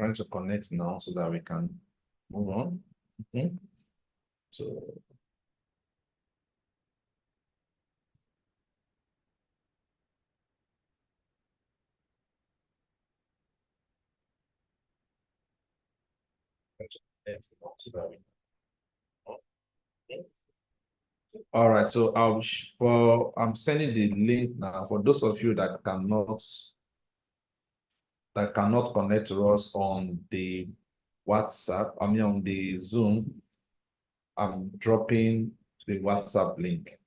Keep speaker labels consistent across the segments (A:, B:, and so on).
A: trying to connect now so that we can move on. Okay. So all right, so I'm sending the link now for those of you that cannot connect to us on the WhatsApp, on the Zoom. I'm dropping the WhatsApp link.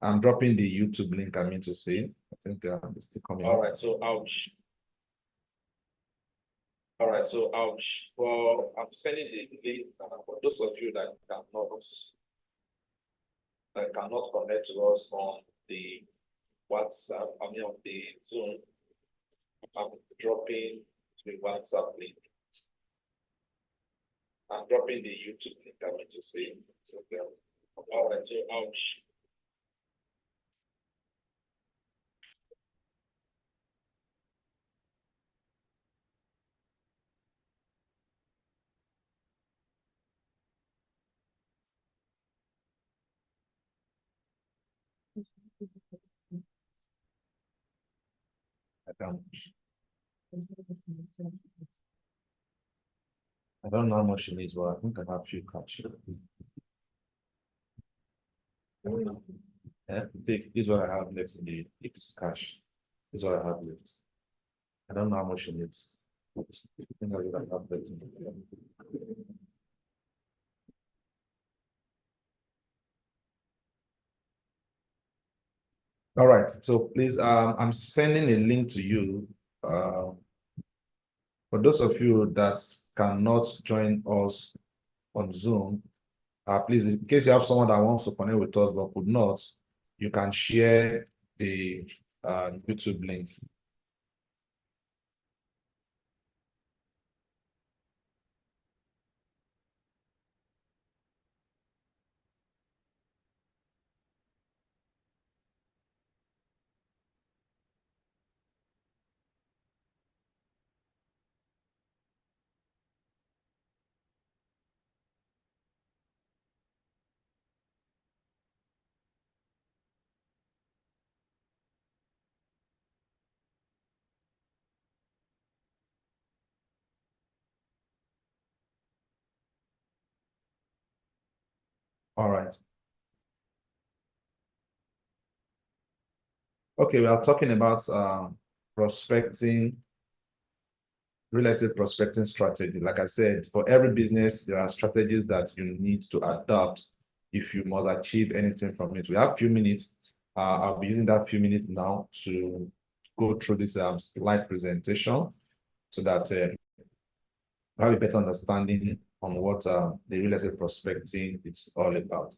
A: I'm dropping the YouTube link, I mean to say. I think it's still coming. All right, so I'm sending the link for those of you that cannot connect to us on the WhatsApp, on the Zoom. I'm dropping the WhatsApp link. I'm dropping the YouTube link, I mean to say. All right, so I don't know how much it is, but I think I have a few cash. Yeah, this is what I have left in the cash. This is what I have left. I don't know how much it is. I think I will have left in the All right, so please, I'm sending a link to you. For those of you that cannot join us on Zoom, please, in case you have someone that wants to connect with us but could not, you can share the YouTube link. All right. Okay, we are talking about prospecting, real estate prospecting strategy. Like I said, for every business, there are strategies that you need to adopt if you must achieve anything from it. We have a few minutes. I'll be using that few minutes now to go through this slide presentation so that I have a better understanding on what the real estate prospecting is all about.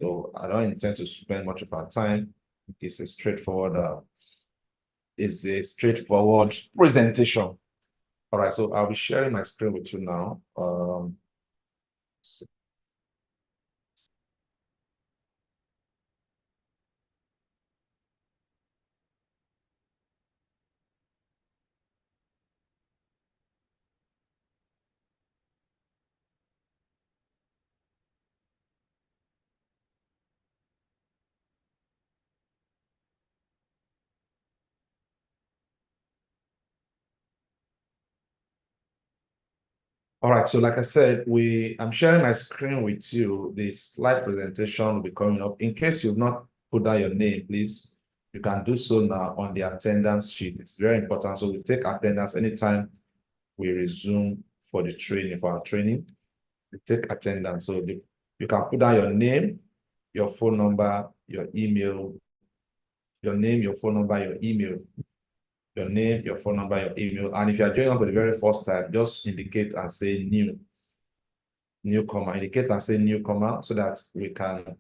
A: So I don't intend to spend much of our time. It's a straightforward presentation. All right, so I'll be sharing my screen with you now. All right, so like I said, I'm sharing my screen with you. The slide presentation will be coming up. In case you've not put down your name, please, you can do so now on the attendance sheet. It's very important. So we take attendance anytime we resume for the training, for our training. We take attendance. So you can put down your name, your phone number, your email, your name, your phone number, your email, your name, your phone number, your email. And if you are joining us for the very first time, just indicate and say newcomer, indicate and say newcomer so that we can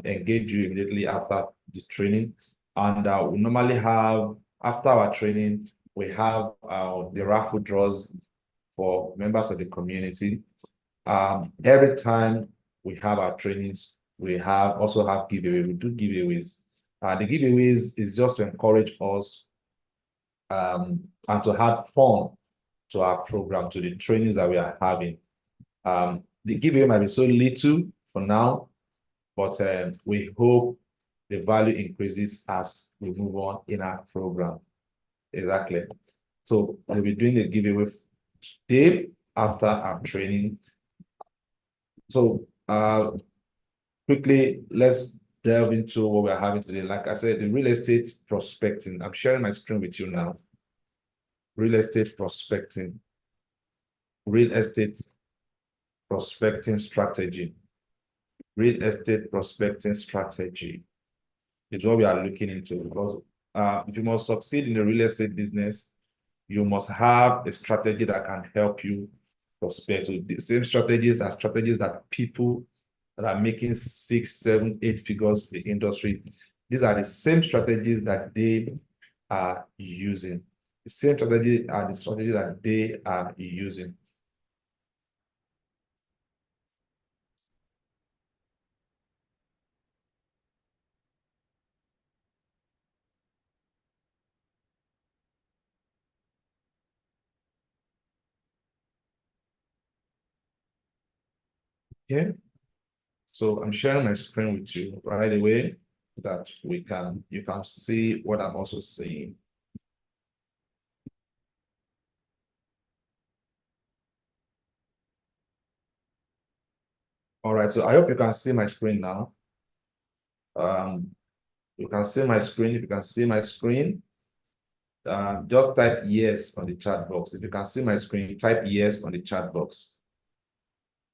A: engage you immediately after the training. And we normally have, after our training, we have the raffle draws for members of the community. Every time we have our trainings, we also have giveaways. We do giveaways. The giveaways is just to encourage us and to add fun to our program, to the trainings that we are having. The giveaway might be so little for now, but we hope the value increases as we move on in our program. Exactly. So we'll be doing a giveaway today after our training. So quickly, let's delve into what we're having today. Like I said, the real estate prospecting. I'm sharing my screen with you now. Real estate prospecting. Real estate prospecting strategy. Real estate prospecting strategy is what we are looking into, because if you must succeed in the real estate business, you must have a strategy that can help you prospect. So the same strategies are strategies that people that are making 6, 7, 8 figures in the industry, these are the same strategies that they are using. The same strategy are the strategies that they are using. Okay. So I'm sharing my screen with you right away so that you can see what I'm also saying. All right, so I hope you can see my screen now. You can see my screen. If you can see my screen, just type yes on the chat box. If you can see my screen, type yes on the chat box.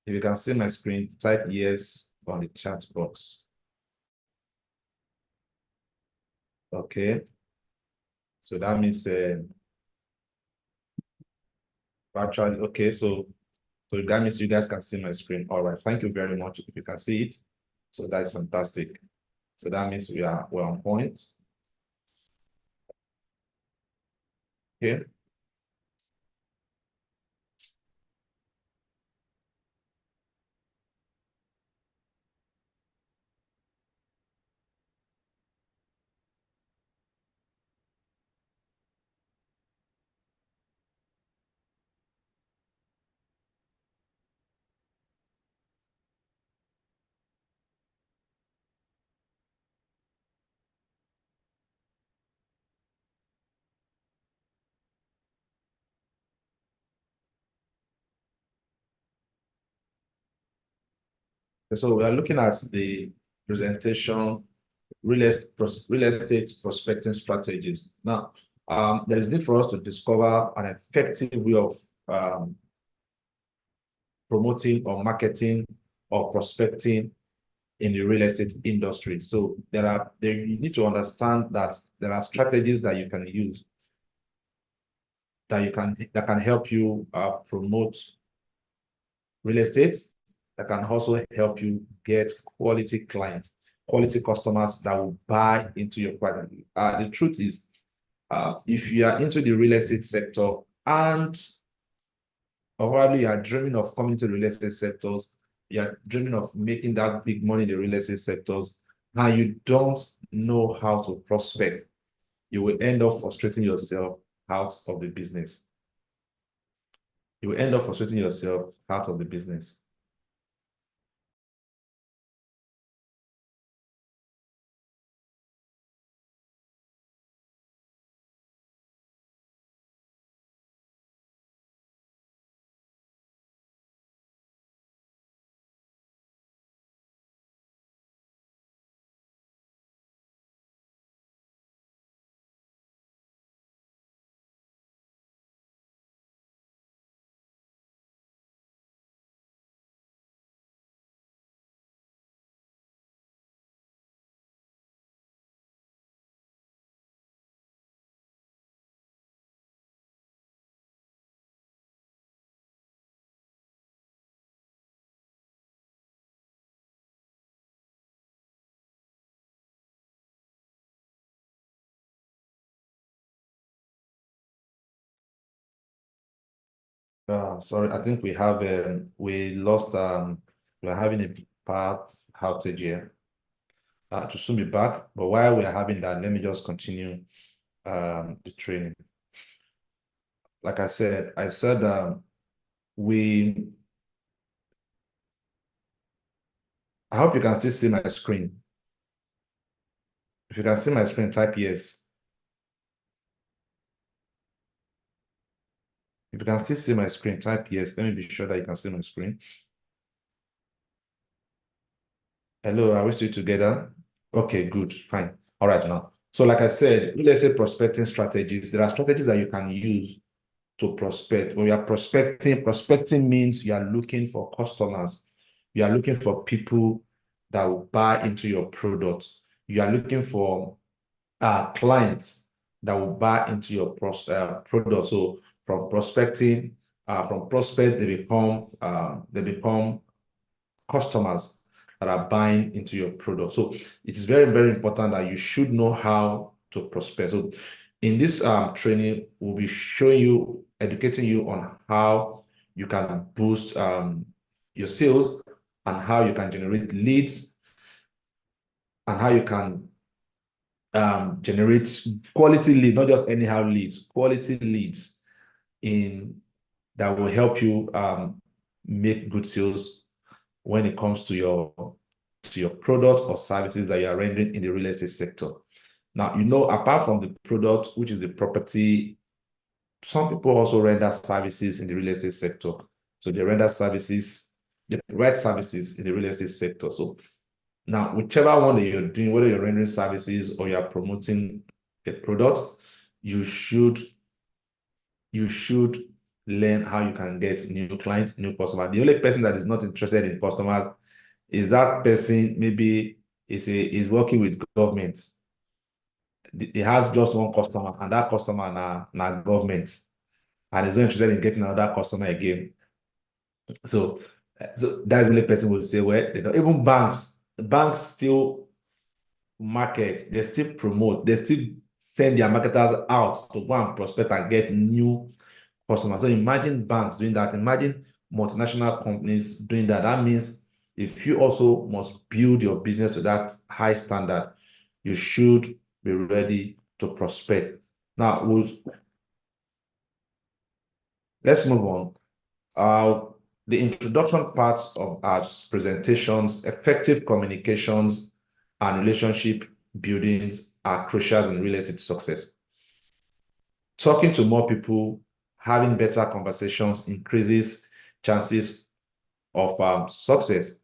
A: If you can see my screen, type yes on the chat box. Okay, so that means virtually okay. So that means you guys can see my screen. All right, thank you very much. If you can see it, so that's fantastic. So that means we're on point. Okay. So we are looking at the presentation, real estate prospecting strategies. Now, there is need for us to discover an effective way of promoting or marketing or prospecting in the real estate industry. So you need to understand that there are strategies that you can use that can help you promote real estate, that can also help you get quality clients, quality customers that will buy into your product. The truth is, if you are into the real estate sector and or probably you are dreaming of coming to the real estate sectors, you are dreaming of making that big money in the real estate sectors, and you don't know how to prospect, you will end up frustrating yourself out of the business. You will end up frustrating yourself out of the business. Sorry, I think we lost we're having a part outage here. To soon be back, but while we're having that, let me just continue the training. like I said, we, I hope you can still see my screen. If you can see my screen, type yes. If you can still see my screen, type yes. Let me be sure that you can see my screen. Hello, are we still together? Okay, good, fine. All right now. So like I said, let's say prospecting strategies. There are strategies that you can use to prospect. When you are prospecting means you are looking for customers. You are looking for people that will buy into your product. You are looking for clients that will buy into your product. So from prospecting, from prospect, they become customers that are buying into your product. So it is very, very important that you should know how to prospect. So in this training, we'll be showing you, educating you on how you can boost your sales and how you can generate leads and how you can generate quality lead, not just anyhow leads, quality leads in that will help you make good sales when it comes to your product or services that you are rendering in the real estate sector. Now, apart from the product, which is the property, some people also render services in the real estate sector. So they render services, they provide services in the real estate sector. So now, whichever one that you're doing, whether you're rendering services or you're promoting a product, you should learn how you can get new clients, new customers. The only person that is not interested in customers is that person maybe is working with government. He has just one customer, and that customer na government, and is not interested in getting another customer again. So that's the only person who will say, well, they don't. Even banks still market, they still promote, they still send their marketers out to go and prospect and get new customers. So imagine banks doing that. Imagine multinational companies doing that. That means if you also must build your business to that high standard, you should be ready to prospect. Now, let's move on. The introduction parts of our presentations, effective communications, and relationship buildings are crucial in real estate success. Talking to more people, having better conversations increases chances of success.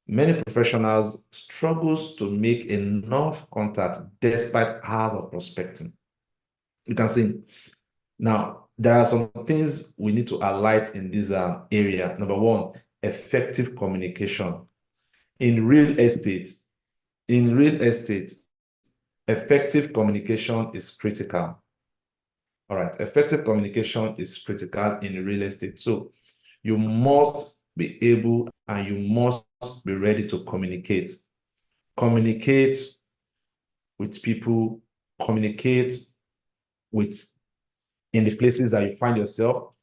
A: Many professionals struggles to make enough contact despite hours of prospecting. You can see now there are some things we need to highlight in this area. Number one, effective communication. In real estate, in real estate, effective communication is critical. All right, effective communication is critical in real estate. So you must be able and you must be ready to communicate. Communicate with people, communicate with in the places that you find yourself,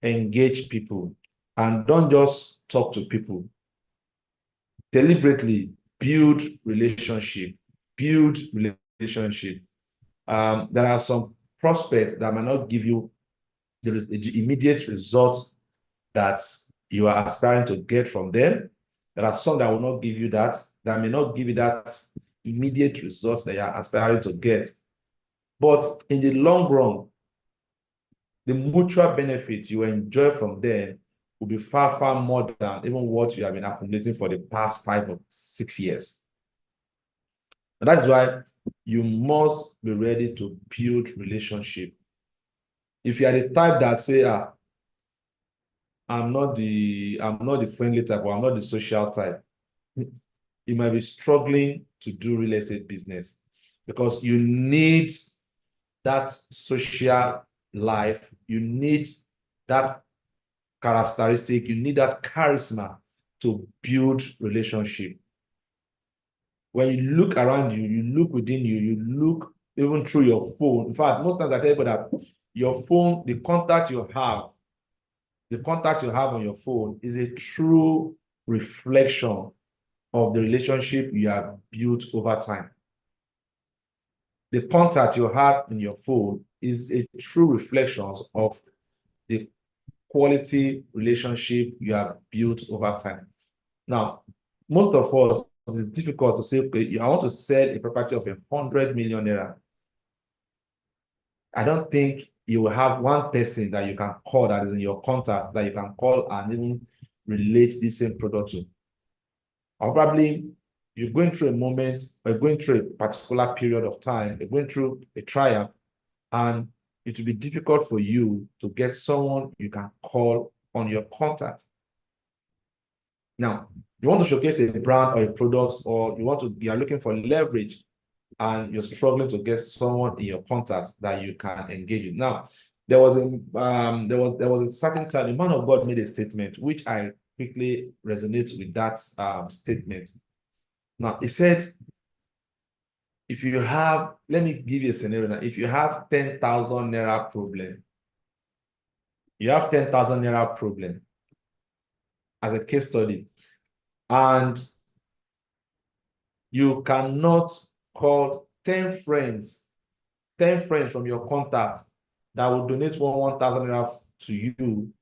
A: engage people, and don't just talk to people. Deliberately build relationship, build relationship. There are some prospects that might not give you the immediate results that you are aspiring to get from them. There are some that will not give you that may not give you that immediate results that you are aspiring to get. But in the long run, the mutual benefits you enjoy from them will be far, far more than even what you have been accumulating for the past 5 or 6 years. And that's why you must be ready to build relationship. If you are the type that say, I'm not the friendly type, or I'm not the social type, you might be struggling to do real estate business because you need that social life, you need that characteristic, you need that charisma to build relationship. When you look around you, you look within you, you look even through your phone. In fact, most times I tell people that your phone, the contact you have on your phone is a true reflection of the relationship you have built over time. The contact you have in your phone is a true reflection of the quality relationship you have built over time. Now, most of us, it's difficult to say, okay, I want to sell a property of 100 million naira. I don't think you will have one person that you can call that is in your contact that you can call and even relate the same product to. Or probably you're going through a moment, or going through a particular period of time, you're going through a trial, and it will be difficult for you to get someone you can call on your contact. Now, you want to showcase a brand or a product, or you are looking for leverage, and you're struggling to get someone in your contact that you can engage with. Now, there was a certain time, a man of God made a statement which I quickly resonate with that statement. Now, he said, if you have, let me give you a scenario now. If you have 10,000 naira problem, you have 10,000 naira problem as a case study, and you cannot call 10 friends from your contact that will donate 1,000 naira to you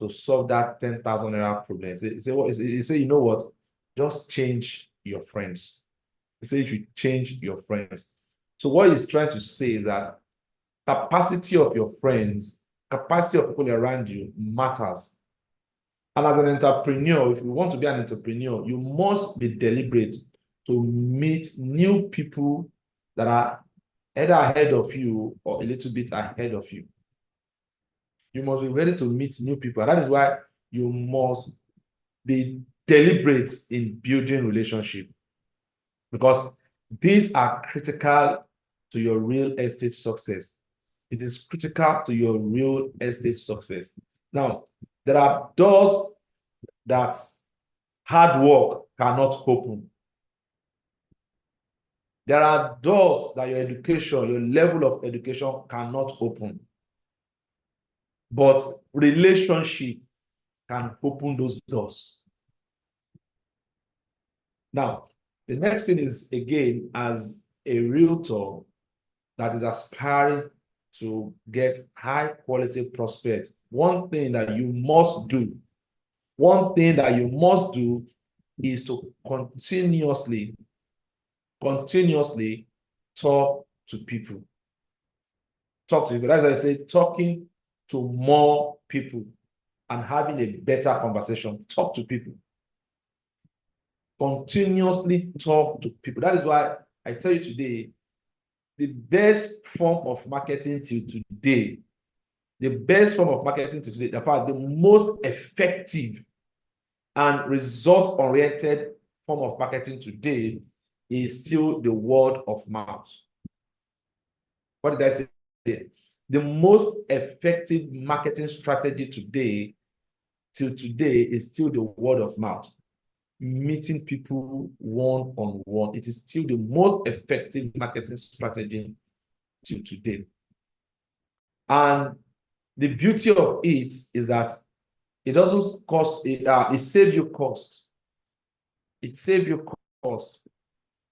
A: to solve that 10,000 naira problem. You say, you know what? Just change your friends. You say you should change your friends. So what he's trying to say is that capacity of your friends, capacity of people around you matters. And as an entrepreneur, if you want to be an entrepreneur, you must be deliberate to meet new people that are either ahead of you or a little bit ahead of you. You must be ready to meet new people. And that is why you must be deliberate in building relationship, because these are critical to your real estate success. It is critical to your real estate success. Now, there are doors that hard work cannot open. There are doors that your education, your level of education cannot open. But relationship can open those doors. Now, the next thing is, again, as a realtor that is aspiring to get high quality prospects, one thing that you must do is to continuously talk to people. Talk to people. That's why I say talking to more people and having a better conversation. Talk to people. Continuously talk to people. That is why I tell you today, the best form of marketing till today, in fact, the most effective and result-oriented form of marketing today is still the word of mouth. What did I say? The most effective marketing strategy today, till today, is still the word of mouth. Meeting people one-on-one. It is still the most effective marketing strategy till today. And the beauty of it is that it doesn't cost, it saves you cost. It saves you cost.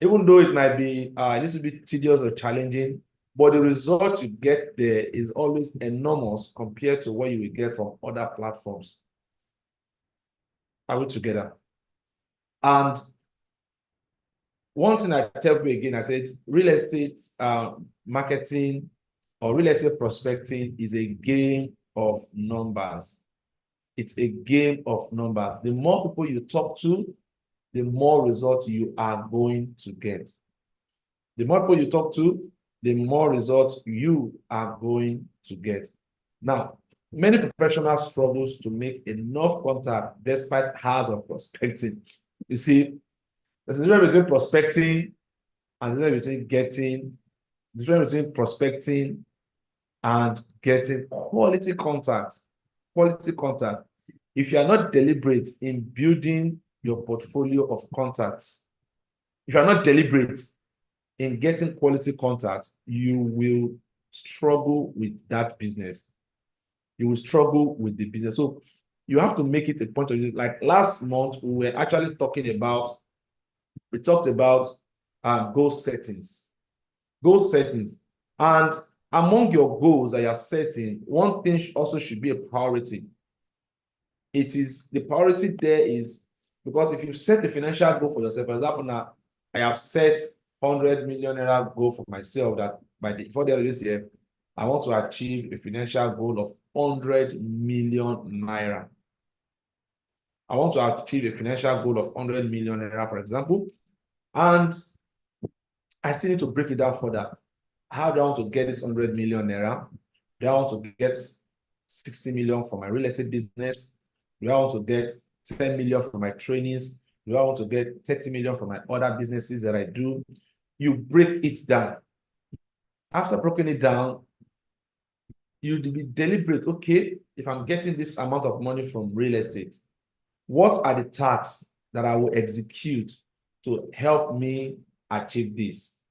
A: Even though it might be a little bit tedious or challenging, but the result you get there is always enormous compared to what you will get from other platforms. Are we together? And one thing I tell you again, I said real estate marketing or real estate prospecting is a game of numbers. It's a game of numbers. The more people you talk to, the more results you are going to get. The more people you talk to, the more results you are going to get. Now, many professionals struggle to make enough contact despite hours of prospecting. You see, there's a difference between prospecting and the difference between getting, the difference between prospecting and getting quality contact. Quality contact. If you are not deliberate in building your portfolio of contacts, if you are not deliberate in getting quality contacts, you will struggle with that business. You will struggle with the business. So you have to make it a point of view. Like last month, we were actually talking about, we talked about goal settings. Goal settings. And among your goals that you're setting, one thing also should be a priority. It is the priority there is because if you set a financial goal for yourself, for example, now I have set 100 million naira goal for myself that before the end of this year, I want to achieve a financial goal of 100 million naira. I want to achieve a financial goal of 100 million naira, for example, and I still need to break it down further. How do I want to get this 100 million naira? Do I want to get 60 million for my real estate business? Do I want to get 10 million for my trainings? Do I want to get 30 million for my other businesses that I do? You break it down. After breaking it down, you be deliberate. Okay, if I'm getting this amount of money from real estate, what are the tasks that I will execute to help me achieve this?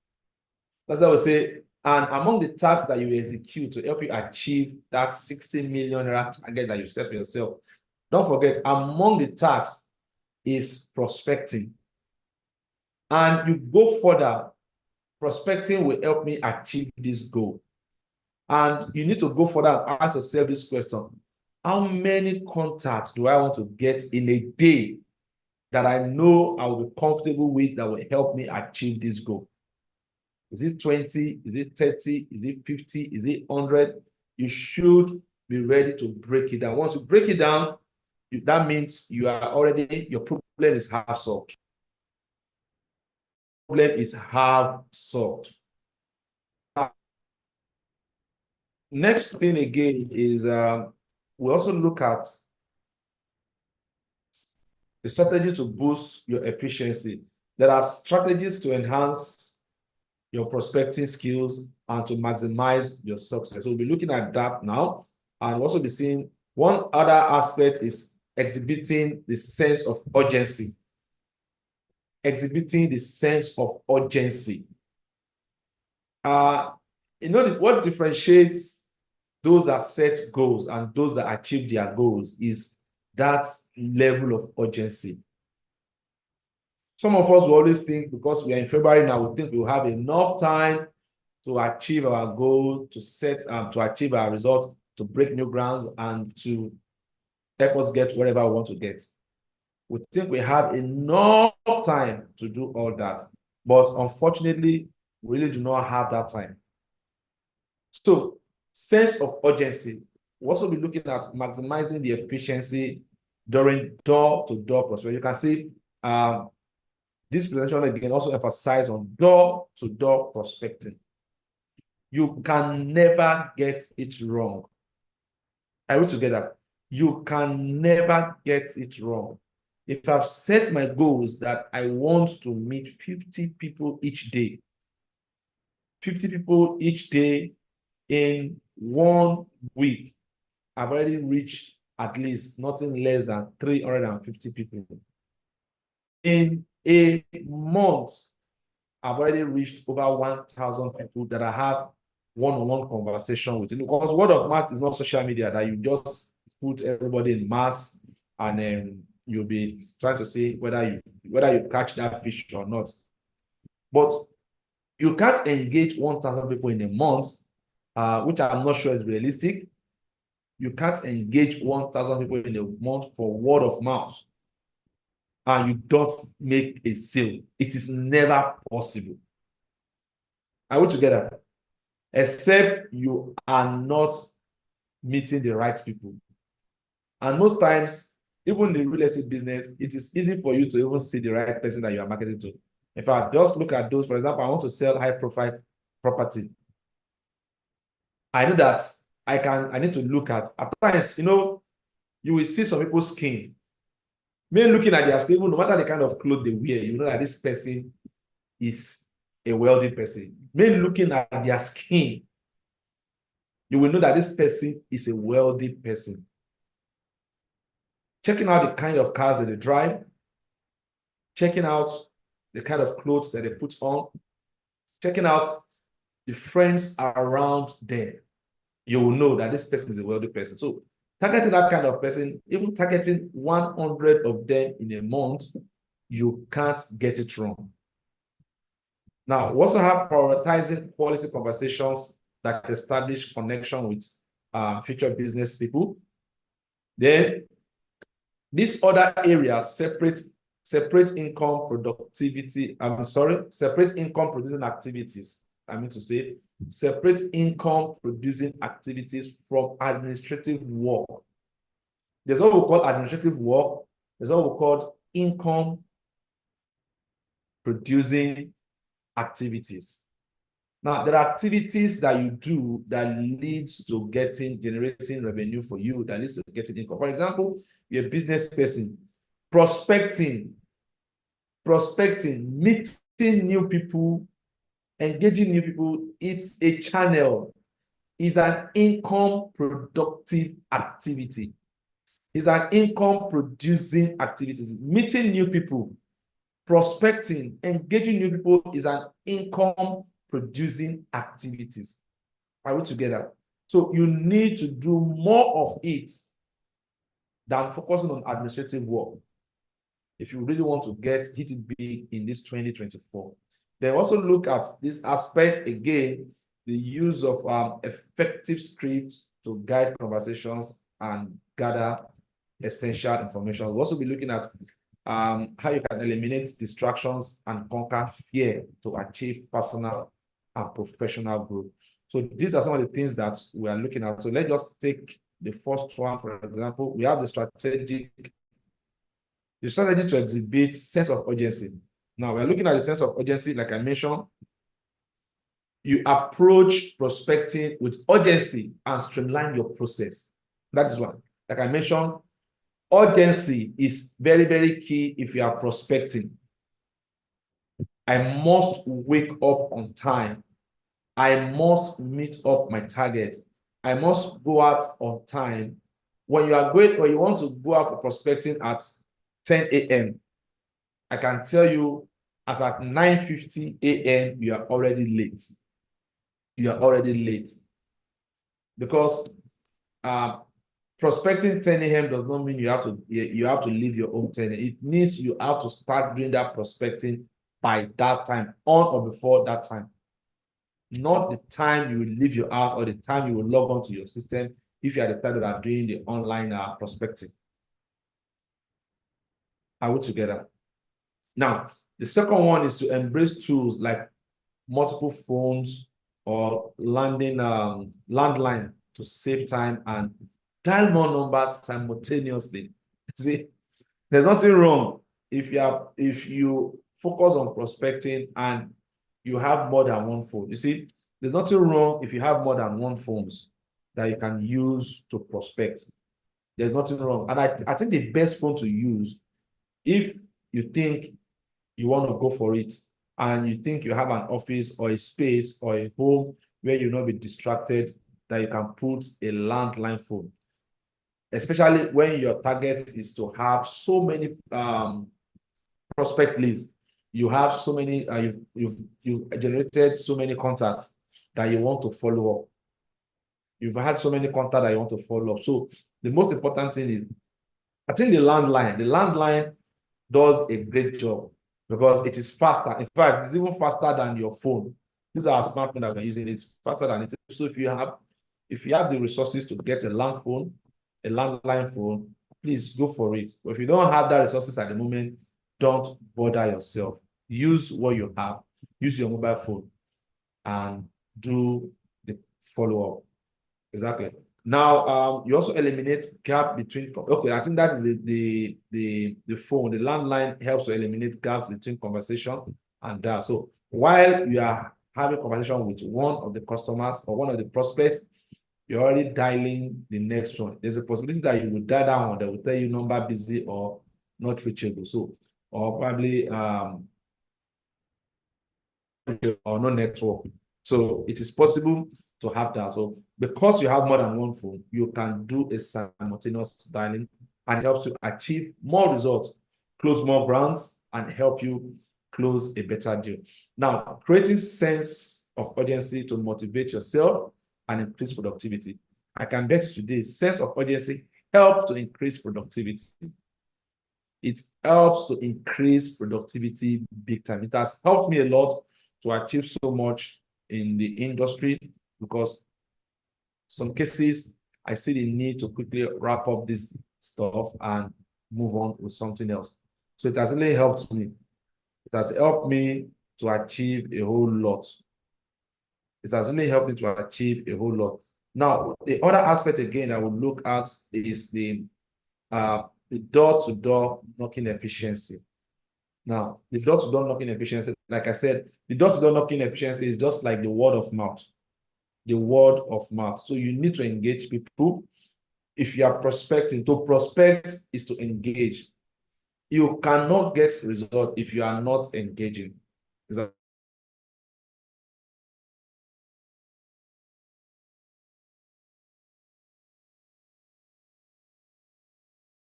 A: That's what I would say. And among the tasks that you execute to help you achieve that 60 million target that you set for yourself, don't forget, among the tasks is prospecting. And you go further, prospecting will help me achieve this goal. And you need to go further and ask yourself this question: how many contacts do I want to get in a day that I know I will be comfortable with that will help me achieve this goal? Is it 20? Is it 30? Is it 50? Is it 100? You should be ready to break it down. Once you break it down, that means you are already, your problem is half solved. Problem is half solved. Next thing again is we also look at the strategy to boost your efficiency. There are strategies to enhance your prospecting skills and to maximize your success. So we'll be looking at that now, and also be seeing one other aspect is exhibiting the sense of urgency. Exhibiting the sense of urgency. What differentiates those that set goals and those that achieve their goals is that level of urgency. Some of us will always think, because we are in February now, we think we'll have enough time to achieve our goal, to achieve our results, to break new grounds, and to help us get wherever we want to get. We think we have enough time to do all that, but unfortunately, we really do not have that time. So, sense of urgency. We'll also be looking at maximizing the efficiency during door-to-door prospecting. You can see this presentation again also emphasize on door-to-door prospecting. You can never get it wrong. Are we together? You can never get it wrong. If I've set my goals that I want to meet 50 people each day, 50 people each day in 1 week, I've already reached at least nothing less than 350 people. In a month, I've already reached over 1,000 people that I have one-on-one conversation with. Because word of mouth is not social media that you just put everybody in mass and then you'll be trying to see whether you catch that fish or not. But you can't engage 1,000 people in a month, which I'm not sure is realistic. You can't engage 1,000 people in a month for word of mouth and you don't make a sale. It is never possible. Are we together? Except you are not meeting the right people. And most times, even in the real estate business, it is easy for you to even see the right person that you are marketing to. In fact, just look at those. For example, I want to sell high-profile property. I know that I need to look at times, you will see some people's skin. Men looking at their skin, no matter the kind of clothes they wear, you know that this person is a wealthy person. Men looking at their skin, you will know that this person is a wealthy person. Checking out the kind of cars that they drive, checking out the kind of clothes that they put on, checking out the friends around them, you will know that this person is a wealthy person. So targeting that kind of person, even targeting 100 of them in a month, you can't get it wrong. Now, we also have prioritizing quality conversations that establish connection with future business people. Then this other area separate income productivity. Separate income producing activities. I mean to say, separate income producing activities from administrative work. There's what we call administrative work. There's what we call income producing activities. Now, there are activities that you do that leads to generating revenue for you, that leads to getting income. For example, you're a business person, prospecting, meeting new people, engaging new people. It's a channel, is an income productive activity. It's an income producing activity. Meeting new people, prospecting, engaging new people is an income producing activities. Are we together? So you need to do more of it than focusing on administrative work if you really want to hit it big in this 2024. Then also look at this aspect again, the use of effective scripts to guide conversations and gather essential information. We'll also be looking at how you can eliminate distractions and conquer fear to achieve personal and professional growth. So these are some of the things that we are looking at. So let's just take the first one, for example. We have the strategy to exhibit sense of urgency. Now we're looking at the sense of urgency, like I mentioned. You approach prospecting with urgency and streamline your process. That is one. Like I mentioned, urgency is very, very key if you are prospecting. I must wake up on time. I must meet up my target. I must go out on time. When you want to go out for prospecting at 10 a.m., I can tell you as at 9:50 a.m., you are already late. You are already late. Because prospecting 10 a.m. does not mean you have to leave your own 10 a.m. It means you have to start doing that prospecting by that time, on or before that time. Not the time you will leave your house or the time you will log on to your system if you are the type that are doing the online prospecting. Are we together? Now, the second one is to embrace tools like multiple phones or landline to save time and dial more numbers simultaneously. See, there's nothing wrong if you focus on prospecting and you have more than one phone. You see, there's nothing wrong if you have more than one phones that you can use to prospect. There's nothing wrong. And I think the best phone to use, if you think you want to go for it and you think you have an office or a space or a home where you'll not be distracted, that you can put a landline phone. Especially when your target is to have so many prospect lists. You have so many, you've generated so many contacts that you want to follow up. You've had so many contacts that you want to follow up. So the most important thing is, I think the landline does a great job because it is faster. In fact, it's even faster than your phone. These are smartphones that we're using. It's faster than it. So if you have the resources to get a landline phone, please go for it. But if you don't have that resources at the moment, don't bother yourself. Use what you have. Use your mobile phone and do the follow-up. Exactly. Now, you also eliminate gap between. Okay, I think that is the phone. The landline helps to eliminate gaps between conversation and that. So while you are having a conversation with one of the customers or one of the prospects, you're already dialing the next one. There's a possibility that you will dial that one that will tell you number busy or not reachable. So, or probably or no network. So it is possible to have that. So because you have more than one phone, you can do a simultaneous dialing and it helps you achieve more results, close more brands, and help you close a better deal. Now, creating sense of urgency to motivate yourself and increase productivity. I can bet today, sense of urgency helps to increase productivity. It helps to increase productivity big time. It has helped me a lot to achieve so much in the industry because some cases I see the need to quickly wrap up this stuff and move on with something else. So it has really helped me. It has helped me to achieve a whole lot. It has really helped me to achieve a whole lot. Now, the other aspect again I would look at is the door-to-door knocking efficiency. Now, the door-to-door knocking efficiency, like I said, the door-to-door knocking efficiency is just like the word of mouth. The word of mouth. So you need to engage people. If you are prospecting, to prospect is to engage. You cannot get results if you are not engaging. Is that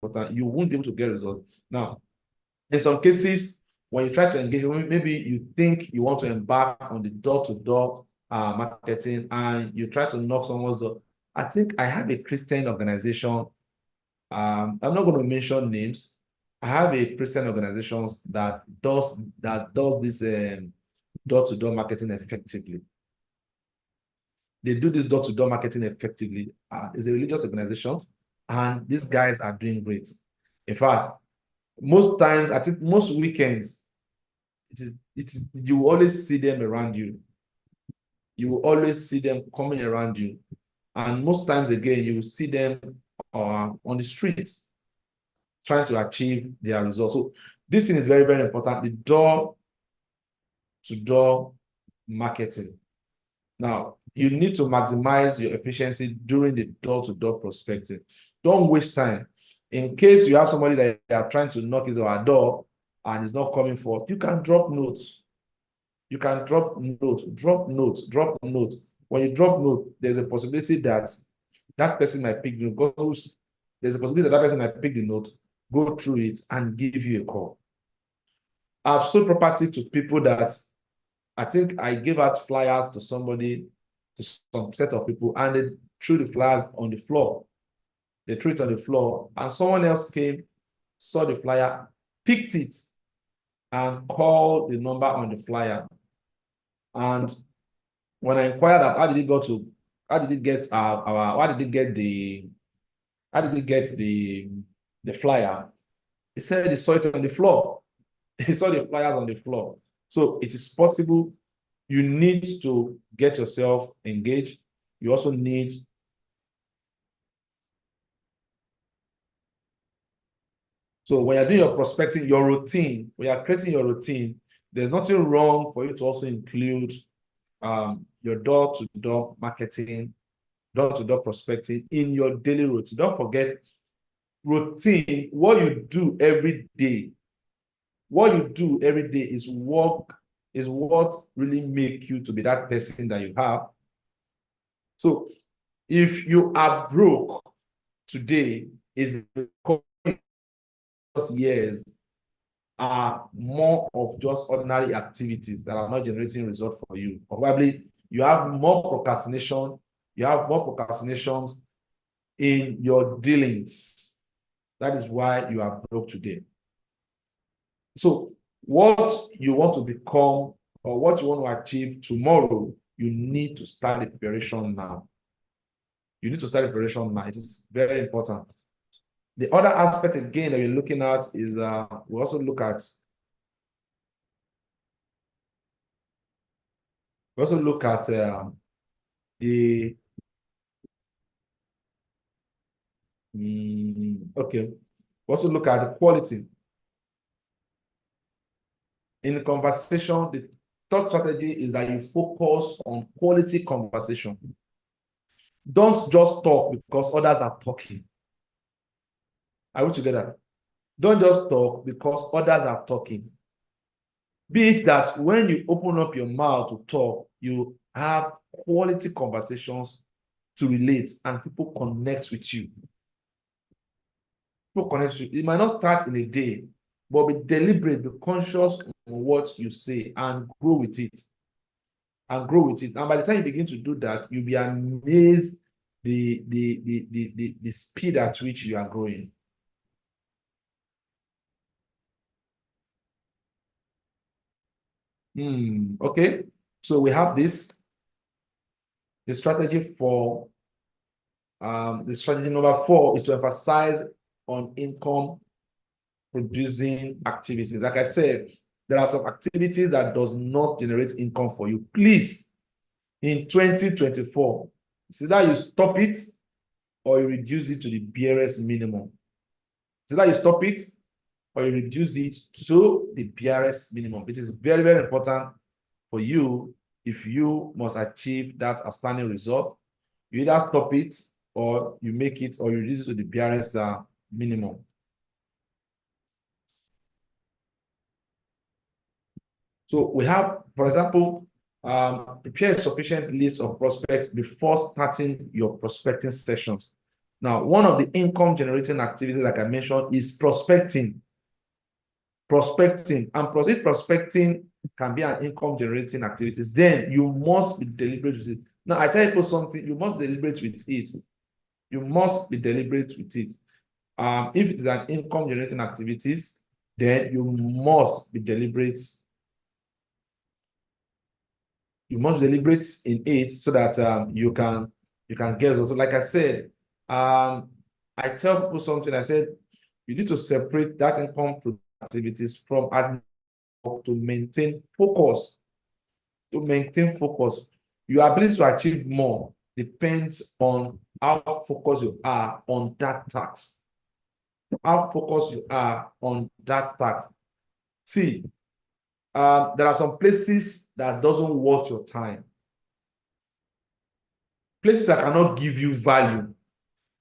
A: important? You won't be able to get results. Now, in some cases, when you try to engage, maybe you think you want to embark on the door-to-door marketing and you try to knock someone's door. I think I have a Christian organization. I'm not going to mention names. I have a Christian organization that does this door-to-door marketing effectively. They do this door-to-door marketing effectively. It's a religious organization, and these guys are doing great. In fact, most times, I think most weekends, it is you will always see them around you. You will always see them coming around you. And most times again, you will see them on the streets trying to achieve their results. So this thing is very, very important. The door-to-door marketing. Now, you need to maximize your efficiency during the door-to-door prospecting. Don't waste time. In case you have somebody that they are trying to knock his or her door and is not coming forth, you can drop notes. You can drop notes, drop notes, drop notes. When you drop note, there's a possibility that that person might pick the note. There's a possibility that that person might pick the note, go through it, and give you a call. I've sold property to people that I think I gave out flyers to somebody, to some set of people, and they threw the flyers on the floor. They threw it on the floor, and someone else came, saw the flyer, picked it, and called the number on the flyer. And when I inquired that, how did it get the flyer? He said he saw it on the floor. He saw the flyers on the floor. So it is possible. You need to get yourself engaged. You also need, so when you're doing your prospecting, your routine, when you're creating your routine, there's nothing wrong for you to also include your door-to-door marketing, door-to-door prospecting in your daily routine. Don't forget routine, what you do every day. What you do every day is what really make you to be that person that you have. So if you are broke today, it's because years are more of just ordinary activities that are not generating results for you. Probably you have more procrastination, you have more procrastinations in your dealings. That is why you are broke today. So what you want to become or what you want to achieve tomorrow, you need to start the preparation now. You need to start the preparation now. It is very important. The other aspect again that you're looking at is we also look at the okay. We also look at the quality in the conversation. The third strategy is that you focus on quality conversation. Don't just talk because others are talking. Are we together? Don't just talk because others are talking. Be it that when you open up your mouth to talk, you have quality conversations to relate and people connect with you. People connect with you. It might not start in a day, but be deliberate, be conscious on what you say and grow with it. And grow with it. And by the time you begin to do that, you'll be amazed the speed at which you are growing. Okay, so we have this. The strategy for the strategy number 4 is to emphasize on income producing activities. Like I said, there are some activities that does not generate income for you. Please, in 2024, it's either you stop it or you reduce it to the barest minimum. It's either you stop it or you reduce it to the barest minimum. It is very, very important for you if you must achieve that outstanding result. You either stop it or you make it or you reduce it to the barest minimum. So we have, for example, prepare a sufficient list of prospects before starting your prospecting sessions. Now, one of the income generating activities, like I mentioned, is prospecting. Prospecting, and prospecting can be an income generating activities. Then you must be deliberate with it. Now, I tell you something, you must be deliberate with it. You must be deliberate with it. If it is an income generating activities, then you must be deliberate. You must deliberate in it so that you can get results. So like I said, I tell people something. I said you need to separate that income activities from admin to maintain focus. To maintain focus, your ability to achieve more depends on how focused you are on that task. How focused you are on that task. See, there are some places that doesn't worth your time. Places that cannot give you value.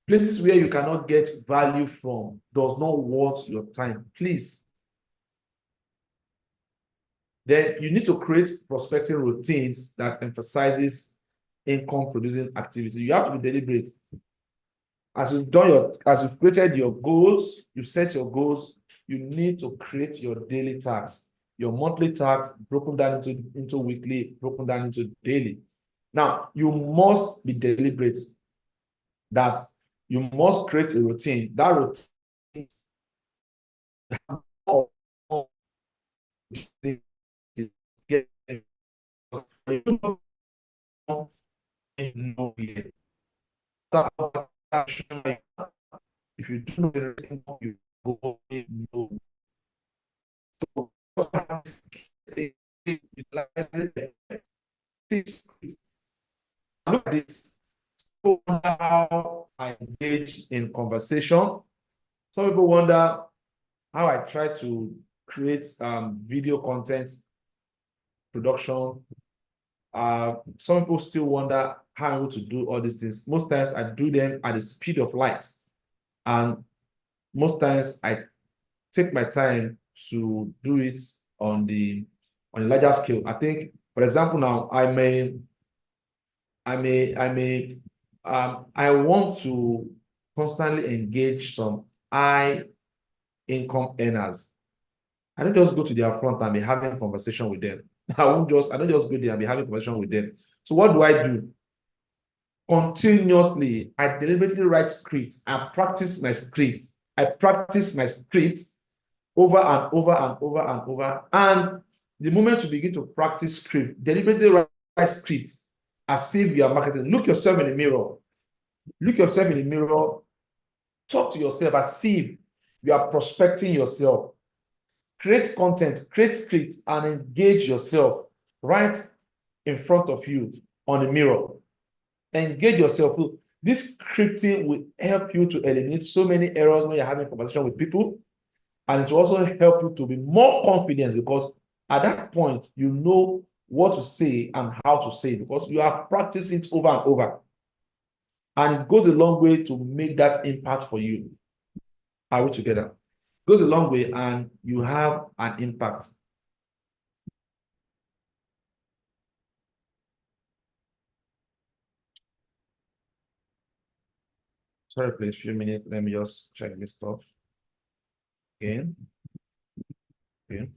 A: Places where you cannot get value from does not worth your time. Please. Then you need to create prospecting routines that emphasizes income producing activity. You have to be deliberate. As you've created your goals, you've set your goals, you need to create your daily tasks, your monthly tasks broken down into weekly, broken down into daily. Now, you must be deliberate that you must create a routine. That routine if you do know the routine, you go know. So, look at this. How I engage in conversation. Some people wonder how I try to create video content production. Some people still wonder how I'm able to do all these things. Most times I do them at the speed of light. And most times I take my time to do it on a larger scale. I think, for example, now I want to constantly engage some high income earners. I don't just go to their front and be having a conversation with them. I don't just go there and be having a conversation with them. So what do I do? Continuously, I deliberately write scripts. I practice my scripts. I practice my scripts over and over and over and over. And the moment you begin to practice script, deliberately write scripts as if you are marketing. Look yourself in the mirror. Look yourself in the mirror. Talk to yourself as if you are prospecting yourself. Create content, create script, and engage yourself right in front of you on the mirror. Engage yourself. This scripting will help you to eliminate so many errors when you're having a conversation with people. And it will also help you to be more confident because at that point, you know what to say and how to say it because you have practiced it over and over. And it goes a long way to make that impact for you. Are we together? It goes a long way and you have an impact. Sorry, please, few minutes. Let me just check this stuff again. Okay.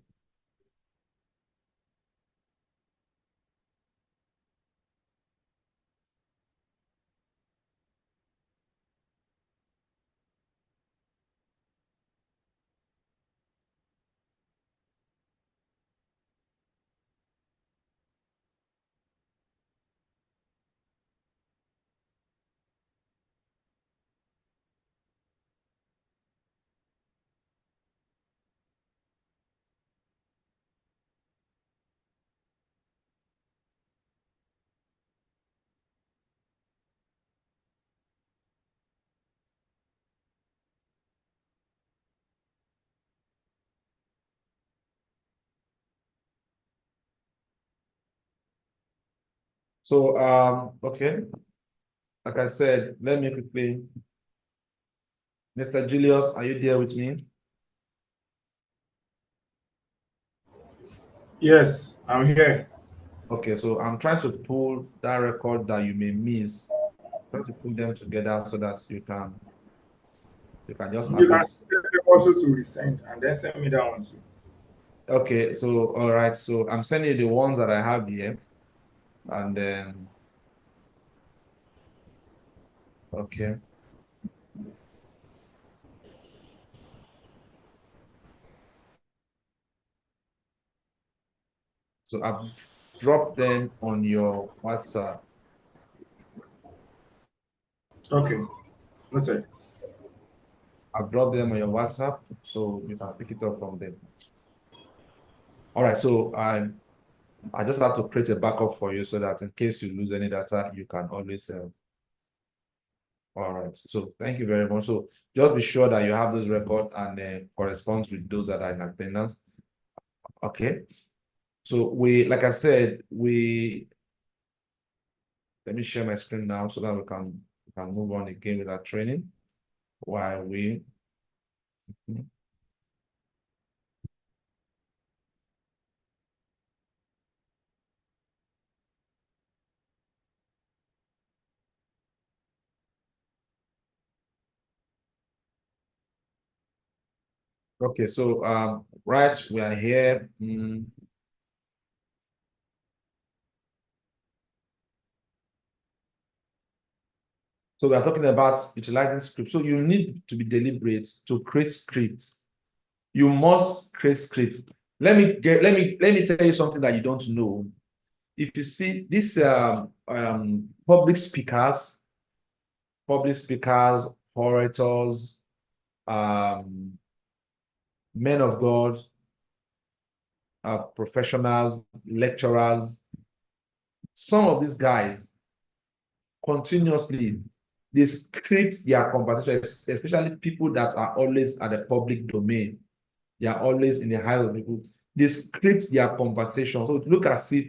A: So, okay, like I said, let me quickly, Mr. Julius, are you there with me?
B: Yes, I'm here.
A: Okay, so I'm trying to pull that record that you may miss, try to put them together so that you can just
B: You
A: have
B: can
A: it.
B: tell them also to resend and then send me that one too.
A: Okay, so all right, so I'm sending you the ones that I have here, and then okay, so I've dropped them on your WhatsApp.
B: Okay, noted.
A: I've dropped them on your WhatsApp, so you can pick it up from there. All right, so I just have to create a backup for you so that in case you lose any data, you can always. All right. So thank you very much. So just be sure that you have those records and corresponds with those that are in attendance. Okay. So like I said, let me share my screen now so that we can move on again with our training while we. Okay. So right, we are here. So we are talking about utilizing scripts. So you need to be deliberate to create scripts. You must create scripts. Let me tell you something that you don't know. If you see these public speakers, orators, um, men of God, professionals, lecturers, some of these guys continuously they script their conversation, especially people that are always at the public domain. They are always in the eyes of people. They script their conversation. So look as if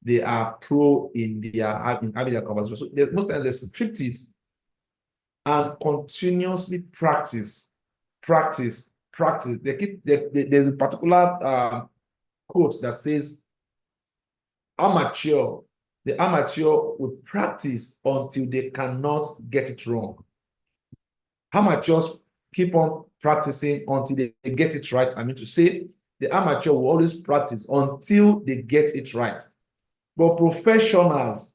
A: they are pro in having their conversation. So most times they script it and continuously practice. There's a particular quote that says, amateur, the amateur will practice until they cannot get it wrong. Amateurs keep on practicing until they get it right. I mean to say, the amateur will always practice until they get it right. But professionals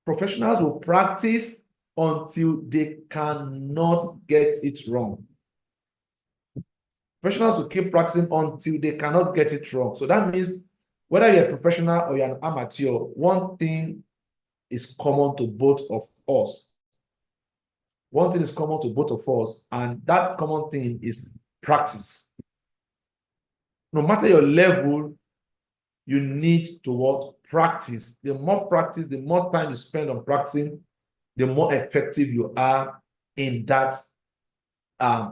A: will practice until they cannot get it wrong. Professionals will keep practicing until they cannot get it wrong. So that means whether you're a professional or you're an amateur, one thing is common to both of us. One thing is common to both of us, and that common thing is practice. No matter your level, you need to what? Practice. The more practice, the more time you spend on practicing, the more effective you are in that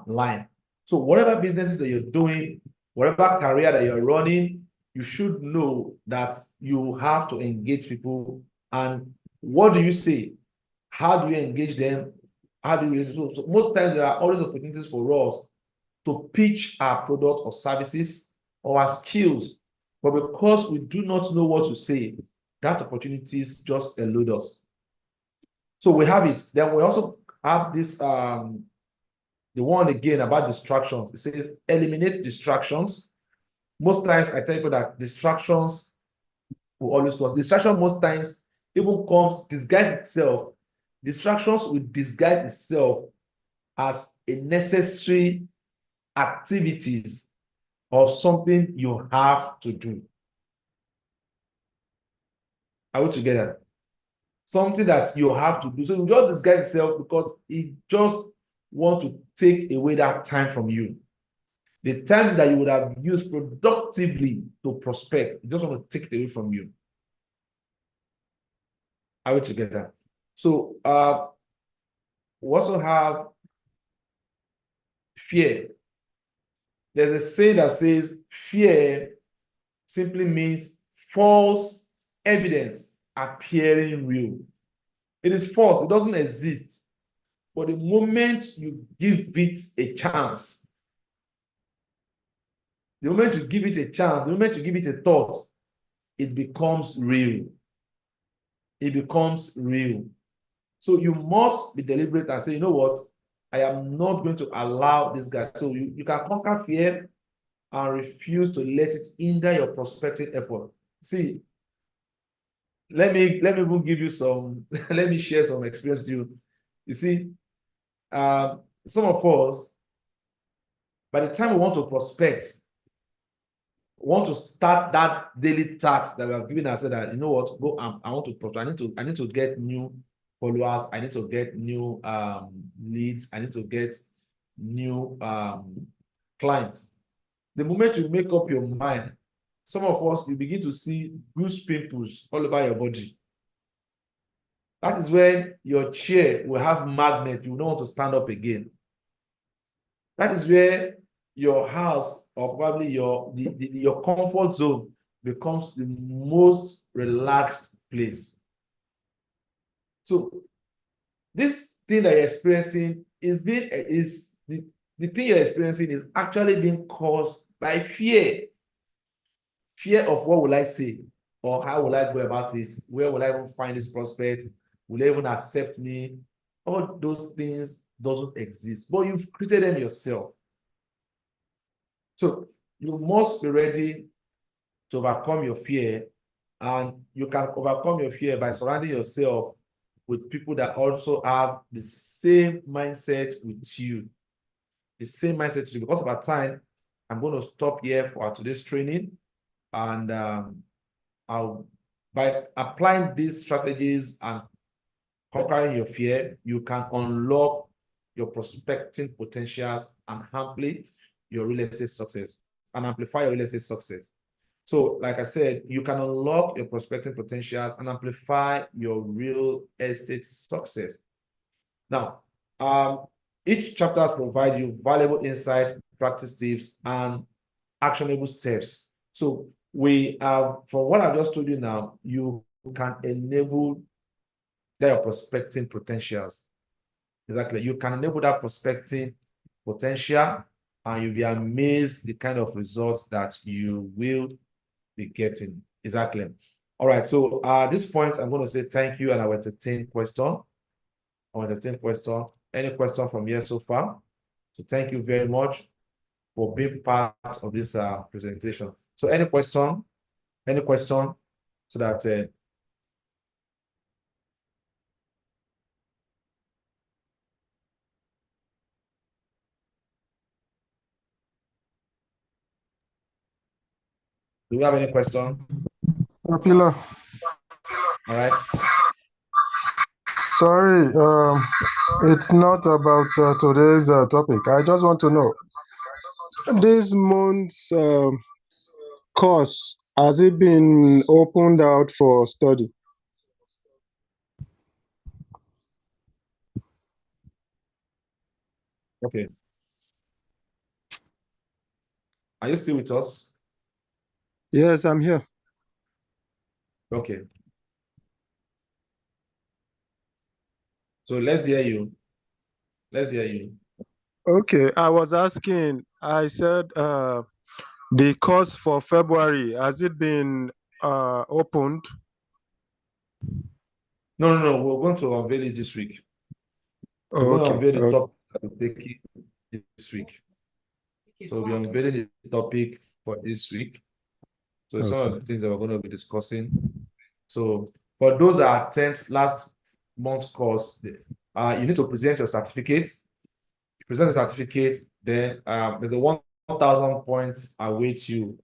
A: line. So whatever businesses that you're doing, whatever career that you're running, you should know that you have to engage people. And what do you say? How do you engage them? How do you so most times there are always opportunities for us to pitch our product or services or our skills. But because we do not know what to say, that opportunities just elude us. So we have it. Then we also have this the one again about distractions. It says eliminate distractions. Most times I tell people that distractions will always cause distraction most times even comes disguise itself. Distractions will disguise itself as a necessary activities or something you have to do. Are we together? Something that you have to do. So you just disguise itself because it just want to take away that time from you. The time that you would have used productively to prospect, it just want to take it away from you. Are we together? So we also have fear. There's a saying that says fear simply means false evidence appearing real. It is false. It doesn't exist. But the moment you give it a chance, the moment you give it a chance, the moment you give it a thought, it becomes real. It becomes real. So you must be deliberate and say, you know what? I am not going to allow this guy. So you can conquer fear and refuse to let it hinder your prospective effort. See, let me even give you some, let me share some experience with you. You see, some of us, by the time we want to prospect, want to start that daily task that we have given ourselves, that you know what, go, I want to prospect. I need to get new followers. I need to get new leads. I need to get new clients. The moment you make up your mind, some of us, you begin to see goose pimples all over your body. That is when your chair will have magnet. You don't want to stand up again. That is where your house, or probably your comfort zone, becomes the most relaxed place. So this thing that you're experiencing the thing you're experiencing is actually being caused by fear. Fear of what will I say, or how will I go about it? Where will I even find this prospect? Will they even accept me? All those things doesn't exist, but you've created them yourself. So you must be ready to overcome your fear, and you can overcome your fear by surrounding yourself with people that also have the same mindset with you. The same mindset with you. Because of our time, I'm going to stop here for today's training, and by applying these strategies and conquering your fear, you can unlock your prospecting potentials and amplify your real estate success and amplify your real estate success. So, like I said, you can unlock your prospecting potentials and amplify your real estate success. Now, each chapter provides you valuable insight, practice tips, and actionable steps. So we have, from what I've just told you now, you can enable their prospecting potentials. Exactly. You can enable that prospecting potential, and you'll be amazed the kind of results that you will be getting. Exactly. All right. So at this point, I'm going to say thank you, and I will entertain question. Any question from here so far? So thank you very much for being part of this presentation. So any question? Any question? So that do you have any question?
C: Popular.
A: All right.
C: Sorry, it's not about today's topic. I just want to know, this month's course, has it been opened out for study?
A: Okay. Are you still with us?
C: Yes, I'm here.
A: Okay. So let's hear you. Let's hear you.
C: Okay, I was asking, I said the course for February, has it been opened?
A: No. We're going to unveil it this week. We're going to
C: Okay,
A: unveil the topic that we're taking this week. So we'll be unveiling the topic for this week. So some of the things that we're going to be discussing. So for those that attend last month's course, you need to present your certificate. You present the certificate, then there's a 1,000 points await you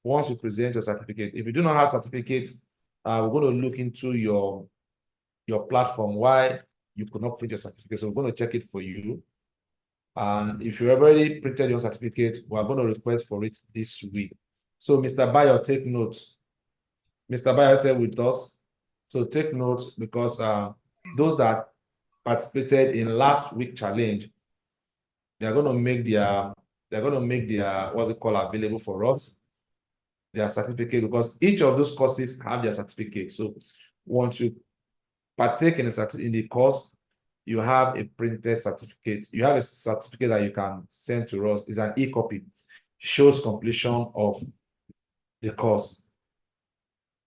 A: once you present your certificate. If you do not have certificate, we're going to look into your platform why you could not print your certificate. So we're going to check it for you. And if you already printed your certificate, we're going to request for it this week. So Mr. Bayo, take note. Mr. Bayo said with us. So take note, because those that participated in last week challenge, they're going to make their what's it called available for us, their certificate, because each of those courses have their certificate. So once you partake in the course, you have a printed certificate. You have a certificate that you can send to us. It's an e-copy. Shows completion of the course.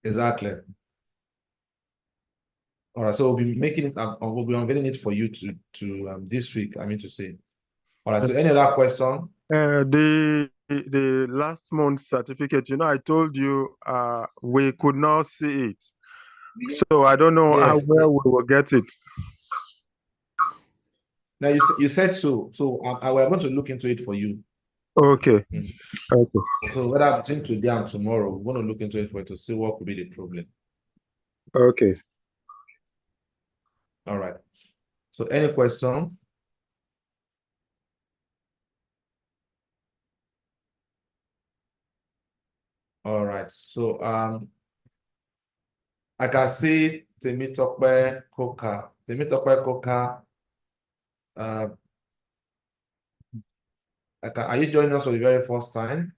A: Exactly. All right, so we'll be making it, we'll be unveiling it for you to this week, I mean to say. All right, so any other question?
C: The last month's certificate, I told you we could not see it. So I don't know
A: Yes.
C: where we will get it.
A: Now you said so. So I will going to look into it for you.
C: Okay. Okay.
A: So whether between today and tomorrow, we're going to look into it for you to see what could be the problem.
C: Okay.
A: All right. So any question? All right. So I can see Temitope Koka. Temitope Koka. Are you joining us for the very first time?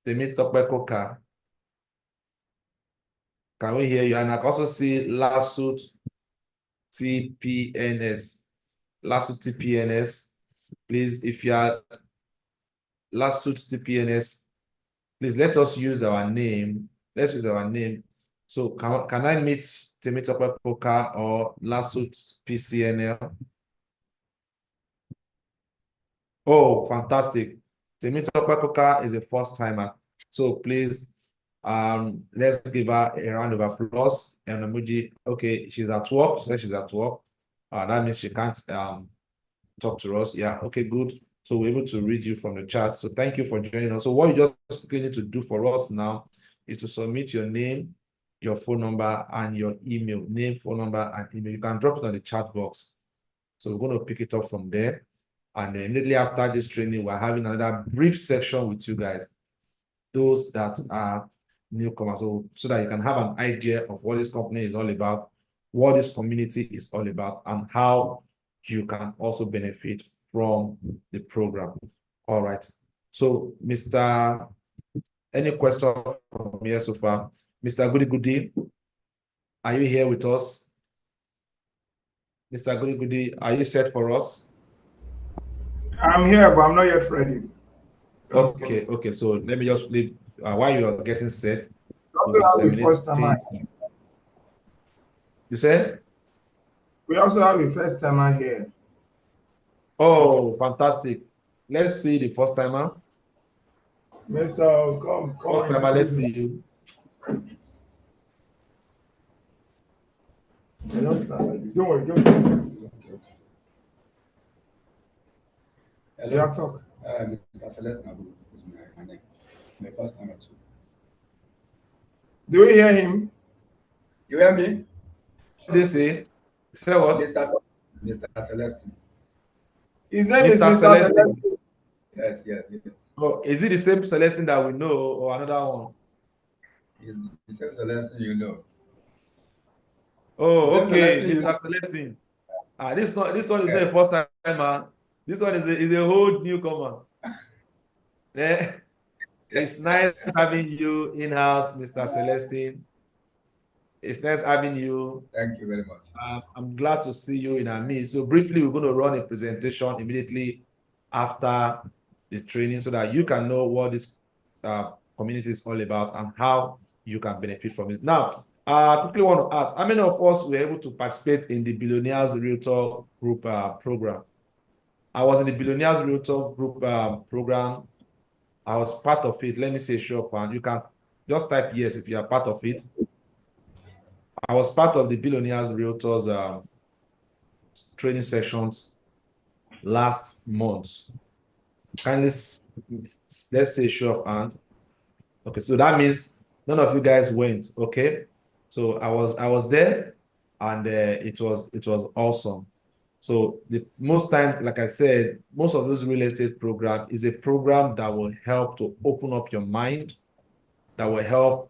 A: Temitope Koka. Can we hear you? And I can also see Lasut TPNS. Lasut TPNS. Please, if you are Lasut TPNS, please let us use our name. Let's use our name. So can I meet Temitope Koka or Lasut PCNL? Oh, fantastic. Temitope Koka is a first timer. So please, let's give her a round of applause and emoji. Okay, she's at work. She says she's at work. That means she can't talk to us. Yeah, okay, good. So we're able to read you from the chat. So thank you for joining us. So what you just need to do for us now is to submit your name, your phone number, and your email. Name, phone number, and email. You can drop it on the chat box. So we're going to pick it up from there. And then immediately after this training, we're having another brief section with you guys, those that are newcomers, so that you can have an idea of what this company is all about, what this community is all about, and how you can also benefit from the program. All right. So, any question from here so far? Mr. Goody Goody, are you here with us? Mr. Goody Goody, are you set for us?
B: I'm here, but I'm not yet ready.
A: Okay, okay. So let me just leave while you are getting set.
B: We also have a first timer.
A: You said?
B: We also have a first timer here.
A: Oh, fantastic. Let's see the first timer.
B: Mr. Come.
A: First timer, let's see you.
B: Don't worry, don't worry.
D: Hello.
B: Yeah, talk.
D: Mr. Celeste Nabu is my name. My first time too.
B: Do you hear him?
D: You hear me?
A: What did they say? Say what?
D: Mr. Celeste.
B: His name is
A: Mr.
B: Mr.
A: Celeste.
B: Celeste.
D: Yes.
A: Oh, is it the same Celestine that we know or another one?
D: It's the same Celeste you know.
A: Oh,
D: The same
A: okay,
D: Celestine you
A: Mr. Celestine. This one is not a first timer. This one is a whole newcomer. Yeah. It's nice having you in-house, Mr. Celestine. It's nice having you.
D: Thank you very much.
A: I'm glad to see you in our midst. So briefly, we're going to run a presentation immediately after the training so that you can know what this community is all about and how you can benefit from it. Now, I quickly want to ask, how many of us were able to participate in the Billionaires Realtor Group program? I was in the Billionaires Realtor Group program. I was part of it. Let me say show up, and you can just type yes if you are part of it. I was part of the Billionaires Realtors training sessions last month. Kindly, let's say show of hand. Okay, so that means none of you guys went. Okay, so I was there, and it was awesome. So most times, like I said, most of those real estate program is a program that will help to open up your mind, that will help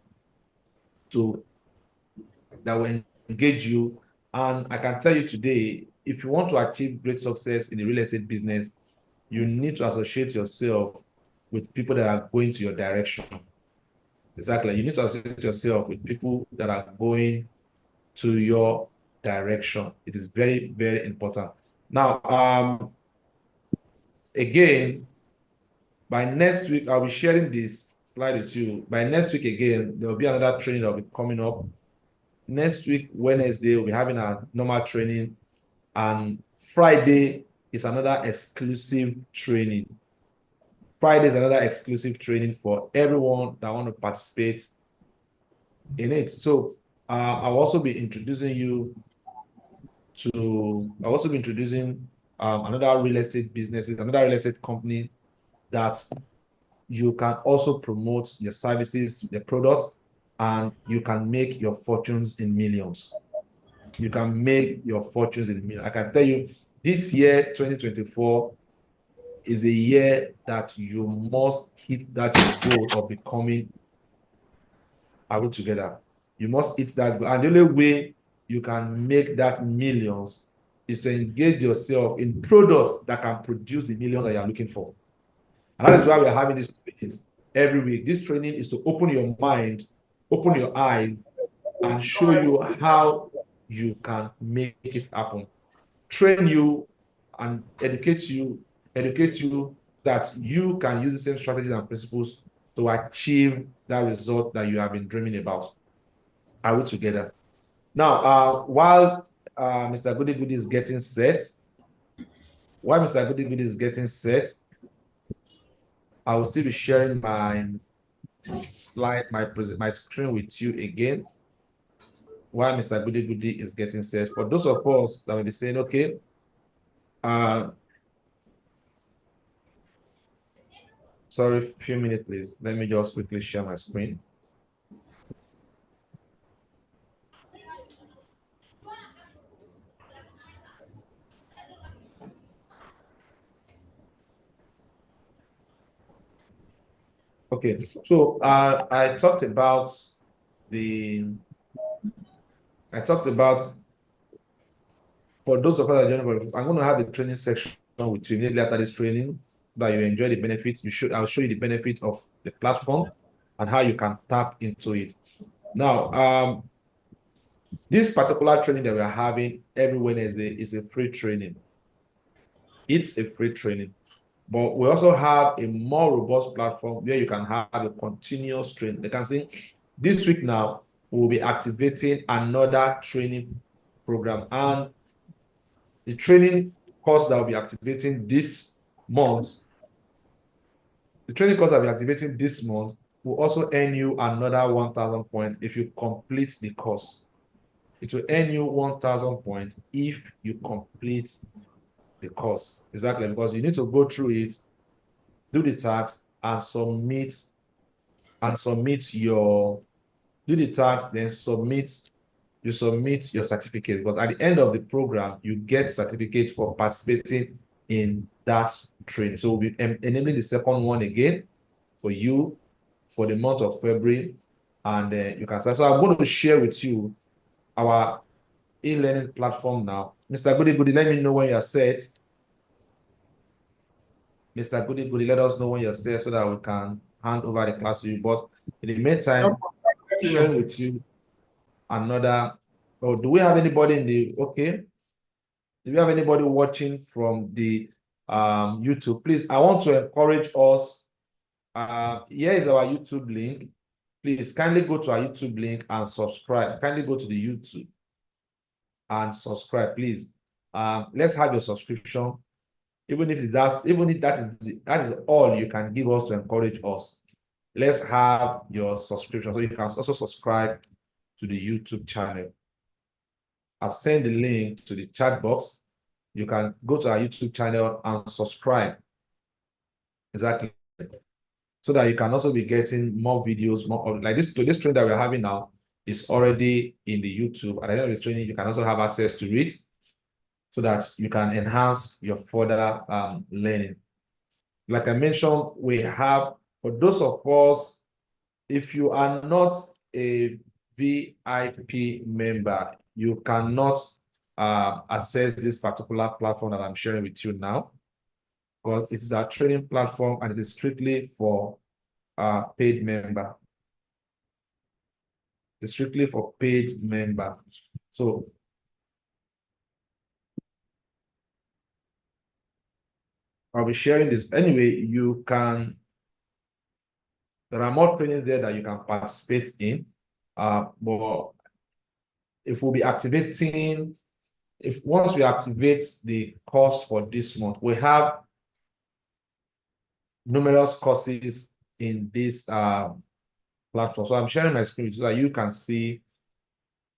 A: that will engage you. And I can tell you today, if you want to achieve great success in the real estate business, you need to associate yourself with people that are going to your direction. Exactly. You need to associate yourself with people that are going to your direction. It is very, very important. Now, again, by next week, I'll be sharing this slide with you. By next week, again, there will be another training that will be coming up. Next week, Wednesday, we'll be having a normal training, and Friday is another exclusive training. Friday is another exclusive training for everyone that want to participate in it. So I'll also be introducing you to, I'll also be introducing another real estate businesses, another real estate company that you can also promote your services, your products, and you can make your fortunes in millions. You can make your fortunes in millions. I can tell you, this year, 2024, is a year that you must hit that goal of becoming able together. You must hit that goal. And the only way you can make that millions is to engage yourself in products that can produce the millions that you are looking for. And that is why we are having this training every week. This training is to open your mind, open your eyes, and show you how you can make it happen. Train you and educate you that you can use the same strategies and principles to achieve that result that you have been dreaming about. Are we together? Now, while Mr. Goody Goody is getting set, I will still be sharing my slide, my screen with you again, while Mr. Goody Goody is getting set. For those of us that will be saying, okay, sorry, a few minutes, please. Let me just quickly share my screen. Okay, so I talked about for those of us that don't, I'm going to have a training section with you immediately after this training that you enjoy the benefits. I'll show you the benefit of the platform and how you can tap into it. Now, this particular training that we're having every Wednesday is a free training. It's a free training. But we also have a more robust platform where you can have a continuous training. You can see this week now, we'll be activating another training program. And the training course that will be activating this month, will also earn you another 1,000 points if you complete the course. It will earn you 1,000 points if you complete the course. Exactly, because you need to go through it, do the task, and submit your certificate. Because at the end of the program, you get certificate for participating in that training. So we'll be enabling the second one again for you for the month of February, and you can start. So I'm going to share with you our e-learning platform now. Mr. Goody Goody, let me know when you're set. Mr. Goody Goody, let us know when you're set so that we can hand over the class to you. But in the meantime, share with you another. Oh, do we have anybody in the okay? Do we have anybody watching from the YouTube? Please, I want to encourage us. Here is our YouTube link. Please kindly go to our YouTube link and subscribe. Kindly go to the YouTube and subscribe, please. Let's have your subscription. Even if that is all you can give us to encourage us. Let's have your subscription. So you can also subscribe to the YouTube channel. I've sent the link to the chat box. You can go to our YouTube channel and subscribe. Exactly. So that you can also be getting more videos, more like this training that we're having now is already in the YouTube. At the end of the training, you can also have access to it so that you can enhance your further learning. Like I mentioned, we have, for those of us, if you are not a VIP member, you cannot access this particular platform that I'm sharing with you now, because it is a training platform and it is strictly for paid member. It's strictly for paid member. So I'll be sharing this. Anyway, there are more trainings there that you can participate in. But if we'll be activating, once we activate the course for this month, we have numerous courses in this platform. So I'm sharing my screen so that you can see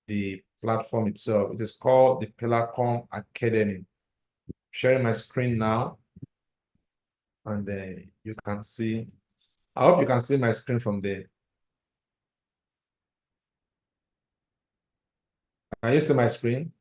A: the platform itself. It is called the Pillarcom Academy. Sharing my screen now, and then you can see. I hope you can see my screen from there. Can you see my screen?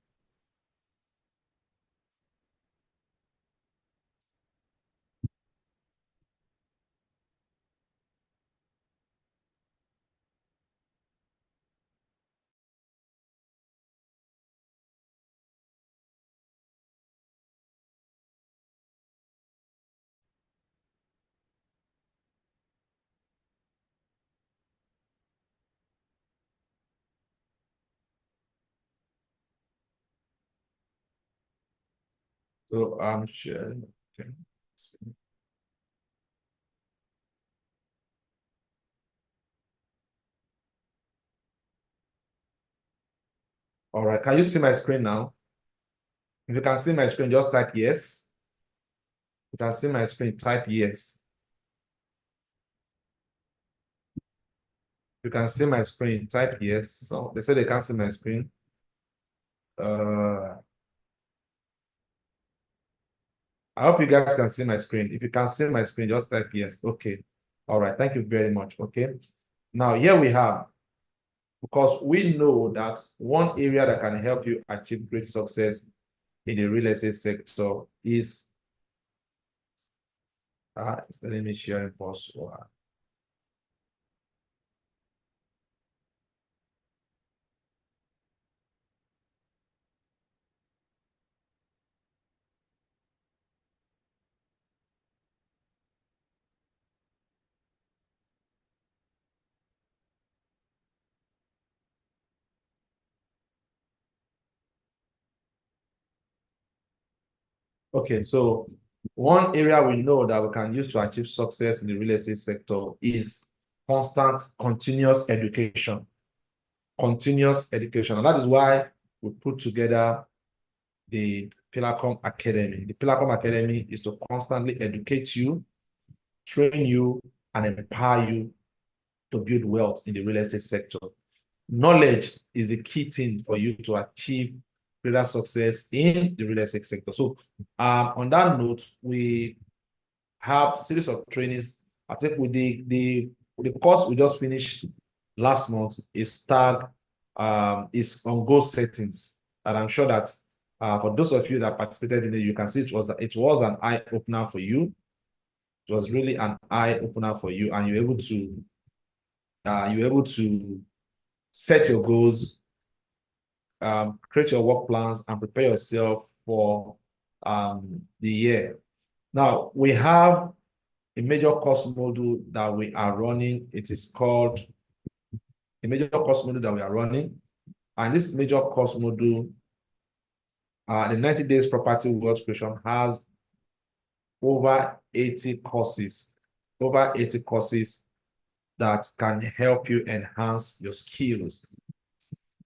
A: So I'm sharing. Okay. All right. Can you see my screen now? If you can see my screen, just type yes. You can see my screen, type yes. You can see my screen, type yes. So they say they can't see my screen. I hope you guys can see my screen. If you can see my screen, just type yes. Okay. All right. Thank you very much. Okay. Now here we have, because we know that one area that can help you achieve great success in the real estate sector is let me share and pause. Okay, so one area we know that we can use to achieve success in the real estate sector is constant, continuous education. Continuous education. And that is why we put together the Pillarcom Academy. The Pillarcom Academy is to constantly educate you, train you, and empower you to build wealth in the real estate sector. Knowledge is the key thing for you to achieve greater success in the real estate sector. So on that note, we have a series of trainings. I think with the course we just finished last month is is on goal settings. And I'm sure that for those of you that participated in it, you can see it was an eye opener for you. It was really an eye opener for you, and you're able to set your goals, create your work plans, and prepare yourself for the year. Now, we have a major course module that we are running. It is called a major course module that we are running. And this major course module, the 90 Days Property Wealth Creation, has over 80 courses that can help you enhance your skills.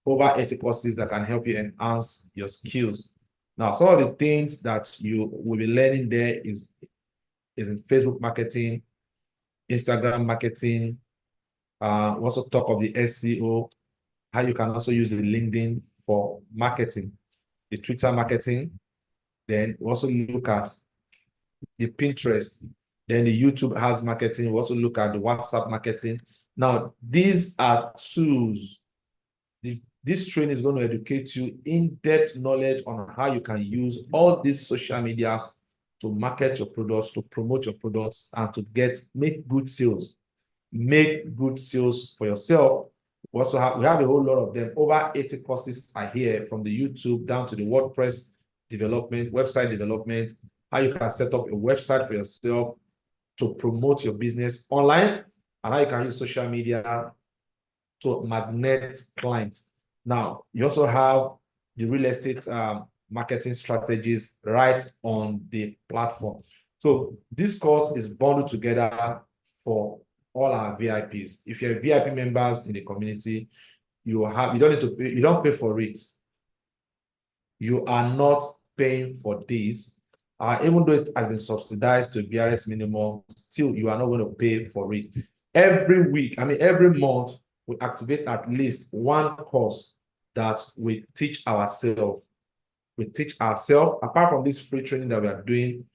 A: Over 80 courses that can help you enhance your skills. Now, some of the things that you will be learning there is in Facebook marketing, Instagram marketing. We also talk of the SEO, how you can also use the LinkedIn for marketing, the Twitter marketing. Then we also look at the Pinterest. Then the YouTube ads marketing. We also look at the WhatsApp marketing. Now, these are tools. This training is going to educate you in-depth knowledge on how you can use all these social medias to market your products, to promote your products, and to make good sales. Make good sales for yourself. We have a whole lot of them. Over 80 courses are here, from the YouTube down to the WordPress development, website development, how you can set up a website for yourself to promote your business online, and how you can use social media to magnet clients. Now, you also have the real estate marketing strategies right on the platform. So this course is bundled together for all our VIPs. If you're VIP members in the community, you don't need to pay, you don't pay for it. You are not paying for this. Even though it has been subsidized to BRS minimum, still you are not going to pay for it. Every week, every month, we activate at least one course that we teach ourselves. We teach ourselves, apart from this free training that we are doing,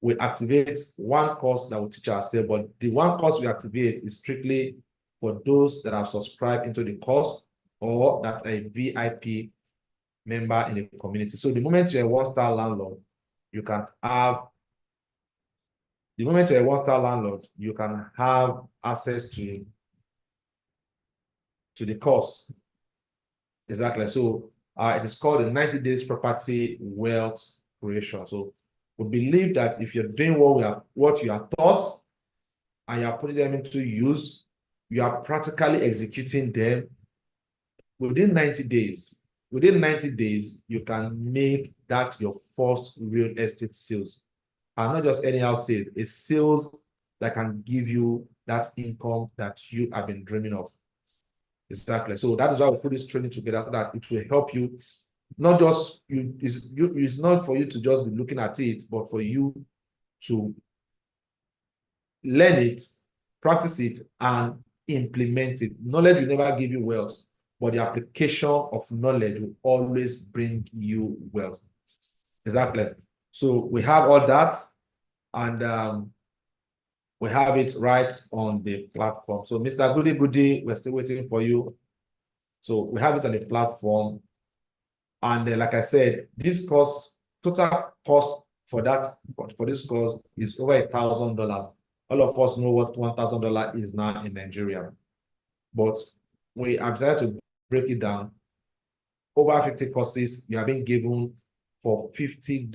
A: we activate one course that we teach ourselves, but the one course we activate is strictly for those that have subscribed into the course or that are a VIP member in the community. So the moment you're a one-star landlord, you can have access to the course. Exactly. So it is called the 90 days property wealth creation. So we believe that if you're doing what you are taught and you are putting them into use, you are practically executing them within 90 days. Within 90 days, you can make that your first real estate sales. And not just anyhow sales, it's sales that can give you that income that you have been dreaming of. Exactly. So that is why we put this training together, so that it will help you. Not just it's not for you to just be looking at it, but for you to learn it, practice it, and implement it. Knowledge will never give you wealth, but the application of knowledge will always bring you wealth. Exactly. So we have all that, and we have it right on the platform. So Mr. Goody Goody, we're still waiting for you. So we have it on the platform. And like I said, this course, total cost for this course is over $1,000. All of us know what $1,000 is now in Nigeria. But we have decided to break it down. Over 50 courses you have been given for $50.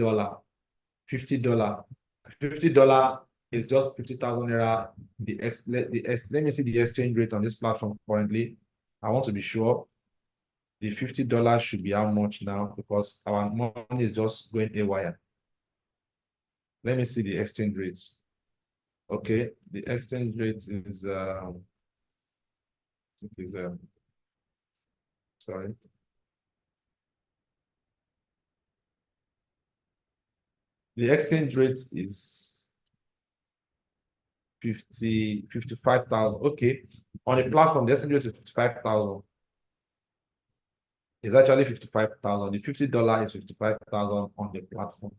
A: $50 is just 50,000 naira. Let me see the exchange rate on this platform currently. I want to be sure. The $50 should be how much now, because our money is just going haywire. Let me see the exchange rates. Okay, the exchange rate is sorry. The exchange rate is 55,000. Okay, on the platform, the exchange rate is 55,000. It's actually 55,000. The $50 is 55,000 on the platform.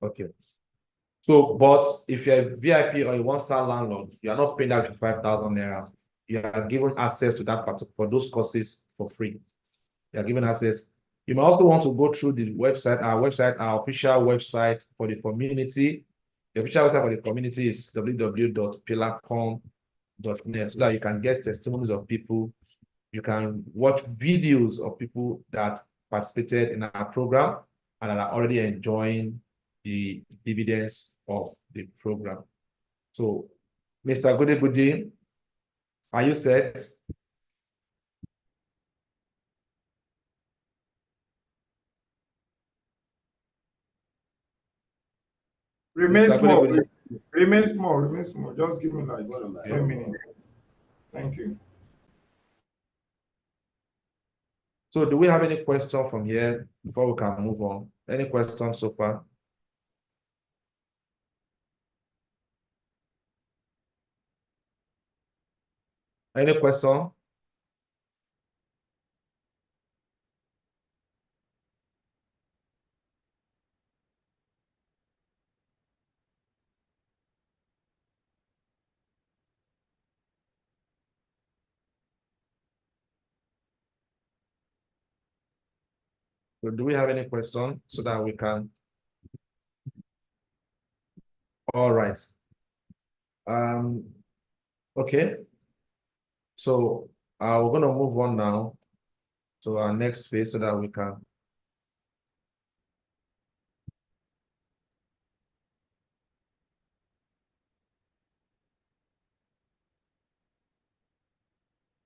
A: Okay. So, but if you're a VIP or a one-star landlord, you are not paying that 55,000 naira. You are given access to that part for those courses for free. You are given access. You may also want to go through the website, our official website for the community. The official website for the community is www.pillarcom.net, so that you can get testimonies of people. You can watch videos of people that participated in our program and are already enjoying the dividends of the program. So, Mr. Goody Goody, are you set?
B: Remain
A: Mr.
B: small.
A: Goody Goody.
B: Remain small. Remain small. Just give me like
D: Okay.
B: 10 minutes. Thank you.
A: So, do we have any questions from here before we can move on? Any questions so far? Any question? So, do we have any question so that we can? All right. Okay. So, we're going to move on now to our next phase so that we can.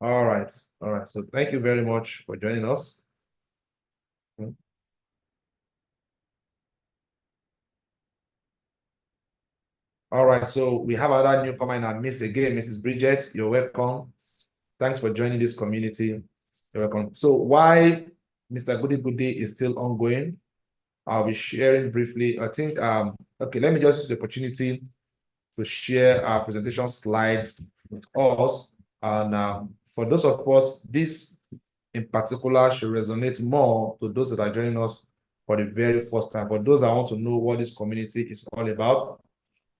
A: All right. All right. So thank you very much for joining us. All right. So we have another newcomer in our midst again, Mrs. Bridget. You're welcome. Thanks for joining this community. You're welcome. So why Mr. Goody Goody is still ongoing, I'll be sharing briefly. I think, okay, let me just use the opportunity to share our presentation slide with us. And for those of us, this in particular should resonate more to those that are joining us for the very first time. For those that want to know what this community is all about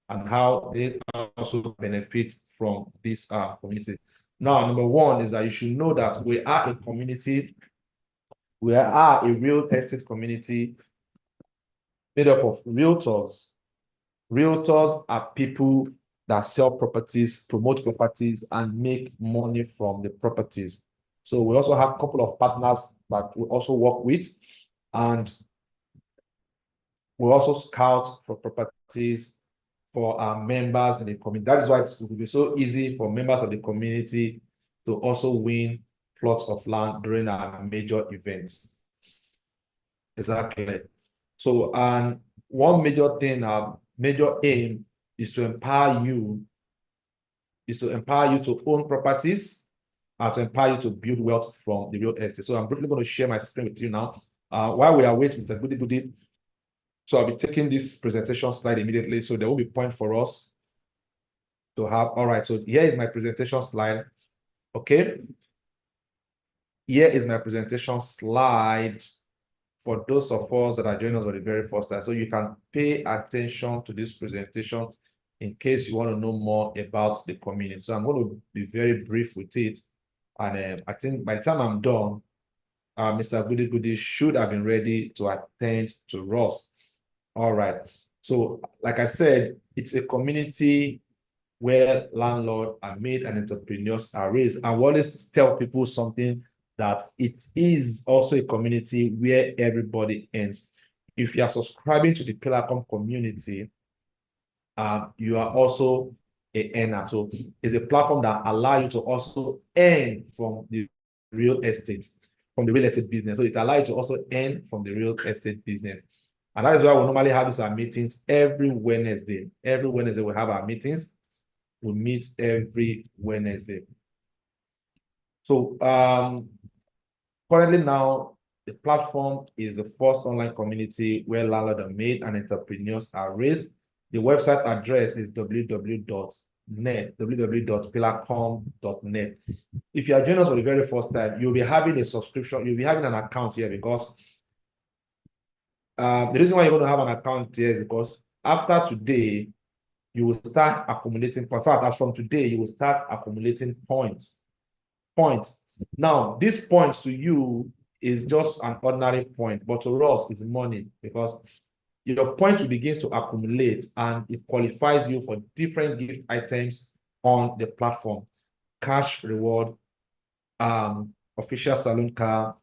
A: and how they also benefit from this community. Now, number one is that you should know that we are a community, we are a real estate community made up of realtors. Realtors are people that sell properties, promote properties, and make money from the properties. So we also have a couple of partners that we also work with, and we also scout for properties for our members in the community. That is why it will be so easy for members of the community to also win plots of land during our major events. Exactly. So, and one major thing, major aim is to empower you, to own properties and to empower you to build wealth from the real estate. So I'm briefly going to share my screen with you now. While we are waiting, Mr. Goody Goody, so I'll be taking this presentation slide immediately. So there will be point for us to have. All right, so here is my presentation slide. Okay. Here is my presentation slide for those of us that are joining us for the very first time. So you can pay attention to this presentation in case you want to know more about the community. So I'm going to be very brief with it. And I think by the time I'm done, Mr. Goody Goody should have been ready to attend to us. All right. So like I said, it's a community where landlords are made and entrepreneurs are raised. And we always tell people something, that it is also a community where everybody ends. If you are subscribing to the Pillarcom community, you are also a earner. So it's a platform that allows you to also earn from the real estate, business. So it allows you to also earn from the real estate business. And that is why we normally have these meetings every Wednesday. Every Wednesday we have our meetings. We meet every Wednesday. So currently now, the platform is the first online community where landlords are made and entrepreneurs are raised. The website address is www.pillarcom.net. If you are joining us for the very first time, you'll be having a subscription, you'll be having an account here, because the reason why you're going to have an account here is because after today, you will start accumulating points. In fact, as from today, you will start accumulating points. Now, this points to you is just an ordinary point, but to us, it's money, because your point begins to accumulate and it qualifies you for different gift items on the platform. Cash reward, official salon car.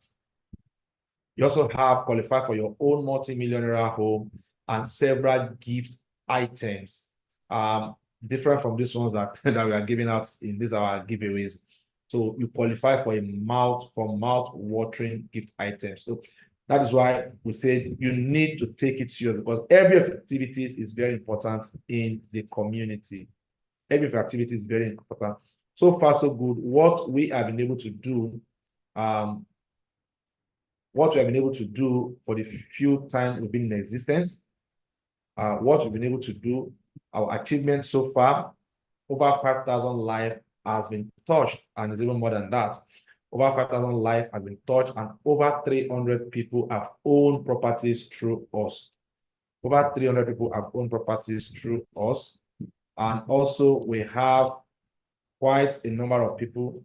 A: You also have qualified for your own multi-millionaire home and several gift items, different from these ones that we are giving out in these our giveaways. So you qualify for mouth-watering gift items. So that is why we said you need to take it serious, because every activity is very important in the community. Every activity is very important. So far, so good. What we have been able to do, for the few times we've been in existence, what we've been able to do, our achievement so far, over 5,000 lives has been touched, and it's even more than that. Over 5,000 lives have been touched, and over 300 people have owned properties through us. Over 300 people have owned properties through us. And also, we have quite a number of people.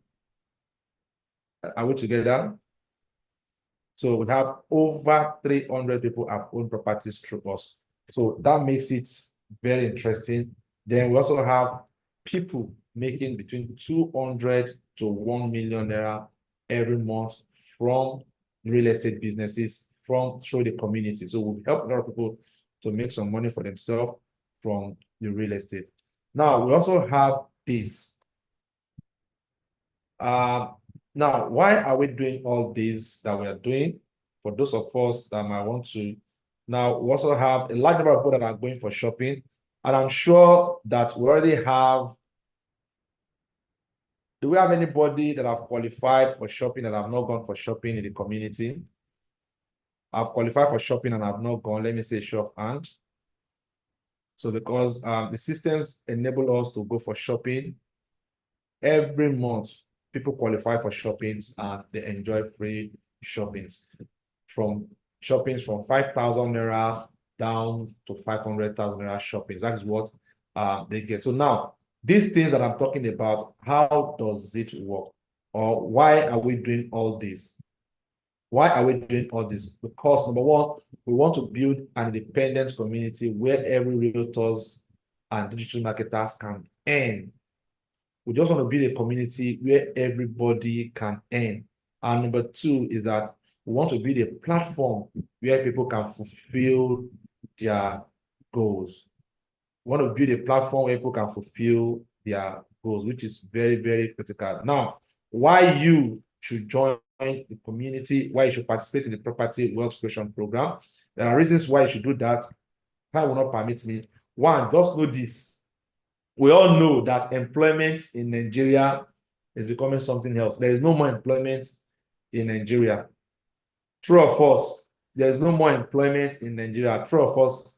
A: Are we together? So we have over 300 people have owned properties through us. So that makes it very interesting. Then we also have people making between 200 to 1 million naira every month from real estate businesses through the community. So we've helped a lot of people to make some money for themselves from the real estate. Now we also have this. Now, why are we doing all this that we are doing? For those of us that might want to, now we also have a large number of people that are going for shopping, and I'm sure that we already have. Do we have anybody that have qualified for shopping that have not gone for shopping in the community? I've qualified for shopping and I've not gone. Let me say show of hand. So because the systems enable us to go for shopping every month, people qualify for shoppings and they enjoy free shoppings from 5,000 naira down to 500,000 naira shoppings. That is what they get. So now, these things that I'm talking about, how does it work? Or why are we doing all this? Why are we doing all this? Because number one, we want to build an independent community where every realtors and digital marketers can earn. We just want to build a community where everybody can earn. And number two is that we want to build a platform where people can fulfill their goals. We want to build a platform where people can fulfill their goals, which is very, very critical. Now, why you should join the community, why you should participate in the property wealth creation program. There are reasons why you should do that. Time will not permit me. One, just know this. We all know that employment in Nigeria is becoming something else. There is no more employment in Nigeria. True or false? There is no more employment in Nigeria. True or false?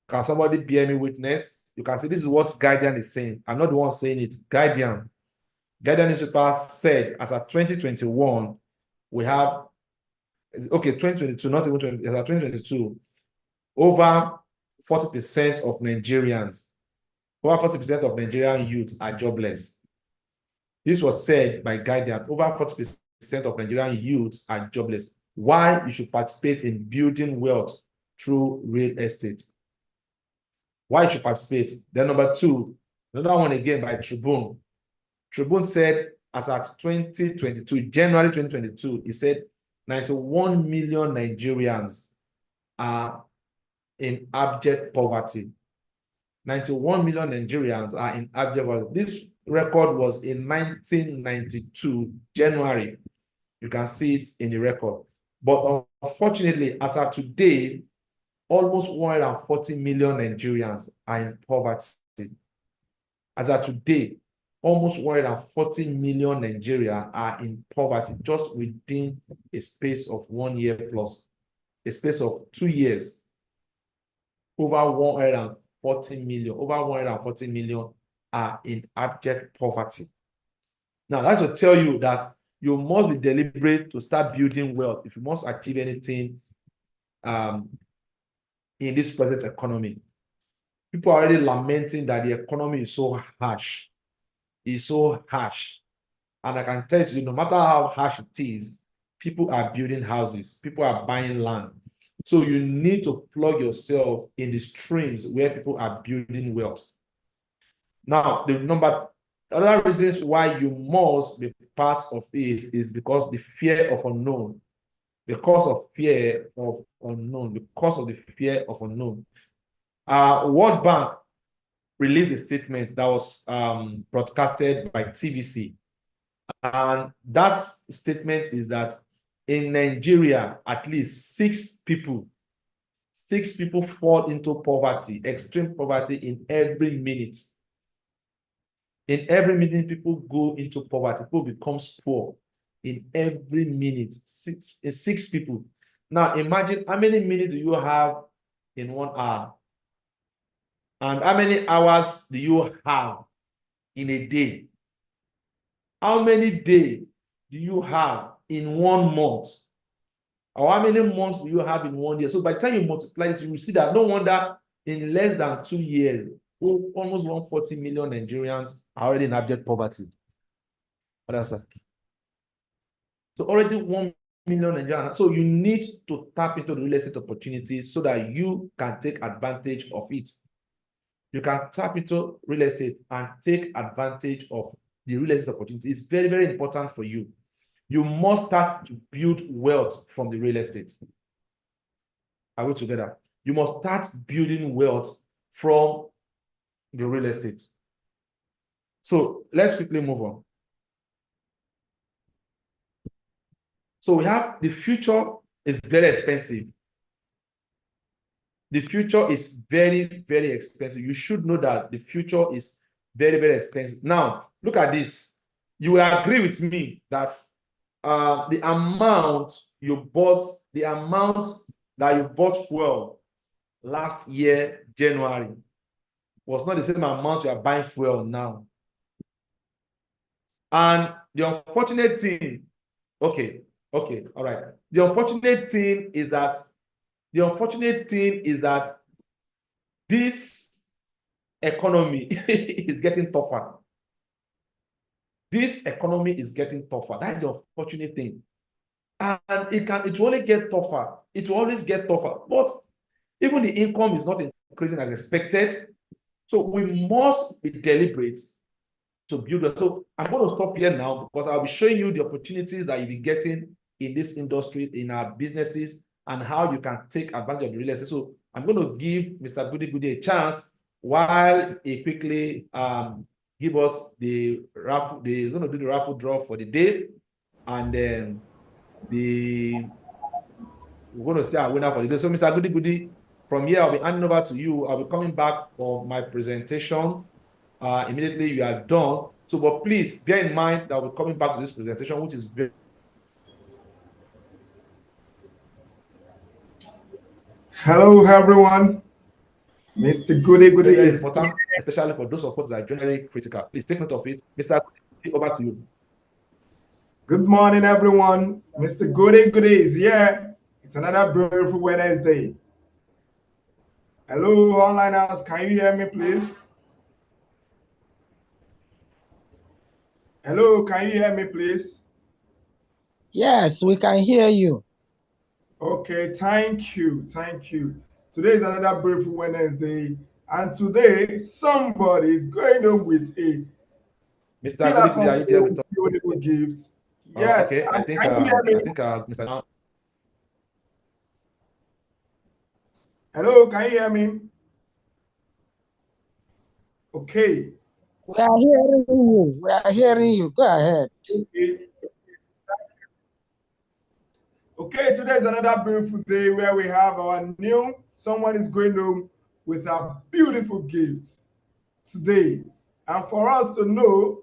A: Can somebody bear me witness? You can see this is what Guardian is saying. I'm not the one saying it. Guardian newspaper said as of 2021, we have, okay, 2022, not even 20, as of 2022, over 40% of Nigerians, over 40% of Nigerian youth are jobless. This was said by Guardian. Over 40% of Nigerian youth are jobless. Why you should participate in building wealth through real estate? Why you should participate? Then number two, another one again by Tribune. Tribune said as at 2022, January 2022, he said 91 million Nigerians are in abject poverty. 91 million Nigerians are in abject poverty. This record was in 1992, January. You can see it in the record. But unfortunately, as of today, almost 140 million Nigerians are in poverty. As of today, almost 140 million Nigerians are in poverty just within a space of 1 year plus, a space of 2 years. Over 140 million are in abject poverty. Now, that's to tell you that you must be deliberate to start building wealth if you must achieve anything in this present economy. People are already lamenting that the economy is so harsh. It's so harsh. And I can tell you, no matter how harsh it is, people are building houses, people are buying land. So you need to plug yourself in the streams where people are building wealth. Now, other reasons why you must be part of it is because the fear of unknown. Because of fear of unknown, because of the fear of unknown. World Bank released a statement that was broadcasted by TVC. And that statement is that in Nigeria, at least 6 people fall into poverty, extreme poverty in every minute. In every minute, people go into poverty, people become poor. In every minute, six people. Now, imagine how many minutes do you have in 1 hour? And how many hours do you have in a day? How many days do you have in 1 month? Or how many months do you have in 1 year? So by the time you multiply it, you will see that no wonder in less than 2 years, almost 140 million Nigerians are already in abject poverty. What else? So already 1 million Nigerians. So you need to tap into the real estate opportunities so that you can take advantage of it. You can tap into real estate and take advantage of the real estate opportunity. It's very, very important for you. You must start to build wealth from the real estate. Are we together? You must start building wealth from the real estate. So let's quickly move on. So we have the future is very expensive. The future is very, very expensive. You should know that the future is very, very expensive. Now, look at this. You will agree with me that the amount that you bought fuel last year, January, was not the same amount you are buying fuel now. And the unfortunate thing, okay, all right. The unfortunate thing is that this economy is getting tougher. This economy is getting tougher. That's the unfortunate thing. And it will only get tougher. It will always get tougher. But even the income is not increasing as expected. So we must be deliberate to build it. So I'm going to stop here now because I'll be showing you the opportunities that you'll be getting in this industry, in our businesses, and how you can take advantage of the real estate. So I'm going to give Mr. Goody a chance while he quickly give us the raffle. He's going to do the raffle draw for the day, and then we're going to see our winner for the day. So Mr. Goody, from here I'll be handing over to you. I'll be coming back for my presentation. Immediately you are done. So, but please bear in mind that we're coming back to this presentation, which is very
B: Hello, everyone. Mr. Goody
A: very
B: is
A: important, especially for those of us that are generally critical. Please take note of it. Mr. Goody, over to you.
B: Good morning, everyone. Mr. Goody is here. It's another beautiful Wednesday. Hello, online house. Can you hear me, please? Hello, can you hear me, please?
E: Yes, we can hear you.
B: Okay, thank you. Today is another beautiful Wednesday, and today somebody is going on with a
A: Mr. Goody, are you there with us?
B: beautiful gift. Yes,
A: Okay, I think Mr.
B: Hello, can you hear me? Okay.
E: We are hearing you. We are hearing you. Go ahead.
B: Okay, today is another beautiful day where we have someone is going home with a beautiful gift today. And for us to know,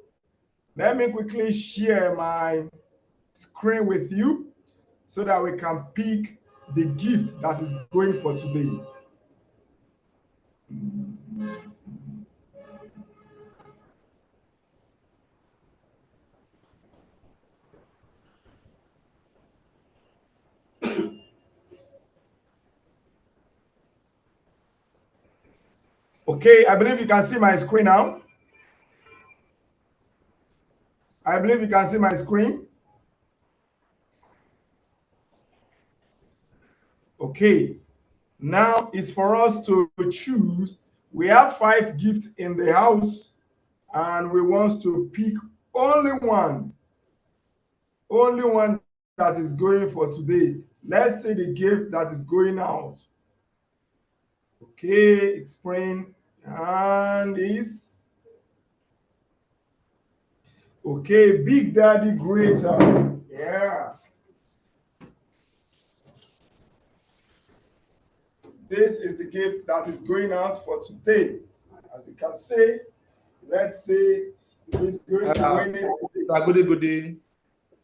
B: let me quickly share my screen with you so that we can pick the gift that is going for today. Okay, I believe you can see my screen now. I believe you can see my screen. Okay, now it's for us to choose. We have 5 gifts in the house and we want to pick only one that is going for today. Let's see the gift that is going out. Okay, it's praying and is okay. Big Daddy Greater. Yeah. This is the gift that is going out for today. As you can see, let's see who's going to win it.
A: Mr. Goody,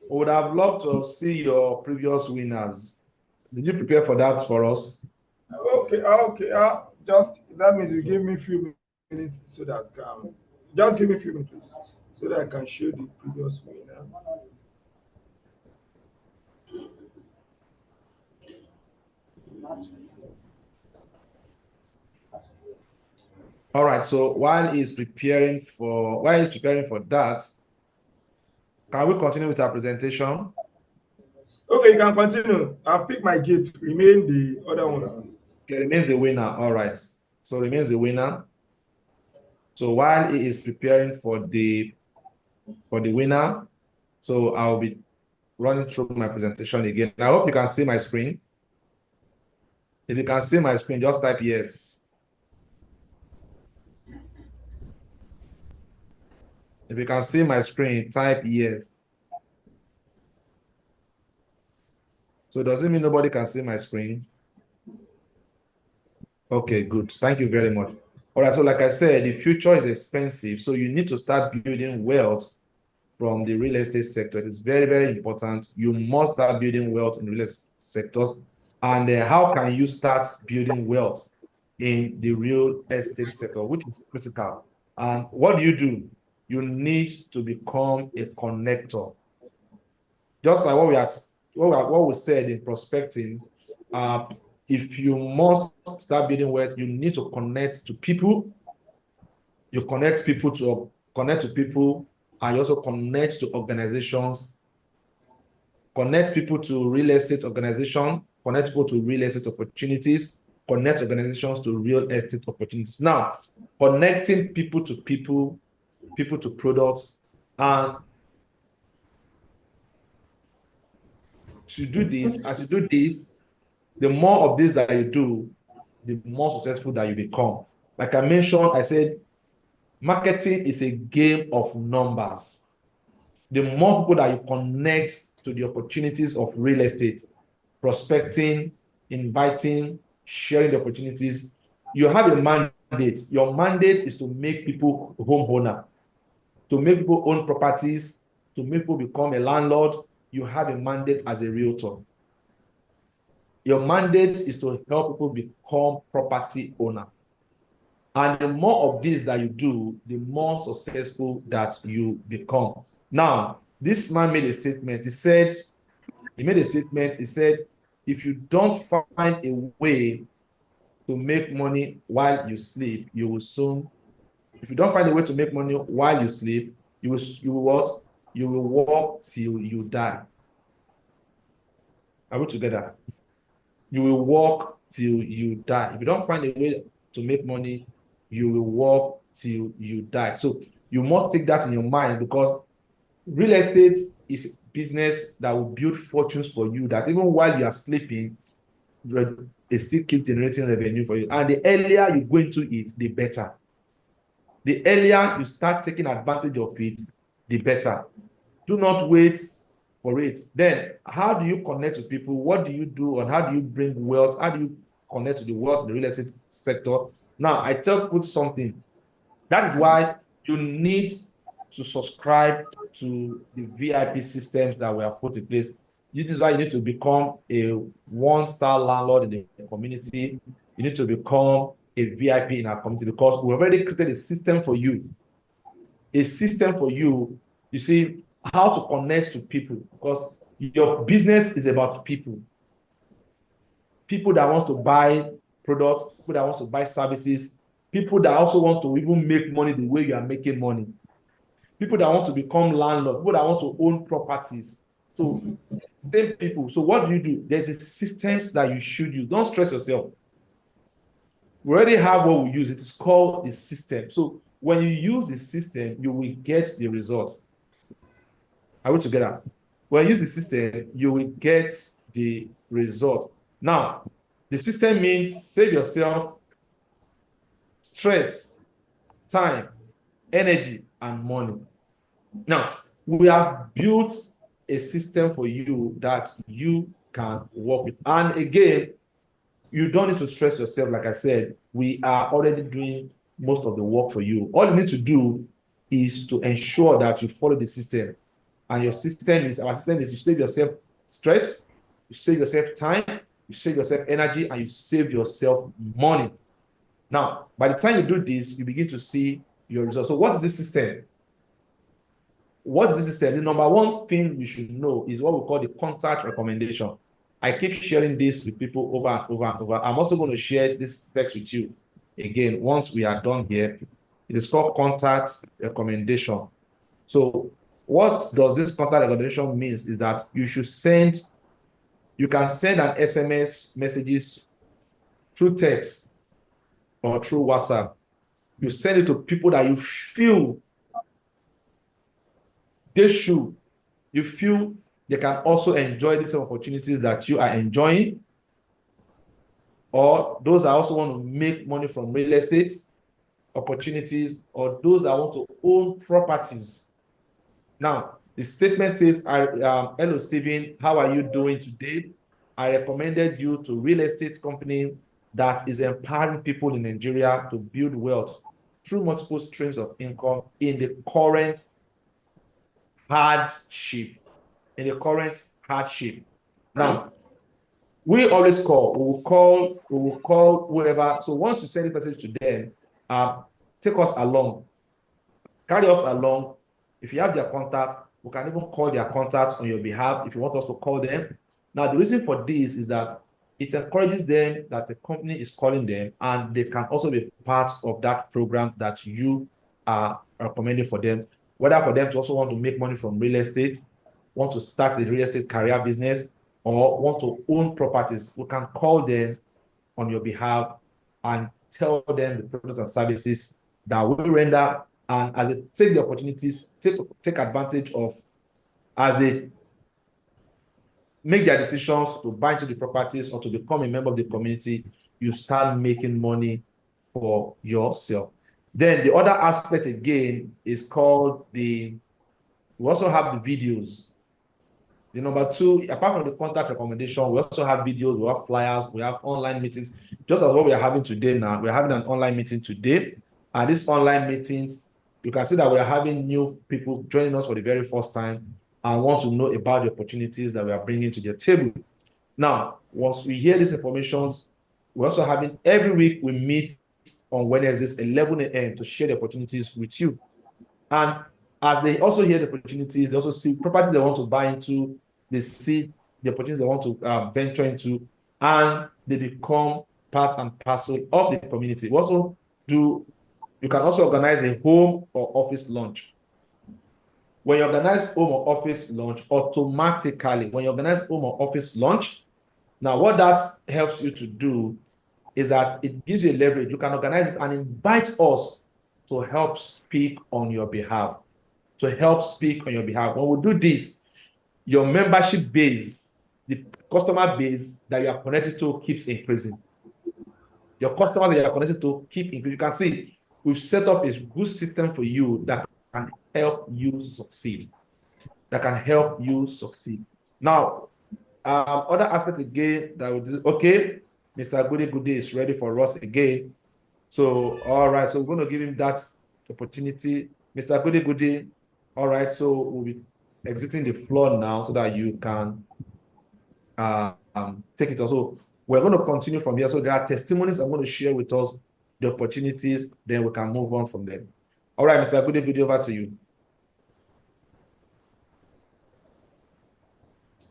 A: would have loved to see your previous winners. Did you prepare for that for us?
B: Okay. Just that means you give me a few minutes so that just give me a few minutes, please, so that I can show the previous winner.
A: All right. So while he's preparing for that, can we continue with our presentation?
B: Okay, you can continue. I've picked my gift. Remain the other one.
A: Okay, remains the winner. All right. So remains the winner. So while he is preparing for the winner, so I'll be running through my presentation again. I hope you can see my screen. If you can see my screen, just type yes. If you can see my screen, type yes. So does it mean nobody can see my screen? Okay, good. Thank you very much. All right, so like I said, the future is expensive, so you need to start building wealth from the real estate sector. It is very, very important. You must start building wealth in real estate sectors. And how can you start building wealth in the real estate sector, which is critical? And what do? You need to become a connector. Just like what we said in prospecting, if you must start building wealth, you need to connect to people. You connect to people, and you also connect to organizations, connect people to real estate organization, connect people to real estate opportunities, connect organizations to real estate opportunities. Now, connecting people to people, people to products, and to do this, as you do this, the more of this that you do, the more successful that you become. Like I mentioned, I said, marketing is a game of numbers. The more people that you connect to the opportunities of real estate, prospecting, inviting, sharing the opportunities, you have a mandate. Your mandate is to make people homeowner, to make people own properties, to make people become a landlord. You have a mandate as a realtor. Your mandate is to help people become property owner. And the more of this that you do, the more successful that you become. Now, this man made a statement. He said, if you don't find a way to make money while you sleep, you will soon, if you don't find a way to make money while you sleep, you will what? You will work till you die. Are we together? You will work till you die. If you don't find a way to make money, you will work till you die. So you must take that in your mind, because real estate is a business that will build fortunes for you, that even while you are sleeping, it still keeps generating revenue for you. And the earlier you go into it, the better. The earlier you start taking advantage of it, the better. Do not wait for it. Then, how do you connect to people? What do you do, and how do you bring wealth? How do you connect to the wealth in the real estate sector? Now, I put something. That is why you need to subscribe to the VIP systems that we have put in place. This is why you need to become a one-star landlord in the community. You need to become a VIP in our community, because we already created a system for you. A system for you, you see, how to connect to people, because your business is about people. People that want to buy products, people that want to buy services, people that also want to even make money the way you are making money, people that want to become landlords, people that want to own properties. So, same people. So what do? There's a systems that you should use. Don't stress yourself. We already have what we use. It is called the system. So when you use the system, you will get the results. Are we together? When you use the system, you will get the result. Now, the system means save yourself stress, time, energy, and money. Now, we have built a system for you that you can work with. And again, you don't need to stress yourself. Like I said, we are already doing most of the work for you. All you need to do is to ensure that you follow the system. And our system is you save yourself stress, you save yourself time, you save yourself energy, and you save yourself money. Now, by the time you do this, you begin to see your results. So what is this system? What is this system? The number one thing you should know is what we call the contact recommendation. I keep sharing this with people over and over and over. I'm also going to share this text with you again once we are done here. It is called contact recommendation. So what does this contact recommendation means is that you can send an SMS messages through text or through WhatsApp. You send it to people that you feel you feel they can also enjoy these opportunities that you are enjoying, or those that also want to make money from real estate opportunities, or those that want to own properties. Now, the statement says, hello, Stephen, how are you doing today? I recommended you to real estate company that is empowering people in Nigeria to build wealth through multiple streams of income in the current hardship. Now, we always call. We will call whoever. So once you send a message to them, take us along, carry us along. If you have their contact, we can even call their contact on your behalf if you want us to call them. Now, the reason for this is that it encourages them that the company is calling them, and they can also be part of that program that you are recommending for them, whether for them to also want to make money from real estate, want to start a real estate career business, or want to own properties. We can call them on your behalf and tell them the products and services that we render, and as they take the opportunities, take advantage of, as they make their decisions to buy into the properties or to become a member of the community, you start making money for yourself. Then the other aspect again is called we also have the videos. The number two, apart from the contact recommendation, we also have videos, we have flyers, we have online meetings, just as what we are having today now. We're having an online meeting today. And these online meetings, you can see that we are having new people joining us for the very first time and want to know about the opportunities that we are bringing to their table. Now, once we hear these information, we're also having, every week we meet on Wednesdays, 11 a.m. to share the opportunities with you. And as they also hear the opportunities, they also see property they want to buy into, they see the opportunities they want to venture into, and they become part and parcel of the community. You can also organize a home or office lunch. When you organize home or office lunch, automatically, when you organize home or office lunch, now what that helps you to do is that it gives you a leverage. You can organize it and invite us to help speak on your behalf. When we do this, your membership base, the customer base that you are connected to, keeps increasing. Your customers that you are connected to keep increasing. You can see we've set up a good system for you that can help you succeed. Now, other aspect again that we do, okay, Mr. Goody is ready for us again. So, all right, so we're going to give him that opportunity. Mr. Goody, all right, so we'll be exiting the floor now so that you can take it also. We're going to continue from here. So there are testimonies I'm going to share with us, the opportunities, then we can move on from there. All right, Mr. Goody, over to you.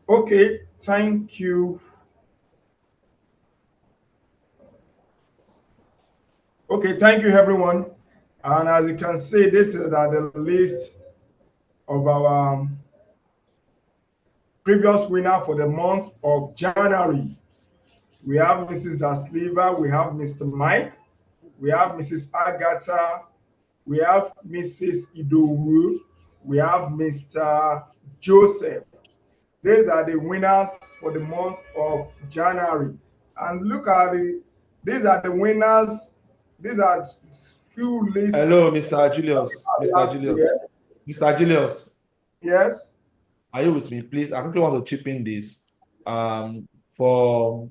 B: Okay, thank you. Okay, thank you, everyone. And as you can see, this is the list of our previous winner for the month of January. We have Mrs. Dasliva, we have Mr. Mike, we have Mrs. Agatha, we have Mrs. Idowu, we have Mr. Joseph. These are the winners for the month of January. And look at these are the winners. These are few lists.
A: Hello, Mr. Julius. Mr. Julius.
B: Yes.
A: Are you with me, please? I quickly want to chip in this for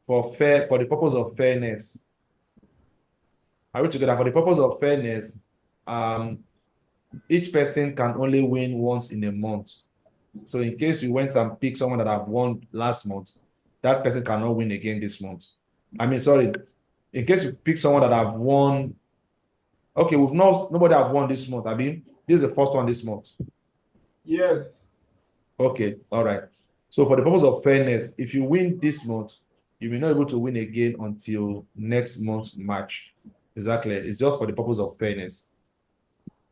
A: the purpose of fairness. Are we together? For the purpose of fairness, each person can only win once in a month. So in case you went and picked someone that have won last month, that person cannot win again this month. I mean, sorry, in case you pick someone that have won, okay, nobody have won this month. I mean, this is the first one this month.
B: Yes.
A: Okay, all right. So for the purpose of fairness, if you win this month, you may not be able to win again until next month, March. Exactly. It's just for the purpose of fairness.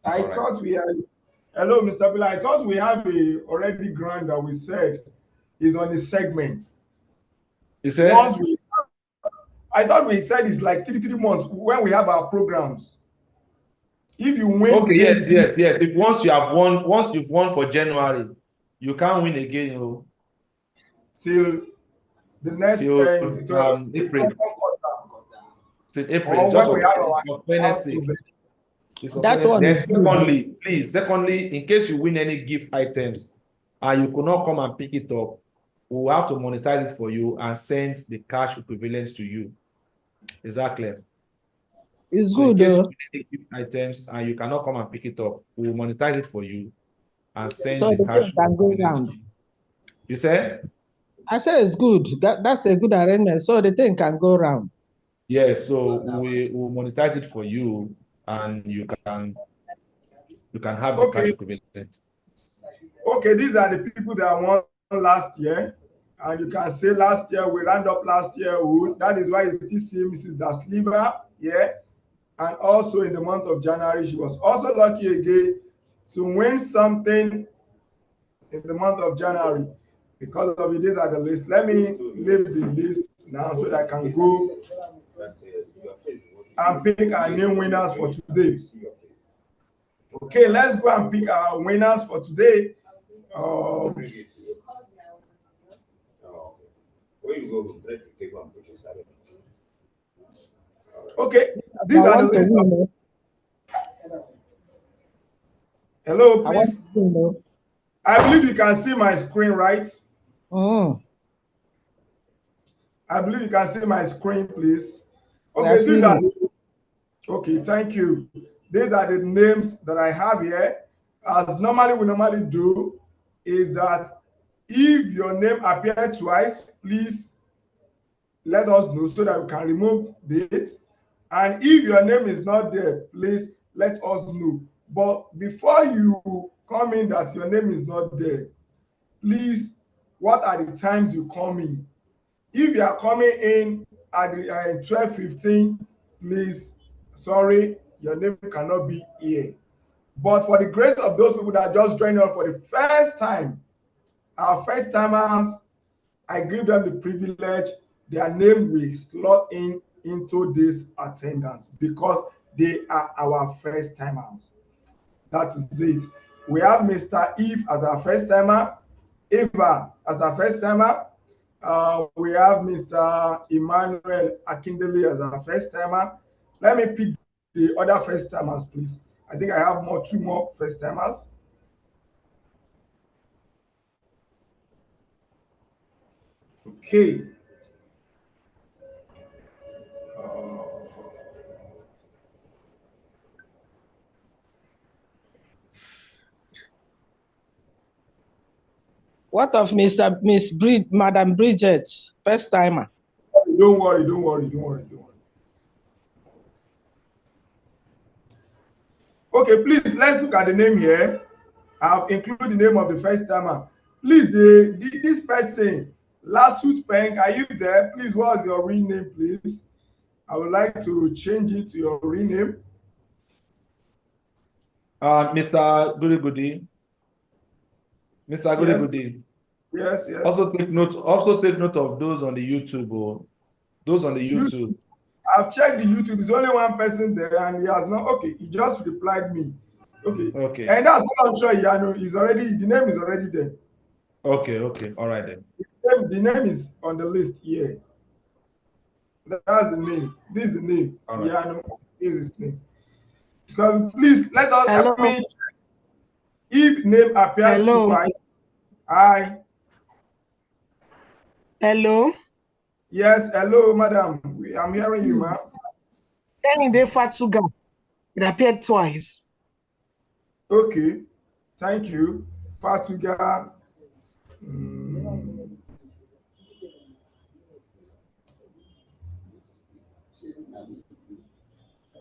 B: I thought we had. Hello, Mr. Bila. I thought we have already grant that we said is on the segment.
A: You said?
B: I thought we said it's like 3 months when we have our programs. If you win.
A: Okay, yes. If once you've won for January, you can't win again, you know.
B: Till the next
A: April. Till April. Just for fairness sake.
E: That's one.
A: Secondly, in case you win any gift items and you could not come and pick it up, we'll have to monetize it for you and send the cash equivalent to you. Is that clear?
E: It's
A: So in
E: good
A: case
E: though.
A: you need gift items and you cannot come and pick it up, we'll monetize it for you and send
E: So
A: the
E: the
A: cash
E: thing can go
A: equivalent.
E: round.
A: You said?
E: I say it's good. That's a good arrangement. So the thing can go round.
A: Yeah, so we will monetize it for you and you can have the cash
B: Okay.
A: equivalent.
B: Okay, these are the people that won last year. And you can say last year, we round up last year. That is why you still see Mrs. Dasliva here. And also in the month of January, she was also lucky again to win something in the month of January. Because of it, these are the list. Let me leave the list now so that I can go and pick our new winners for today. Okay, let's go and pick our winners for today. Okay, these are the list of... Hello, please. I believe you can see my screen, right? I believe you can see my screen, please. Okay, these are... Okay, thank you. These are the names that I have here. As normally we normally do, is that if your name appears twice, please let us know so that we can remove it. And if your name is not there, please let us know. But before you come in that your name is not there, please, what are the times you come in? If you are coming in at 12:15, please, sorry, your name cannot be here. But for the grace of those people that are just joining us for the first time, our first timers, I give them the privilege, their name will slot in into this attendance because they are our first timers. That is it. We have Mr. Eve as our first timer, Eva as our first timer. We have Mr. Emmanuel Akindele as our first timer. Let me pick the other first timers, please. I think I have two more first timers. Okay.
E: What of Madam Bridget, first timer?
B: Don't worry. Okay, please, let's look at the name here. I've included the name of the first timer. Please, this person, Lasut Peng, are you there? Please, what's your real name, please? I would like to change it to your real name.
A: Mr. Goody. Mr. Goody.
B: Yes.
A: Also take note of those on the YouTube. Those on the YouTube.
B: I've checked the YouTube. There's only one person there, and he has not. Okay, he just replied me. Okay. And that's not I'm sure Yano is already. The name is already there.
A: Okay. All right then.
B: The name is on the list here. That's the name. This is the name. Right. Yano is his name. Because please let us help me check. If name appears twice. Hi.
F: Hello.
B: Yes, hello, madam. I'm hearing you, ma'am.
F: Kenny Fatuga. It appeared twice.
B: Okay, thank you. Fatuga.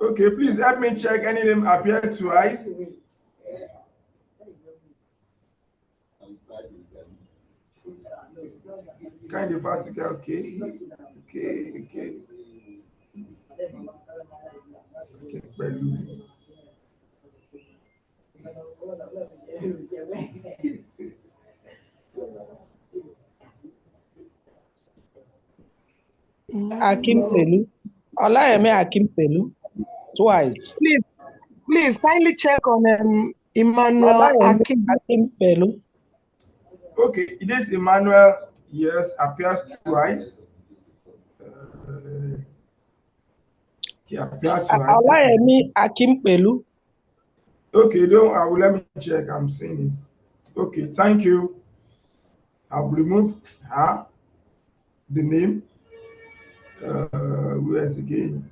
B: Okay, please help me check any name appeared twice. Kind of Fatuga, okay.
E: Akimpelu. Olayemi Akimpelu. Twice.
F: Please kindly check on Emmanuel
E: Akimpelu.
B: Okay, it is Emmanuel. Yes, appears twice.
E: Olayemi Akimpelu.
B: Okay, let me check. I'm seeing it. Okay, thank you. I've removed her, the name. Where is again?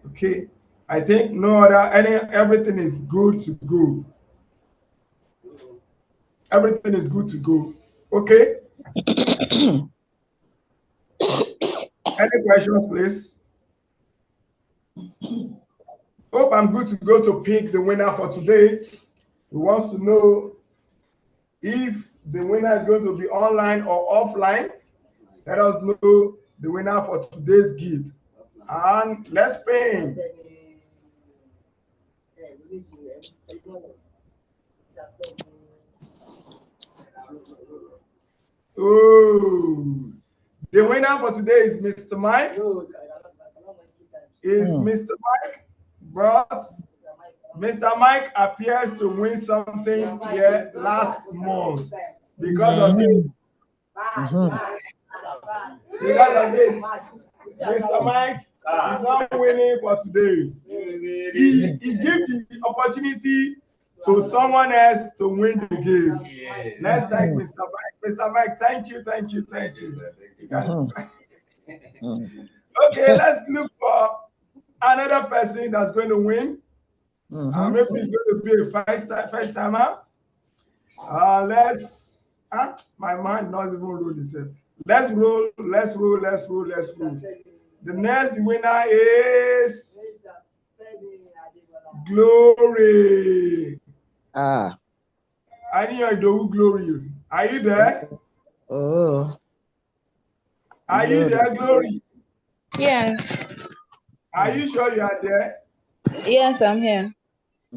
B: Okay. I think no other everything is good to go. Everything is good to go. Okay. Any questions, please? Hope I'm good to go to pick the winner for today. Who wants to know if the winner is going to be online or offline? Let us know the winner for today's gift. And let's pay. Oh, the winner for today is Mr. Mike. Is Mr. Mike, but Mr. Mike appears to win something here last month because of it. Because of it, Mr. Mike is not winning for today. He gave the opportunity to someone else to win the gift. Let's thank Mr. Mike. Mr. Mike, thank you. Okay, let's look for another person that's going to win. Maybe it's going to be a first timer. My mind not even roll itself. Let's roll. The next winner is Glory. I need your Glory. Are you there?
E: Oh.
B: Are you there, Glory?
G: Yes.
B: Are you sure you are there?
G: Yes, I'm here.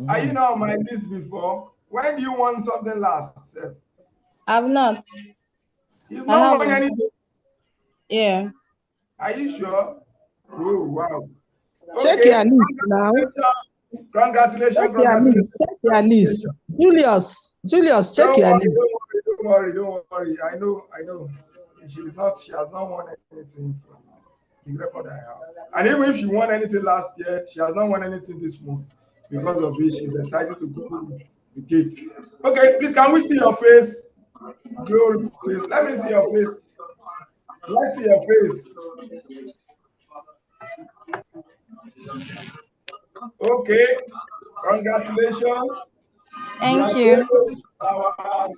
B: Are you not on my list before? When do you want something last?
G: I've not.
B: You've not won anything?
G: Yes.
B: Are you sure? Oh, wow.
E: Check your list now.
B: Congratulations.
E: Check your list. Julius, check your list.
B: Don't worry. I know. She has not won anything from the record I have. And even if she won anything last year, she has not won anything this month. Because of it, she's entitled to go with the gift. Okay, please, can we see your face? Glory, please. Let me see your face. Let's see your face. Okay, congratulations.
G: Thank you.
B: Our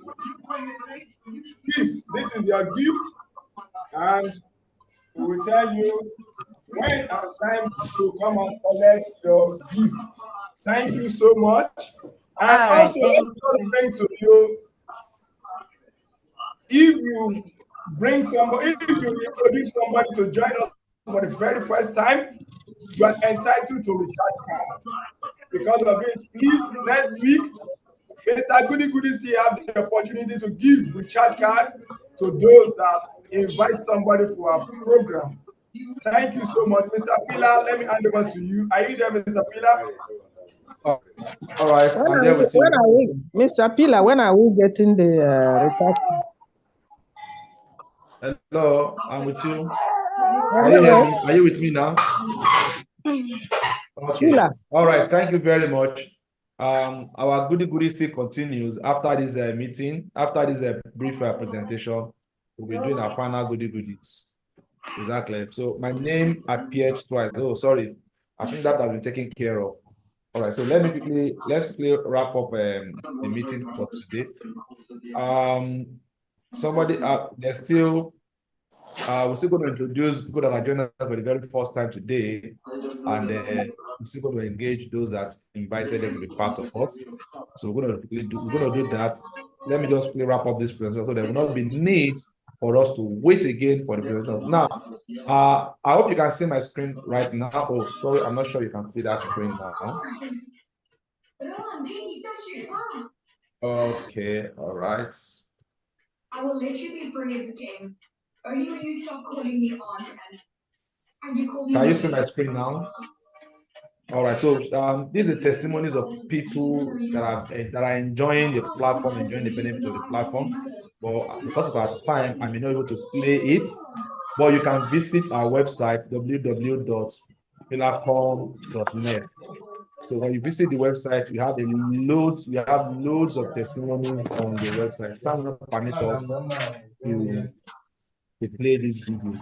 B: gift. This is your gift, and we will tell you when and time to come and collect your gift. Thank you so much. And also, thank to you. If you bring somebody, if you introduce somebody to join us for the very first time, you are entitled to recharge card. Because of it, please, next week, Mr. Goody still have the opportunity to give recharge card to those that invite somebody for our program. Thank you so much, Mr. Pilar. Let me hand over to you. Are you there, Mr. Pilar?
A: All right, I'm there with you.
E: Mr. Pilar, when are we getting the recharge?
A: Hello, I'm with you. Are you hearing me? Are you with me now? Okay. All right. Thank you very much. Our goody still continues after this meeting. After this brief presentation, we'll be doing our final goodies. Exactly. So my name appeared twice. Oh, sorry. I think that has been taken care of. All right. So let's quickly wrap up the meeting for today. There's still. We're still going to introduce people that are joining us for the very first time today, and we're still going to engage those that invited them to be part of us. So we're going to do that. Let me just quickly wrap up this presentation so there will not be need for us to wait again for the presentation. Now, I hope you can see my screen right now. Oh, sorry, I'm not sure you can see that screen now. Okay, all right.
H: I will literally forget the game. Only when you stop calling me aunt and you call me.
A: Can you see my screen now? All right. So these are testimonies of people that are enjoying the platform, enjoying the benefit of the platform. But because of our time, I'm not able to play it. But you can visit our website, pillarcom.net. So when you visit the website, we have loads of testimonies on the website. Time will not permit us to play this video.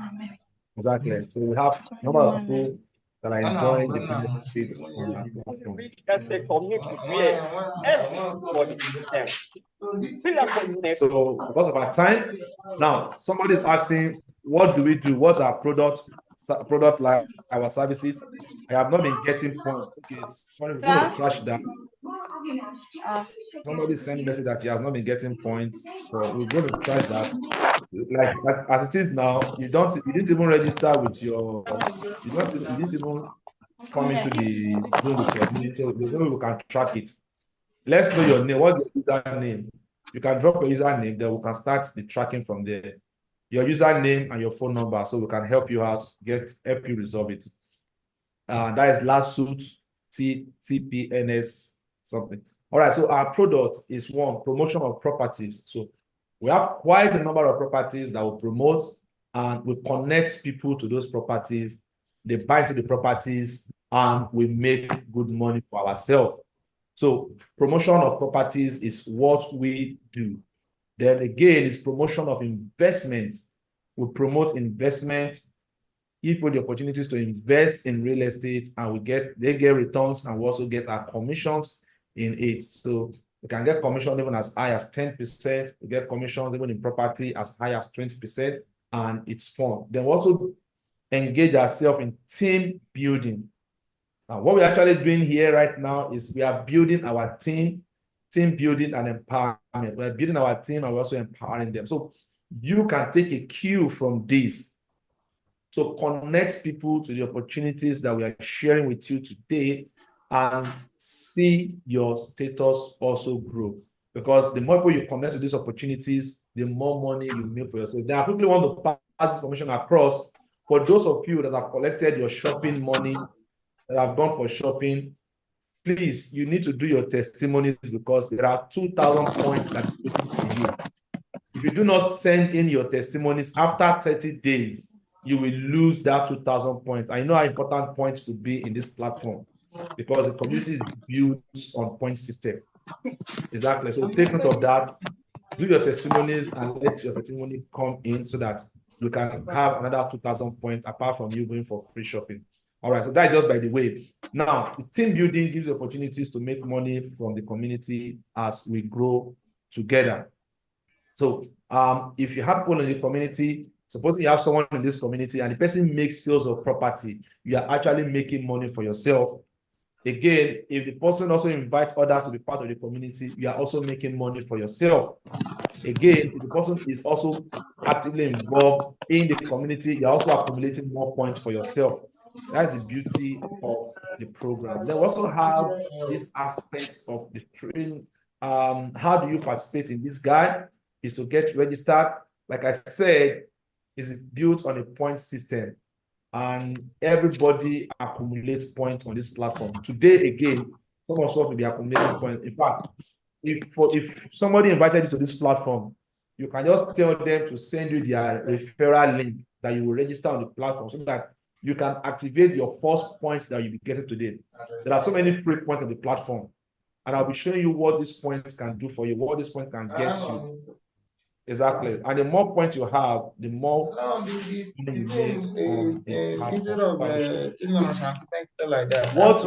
A: Exactly. So we have a number of people that are enjoying the benefits on that platform. So because of our time, now somebody is asking, what do we do? What's our product like our services? I have not been getting points. Okay, sorry, we're going to trash that. Somebody sent a message that he has not been getting points, so we're going to trash that. Like as it is now, you didn't even register with your, you didn't even come into the Zoom with your name, so there's no way we can track it. Let's know your name. What's your username? You can drop your username, then we can start the tracking from there. Your username and your phone number, so we can help you out, help you resolve it. That is last suit TPNS something. All right, so our product is one, promotion of properties. So we have quite a number of properties that will promote, and we connect people to those properties. They buy into the properties, and we make good money for ourselves. So promotion of properties is what we do. Then again, it's promotion of investments. We promote investments, give people the opportunities to invest in real estate, and they get returns, and we also get our commissions in it. So we can get commission even as high as 10%. We get commissions even in property as high as 20%, and it's fun. Then we also engage ourselves in team building. What we're actually doing here right now is we are building our team building and empowerment. We're building our team, and we're also empowering them. So you can take a cue from this. So connect people to the opportunities that we are sharing with you today, and see your status also grow. Because the more people you connect to these opportunities, the more money you make for yourself. There are people who want to pass this information across. For those of you that have collected your shopping money, that have gone for shopping, please, you need to do your testimonies, because there are 2,000 points that are waiting for you. If you do not send in your testimonies after 30 days, you will lose that 2,000 points. I know how important points could be in this platform, because the community is built on point system. Exactly. So take note of that. Do your testimonies and let your testimony come in, so that you can have another 2,000 points apart from you going for free shopping. All right, so that's just by the way. Now, team building gives you opportunities to make money from the community as we grow together. So if you have people in the community, suppose you have someone in this community and the person makes sales of property, you are actually making money for yourself. Again, if the person also invites others to be part of the community, you are also making money for yourself. Again, if the person is also actively involved in the community, you're also accumulating more points for yourself. That's the beauty of the program. Then we also have this aspect of the training. How do you participate in this guide? Is to get registered. Like I said, is built on a point system, and everybody accumulates points on this platform. Today, again, some of us will be accumulating points. In fact, if somebody invited you to this platform, you can just tell them to send you their referral link that you will register on the platform, so that you can activate your first points that you'll be getting today. There are so many free points on the platform, and I'll be showing you what these points can do for you, what these points can get you. Exactly. And the more points you have, the more what you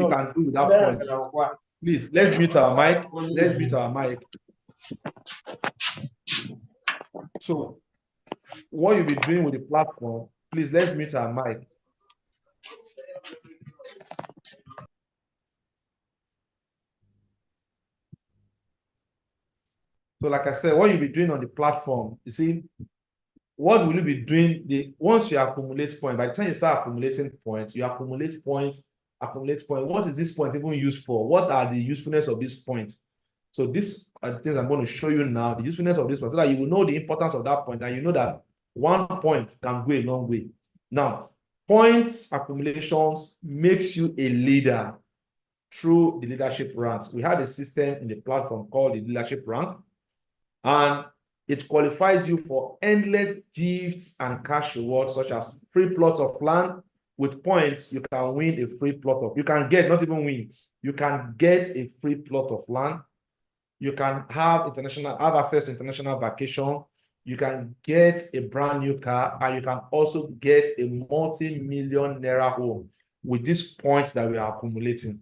A: can do with that point. Please, let's mute our mic. Let's mute our mic. So what you'll be doing with the platform, please, let's mute our mic. So like I said, what you'll be doing on the platform, you see, what will you be doing? Once you accumulate points, by the time you start accumulating points, you accumulate points. What is this point even used for? What are the usefulness of this point? So these are the things I'm going to show you now, the usefulness of this point, so that you will know the importance of that point, and you know that 1 point can go a long way. Now, points accumulations makes you a leader through the leadership ranks. We have a system in the platform called the leadership rank, and it qualifies you for endless gifts and cash rewards, such as free plots of land, with points, you can win a free plot of, you can get, not even win, you can get a free plot of land. You can have access to international vacation. You can get a brand new car, and you can also get a multi-million naira home with this point that we are accumulating.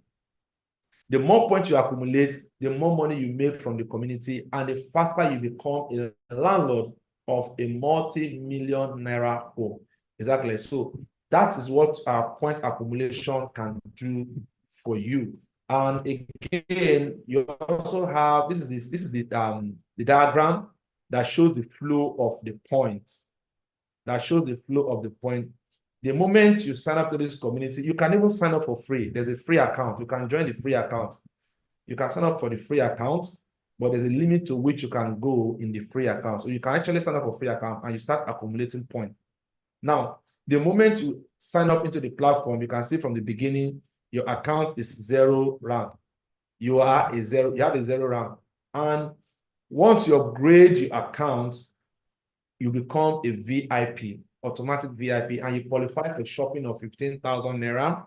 A: The more points you accumulate, the more money you make from the community, and the faster you become a landlord of a multi-million naira home. Exactly. So that is what our point accumulation can do for you. And again, you also have this is the diagram that shows the flow of the points. That shows the flow of the point. The moment you sign up to this community, you can even sign up for free. There's a free account. You can join the free account. You can sign up for the free account, but there's a limit to which you can go in the free account. So you can actually sign up for free account and you start accumulating points. Now, the moment you sign up into the platform, you can see from the beginning, your account is 0 rand. You have a 0 rand. And once you upgrade your account, you become a VIP, automatic VIP, and you qualify for shopping of 15,000 naira.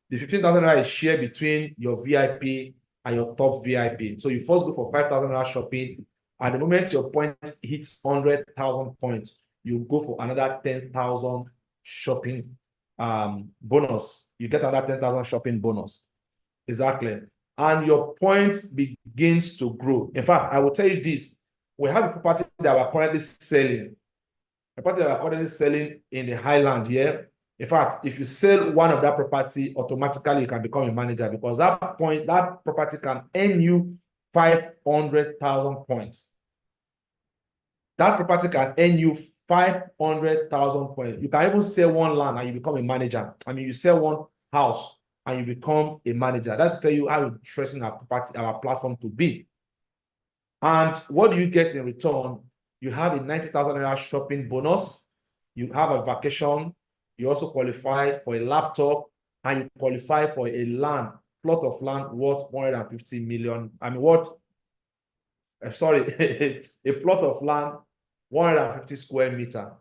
A: The 15,000 naira is shared between your VIP and your top VIP. So you first go for 5,000 naira shopping. At the moment your point hits 100,000 points, you go for another 10,000 shopping bonus. You get another 10,000 shopping bonus. Exactly. And your points begins to grow. In fact, I will tell you this. We have a property that we're currently selling. A property that we're currently selling in the Highland here. In fact, if you sell one of that property, automatically you can become a manager, because that property can earn you 500,000 points. That property can earn you 500,000 points. You can even sell one land and you become a manager. I mean, you sell one house and you become a manager. That's to tell you how interesting our platform to be. And what do you get in return? You have a 90,000 naira shopping bonus. You have a vacation. You also qualify for a laptop, and you qualify for a plot of land worth 150 million. I mean, a plot of land, 150 square meter.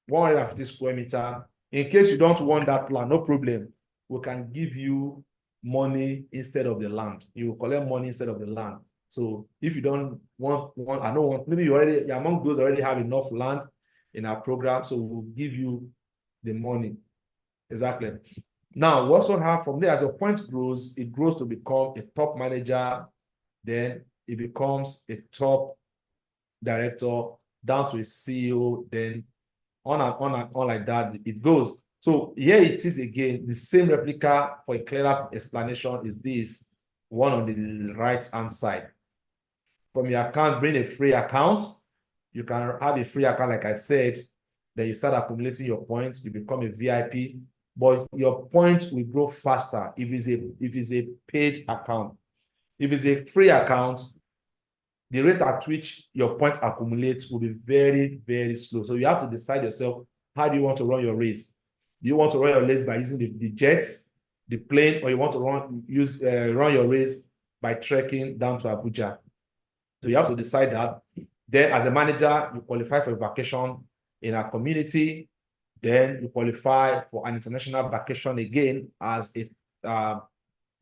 A: 150 square meter. In case you don't want that land, no problem. We can give you money instead of the land. You will collect money instead of the land. So if you don't want, maybe you're among those already have enough land in our program, so we'll give you the money. Exactly. Now, we also have from there, as your point grows, it grows to become a top manager, then it becomes a top director, down to a CEO, then on and on and on like that it goes. So here it is again, the same replica for a clearer explanation is this one on the right-hand side. From your account, bring a free account. You can have a free account, like I said, then you start accumulating your points, you become a VIP, but your points will grow faster if it's a paid account. If it's a free account, the rate at which your points accumulate will be very, very slow. So you have to decide yourself, how do you want to run your race? Do you want to run your race by using the jets, the plane, or you want to run your race by trekking down to Abuja? So you have to decide that. Then as a manager, you qualify for a vacation in our community. Then you qualify for an international vacation again as a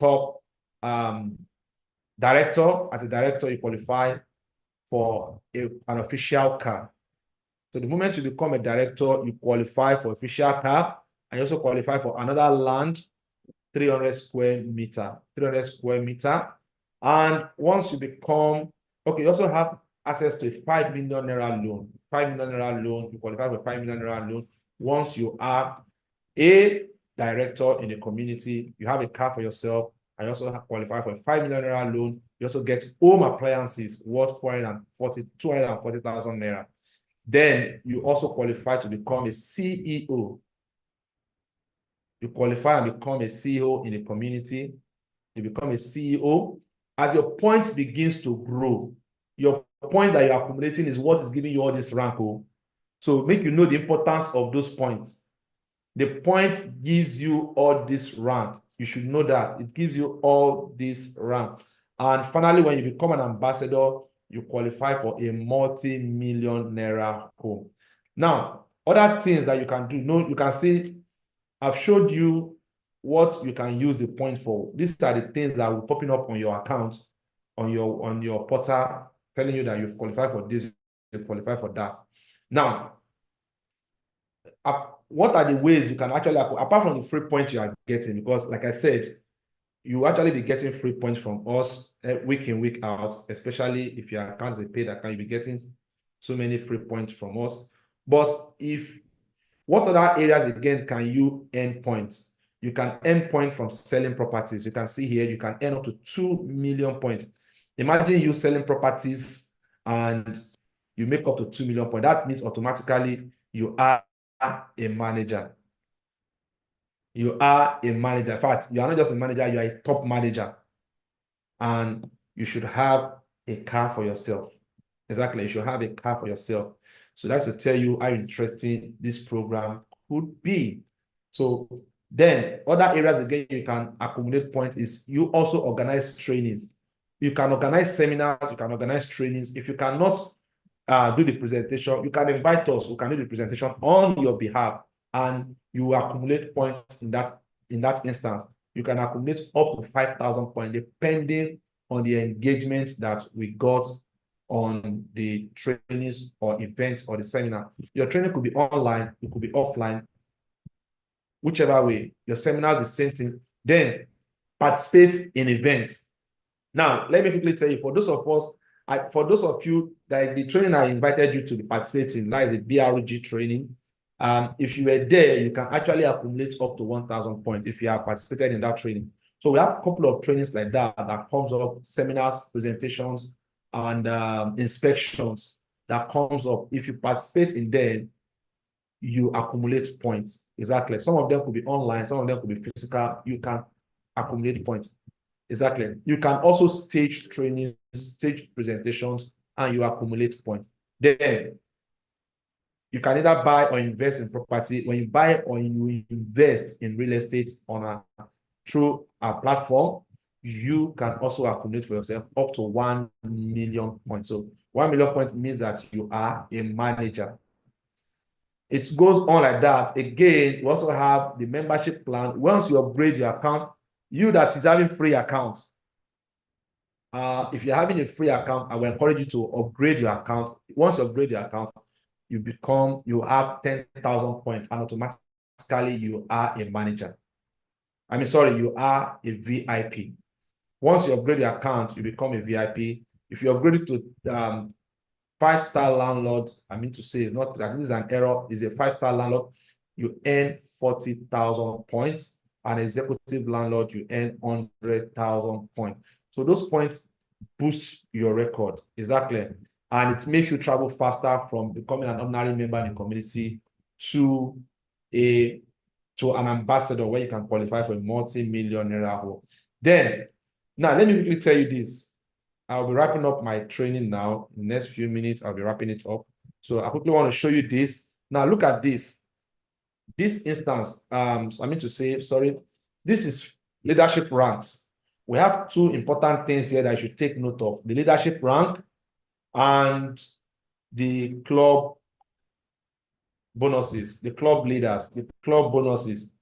A: top director. As a director, you qualify for an official car. So the moment you become a director, you qualify for official car, and you also qualify for another land, 300 square meter. And once you become, okay, you also have access to a 5 million naira loan. 5 million naira loan, you qualify for 5 million naira loan. Once you are a director in the community, you have a car for yourself, and you also qualify for a 5 million naira loan. You also get home appliances worth 240,000 naira. Then you also qualify to become a CEO. You qualify and become a CEO in the community. You become a CEO. As your point begins to grow, your point that you're accumulating is what is giving you all this rank. So make you know the importance of those points. The point gives you all this rank. You should know that. It gives you all this rank. And finally, when you become an ambassador, you qualify for a multi-million naira home. Now, other things that you can do, you can see I've showed you what you can use the point for. These are the things that will popping up on your account, on your portal, telling you that you've qualified for this, you qualify for that. Now, what are the ways you can actually, apart from the free points you are getting, because like I said, you actually be getting free points from us week in, week out, especially if your account is a paid account, you'll be getting so many free points from us. But what other areas again can you earn points? You can earn points from selling properties. You can see here, you can earn up to 2 million points. Imagine you selling properties and you make up to 2 million points. That means automatically you are a manager. You are a manager. In fact, you are not just a manager, you are a top manager. And you should have a car for yourself. Exactly, you should have a car for yourself. So that's to tell you how interesting this program could be. So then other areas again you can accumulate points is you also organize trainings. You can organize seminars, you can organize trainings. If you cannot do the presentation, you can invite us, we can do the presentation on your behalf, and you accumulate points in that instance. You can accumulate up to 5,000 points depending on the engagement that we got on the trainings or events or the seminar. Your training could be online, it could be offline, whichever way. Your seminar is the same thing. Then participate in events. Now, let me quickly tell you, for those of you that the training I invited you to be participating, like the BRG training, if you were there, you can actually accumulate up to 1,000 points if you have participated in that training. So we have a couple of trainings like that comes up, seminars, presentations, and inspections that comes up. If you participate in them, you accumulate points. Exactly. Some of them could be online, some of them could be physical. You can accumulate points. Exactly. You can also stage trainings, stage presentations, and you accumulate points. Then you can either buy or invest in property. When you buy or you invest in real estate through our platform, you can also accumulate for yourself up to 1 million points. So 1 million points means that you are a manager. It goes on like that. Again, we also have the membership plan. Once you upgrade your account, you that is having free account, if you're having a free account, I will encourage you to upgrade your account. Once you upgrade your account, you have 10,000 points, and automatically you are a manager. You are a VIP. Once you upgrade your account, you become a VIP. If you upgrade it to 5-star landlord, I think this is an error, is a 5-star landlord, you earn 40,000 points. An executive landlord, you earn 100,000 points. So those points boost your record. Exactly. And it makes you travel faster from becoming an ordinary member in the community to an ambassador where you can qualify for a multi-millionaire role. Then, now let me quickly tell you this. I'll be wrapping up my training now. In the next few minutes, I'll be wrapping it up. So I quickly want to show you this. Now look at this. This instance, this is leadership ranks. We have two important things here that you should take note of: the leadership rank and the club bonuses, the club leaders, the club bonuses.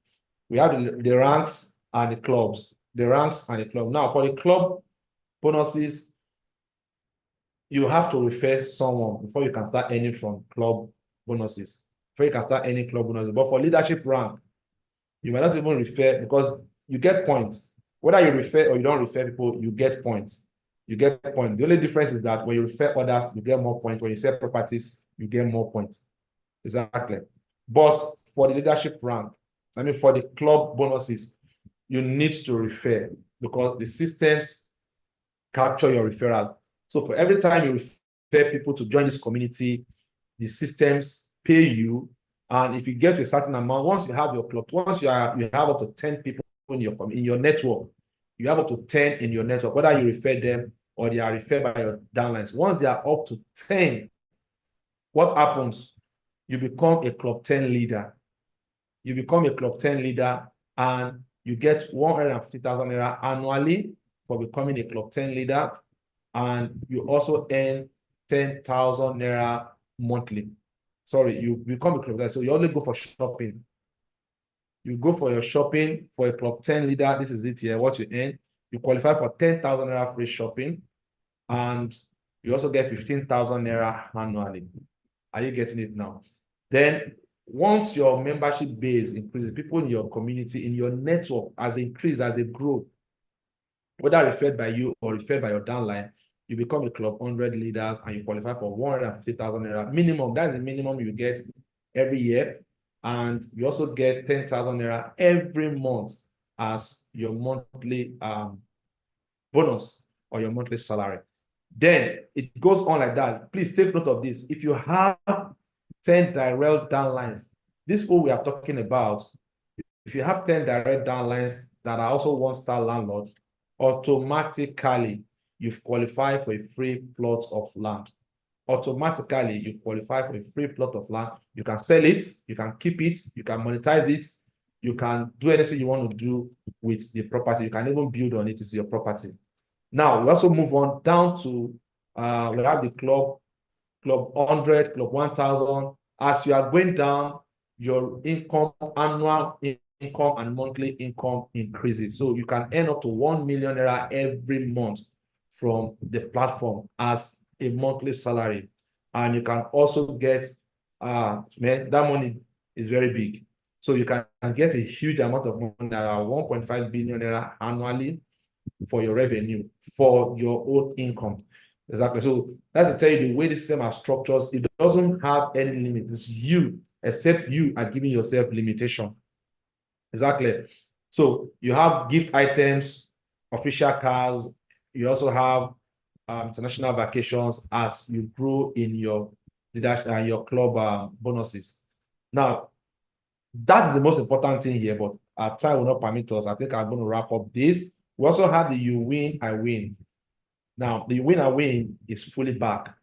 A: We have the ranks and the clubs, the ranks and the club. Now, for the club bonuses, you have to refer someone before you can start earning from club bonuses. Before you can start earning club bonuses. But for leadership rank, you might not even refer, because you get points. Whether you refer or you don't refer people, you get points. You get points. The only difference is that when you refer others, you get more points. When you sell properties, you get more points. Exactly. But for the leadership rank, for the club bonuses, you need to refer, because the systems capture your referral. So for every time you refer people to join this community, the systems pay you. And if you get to a certain amount, once you have your club, once you have up to 10 people in your network, you have up to 10 in your network, whether you refer them or they are referred by your downlines. Once they are up to 10, what happens? You become a club 10 leader. You become a club 10 leader, and you get 150,000 naira annually for becoming a club 10 leader. And you also earn 10,000 naira monthly. Sorry, you become a club leader, so you only go for shopping. You go for your shopping for a Club 10 leader. This is it here, what you earn. You qualify for 10,000 naira free shopping, and you also get 15,000 naira annually. Are you getting it now? Then once your membership base increases, people in your community, in your network as increase, as it grow, whether referred by you or referred by your downline, you become a Club 100 leaders and you qualify for 150,000 naira minimum. That's the minimum you get every year. And you also get 10,000 naira every month as your monthly bonus or your monthly salary. Then it goes on like that. Please take note of this. If you have 10 direct downlines, this is what we are talking about. If you have 10 direct downlines that are also one-star landlords, automatically you've qualified for a free plot of land. Automatically you qualify for a free plot of land. You can sell it, you can keep it, you can monetize it, you can do anything you want to do with the property. You can even build on it. It's your property. Now, we also move on down to, we have the Club 100, Club 1,000. As you are going down, your income, annual income and monthly income increases. So you can earn up to 1 million naira every month from the platform as a monthly salary. And you can also get, that money is very big. So you can get a huge amount of money, 1.5 billion naira annually for your revenue, for your own income. Exactly. So that's to tell you the way the system are structured, it doesn't have any limit. It's you, except you are giving yourself limitation. Exactly. So you have gift items, official cars. You also have international vacations as you grow in your club bonuses. Now, that is the most important thing here, but our time will not permit us. I think I'm going to wrap up this. We also have the You Win, I Win. Now, the You Win, I Win is fully back.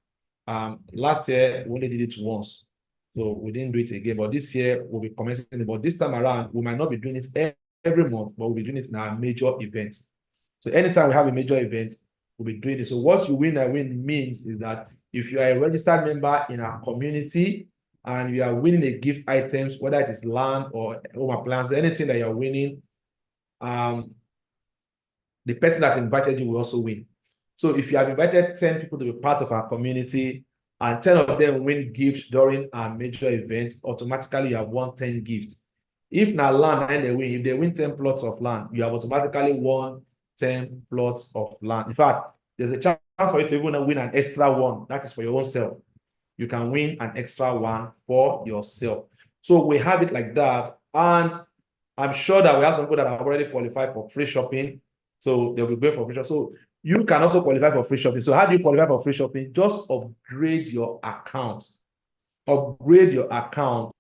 A: Last year, we only did it once, so we didn't do it again. But this year, we'll be commencing it. But this time around, we might not be doing it every month, but we'll be doing it in our major events. So anytime we have a major event, we'll be doing it. So what You Win, I Win means is that if you are a registered member in our community and you are winning a gift items, whether it is land or home appliances, anything that you're winning, the person that invited you will also win. So if you have invited 10 people to be part of our community and 10 of them win gifts during our major event, automatically you have won 10 gifts. If now land and if they win 10 plots of land, you have automatically won 10 plots of land. In fact, there's a chance for you to even win an extra one. That is for your own self. You can win an extra one for yourself. So we have it like that. And I'm sure that we have some people that have already qualified for free shopping. So they'll be going for free shopping. So you can also qualify for free shopping. So how do you qualify for free shopping? Just upgrade your account. Upgrade your account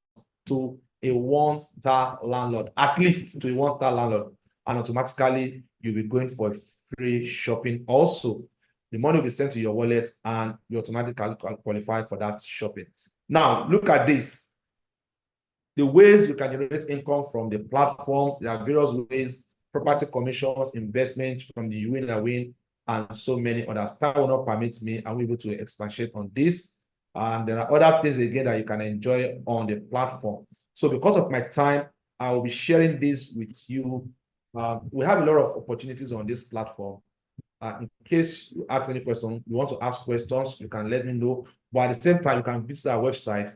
A: to a one-star landlord, at least to a one-star landlord. And automatically, you'll be going for free shopping also. The money will be sent to your wallet and you automatically qualify for that shopping. Now, look at this. The ways you can generate income from the platforms, there are various ways: property commissions, investments from the You Win, I Win, and so many others. Time will not permit me. I'm able to expatiate on this. And there are other things again that you can enjoy on the platform. So because of my time, I will be sharing this with you. We have a lot of opportunities on this platform. In case you ask any question, you want to ask questions, you can let me know. But at the same time, you can visit our website.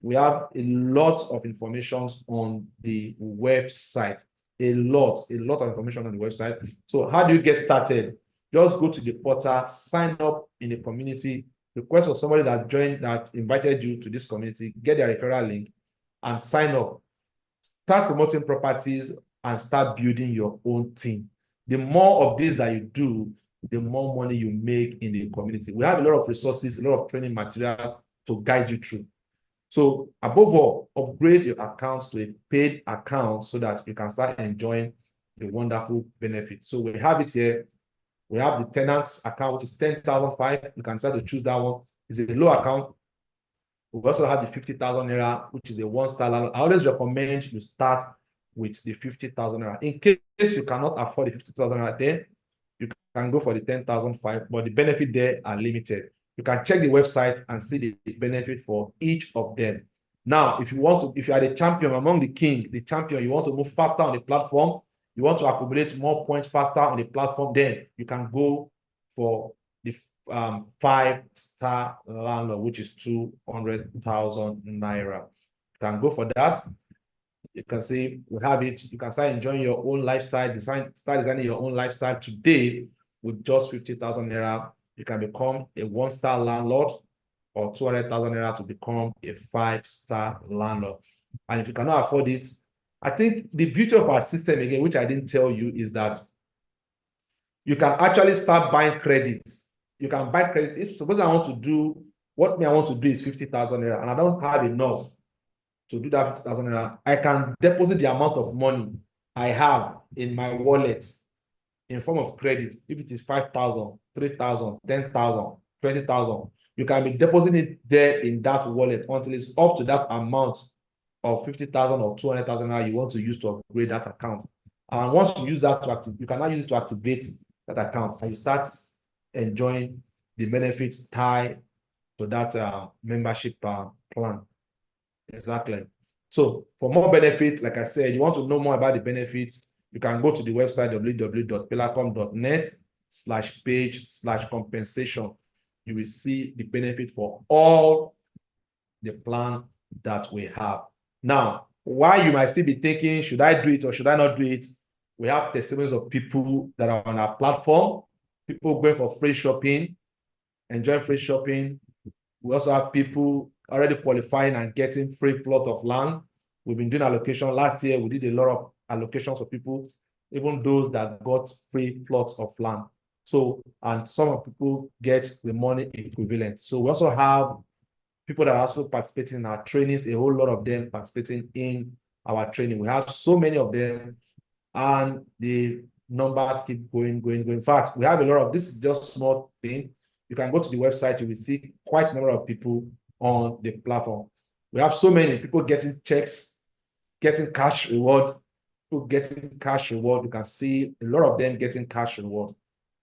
A: We have a lot of information on the website. A lot of information on the website. So how do you get started? Just go to the portal, sign up in the community, request for somebody that invited you to this community, get their referral link and sign up. Start promoting properties and start building your own team. The more of this that you do, the more money you make in the community. We have a lot of resources, a lot of training materials to guide you through. So above all, upgrade your accounts to a paid account so that you can start enjoying the wonderful benefits. So we have it here. We have the tenants account, which is 10,005. You can start to choose that one. It's a low account. We also have the 50,000 naira, which is a one-star landlord. I always recommend you start with the 50,000 naira. In case you cannot afford the 50,000 naira, then you can go for the 10,005, but the benefit there are limited. You can check the website and see the benefit for each of them. Now, if you are the champion among the champion, you want to move faster on the platform, you want to accumulate more points faster on the platform, then you can go for the 5-star landlord, which is 200,000 naira. You can go for that. You can see we have it. You can start enjoying your own lifestyle, start designing your own lifestyle today with just 50,000 naira. You can become a 1-star landlord, or 200,000 naira to become a 5-star landlord. And if you cannot afford it, I think the beauty of our system, again, which I didn't tell you, is that you can actually start buying credit. You can buy credit. If suppose I want to do, what I want to do is 50,000 naira, and I don't have enough to do that 50,000 naira, I can deposit the amount of money I have in my wallet in form of credit. If it is 5,000, 3,000, 10,000, 20,000, you can be depositing it there in that wallet until it's up to that amount of 50,000 or 200,000 naira you want to use to upgrade that account. And once you use that to activate, you can now use it to activate that account, and you start enjoying the benefits tied to that membership plan. Exactly. So for more benefits, like I said, you want to know more about the benefits, you can go to the website www.pillarcom.net/page/compensation. You will see the benefit for all the plan that we have. Now, why you might still be thinking, should I do it or should I not do it? We have testimonies of people that are on our platform, people going for free shopping, enjoying free shopping. We also have people already qualifying and getting free plot of land. We've been doing allocation. Last year, we did a lot of allocations for people, even those that got free plots of land. So, and some of people get the money equivalent. So we also have people that are also participating in our trainings, a whole lot of them participating in our training. We have so many of them, and the numbers keep going. In fact, we have a lot of, this is just small thing. You can go to the website, you will see quite a number of people on the platform. We have so many people getting checks, getting cash reward, people getting cash reward. You can see a lot of them getting cash reward.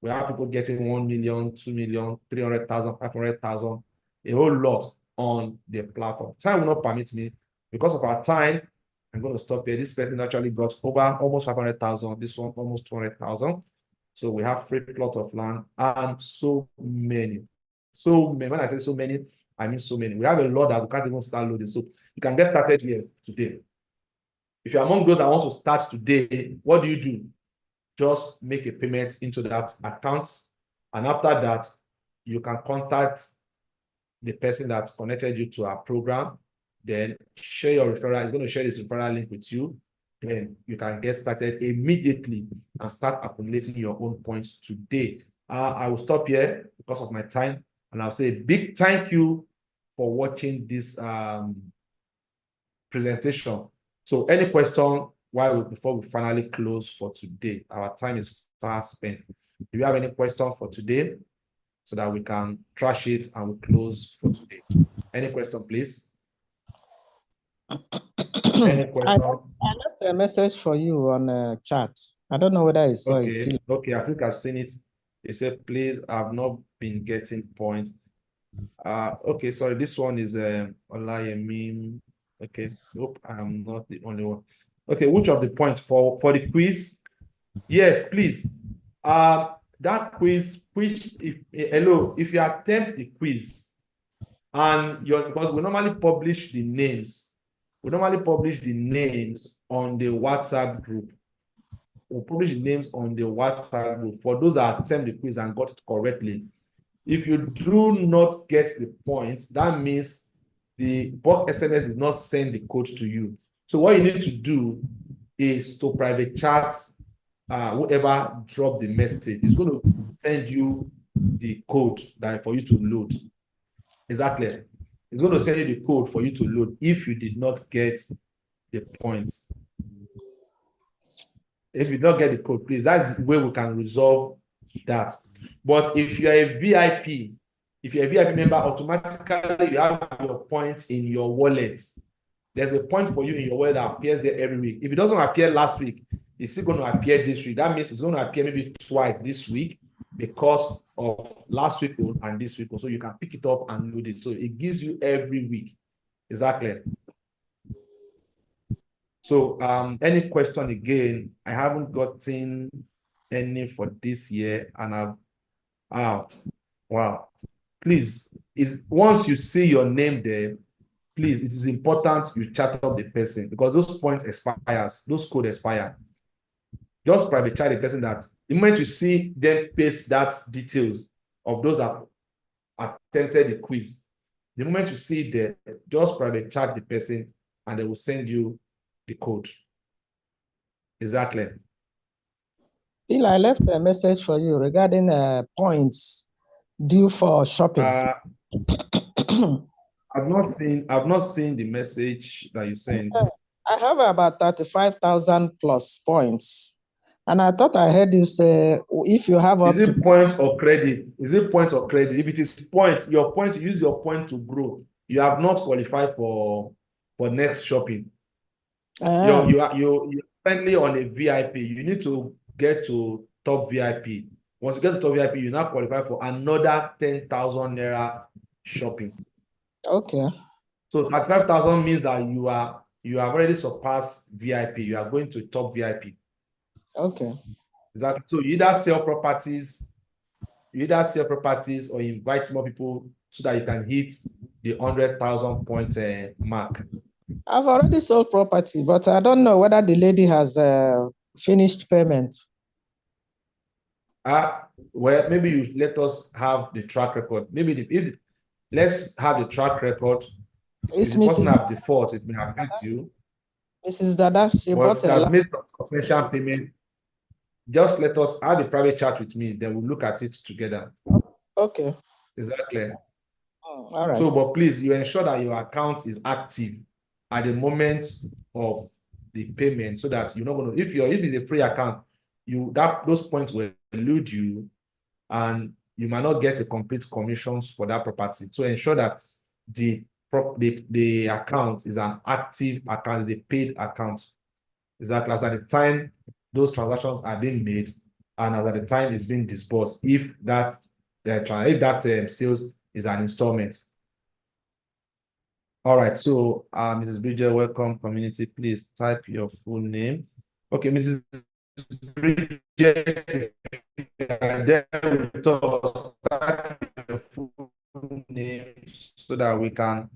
A: We have people getting 1 million, 2 million, 300,000, 500,000, a whole lot on the platform. Time will not permit me. Because of our time, I'm going to stop here. This person actually got over almost 500,000, this one almost 200,000. So we have free plot of land and so many. So many. When I say so many, I mean so many. We have a lot that we can't even start loading. So you can get started here today. If you're among those that want to start today, what do? Just make a payment into that account. And after that, you can contact the person that's connected you to our program. Then share your referral. It's going to share this referral link with you. Then you can get started immediately and start accumulating your own points today. I will stop here because of my time, and I'll say a big thank you for watching this presentation. So any question before we finally close for today? Our time is fast spent. Do you have any question for today so that we can trash it and we close for today? Any question, please? Any question?
E: I left a message for you on chat. I don't know whether you saw it.
A: Okay, I think I've seen it. It said, please, I've not been getting points. Okay, sorry, this one is Olayemi. Okay, nope, I'm not the only one. Okay, which of the points for the quiz? Yes, please. That quiz, if you attempt the quiz and because we normally publish the names. We normally publish the names on the WhatsApp group. We'll publish the names on the WhatsApp group for those that attempt the quiz and got it correctly. If you do not get the points, that means the bulk SMS is not send the code to you. So what you need to do is to private chat whoever dropped the message. It's going to send you the code for you to load. Exactly. It's going to send you the code for you to load if you did not get the points. If you don't get the code, please, that's the way we can resolve that. But if you're a VIP, if you're a VIP member, automatically you have your points in your wallet. There's a point for you in your wallet that appears there every week. If it doesn't appear last week, it's still going to appear this week. That means it's going to appear maybe twice this week because of last week and this week. So you can pick it up and load it. So it gives you every week. Exactly. So any question again? I haven't gotten any for this year, and wow. Please, once you see your name there, please, it is important you chat up the person because those points expires, those code expire. Just private chat the person that the moment you see them paste that details of those that attempted the quiz, the moment you see there, just private chat the person and they will send you the code. Exactly.
E: Bill, I left a message for you regarding points due for shopping.
A: I've not seen the message that you sent.
E: I have about 35,000 plus points. And I thought I heard you say if you have up
A: Is
E: to
A: it point or credit? Is it point or credit? If it is point, your point, use your point to grow. You have not qualified for next shopping. You're currently on a VIP. You need to get to top VIP. Once you get to top VIP, you now qualify for another 10,000 naira shopping.
E: Okay.
A: So 35,000 means that you have already surpassed VIP. You are going to top VIP.
E: Okay.
A: Exactly. So you either sell properties or invite more people so that you can hit the 100,000 point mark.
E: I've already sold property, but I don't know whether the lady has finished payment.
A: Well, maybe you let us have the track record. Maybe let's have the track record.
E: It's
A: if the person
E: Mrs.
A: have default, it may have helped you.
E: Mrs. Dada, she
A: But
E: bought
A: if
E: a
A: you have
E: lot.
A: made substantial payment, just let us have a private chat with me, then we'll look at it together.
E: Okay.
A: Exactly.
E: All right.
A: So, but please, you ensure that your account is active at the moment of the payment so that you're not going to, if it's a free account, those points will elude you and you might not get a complete commissions for that property. So ensure that the account is an active account, is a paid account. Exactly. As at the time those transactions are being made and as at the time it's being disbursed, if that sales is an installment. All right, so Mrs. Bridget, welcome community. Please type your full name. Okay, Mrs. Bridget, there with us, type your full name so that we can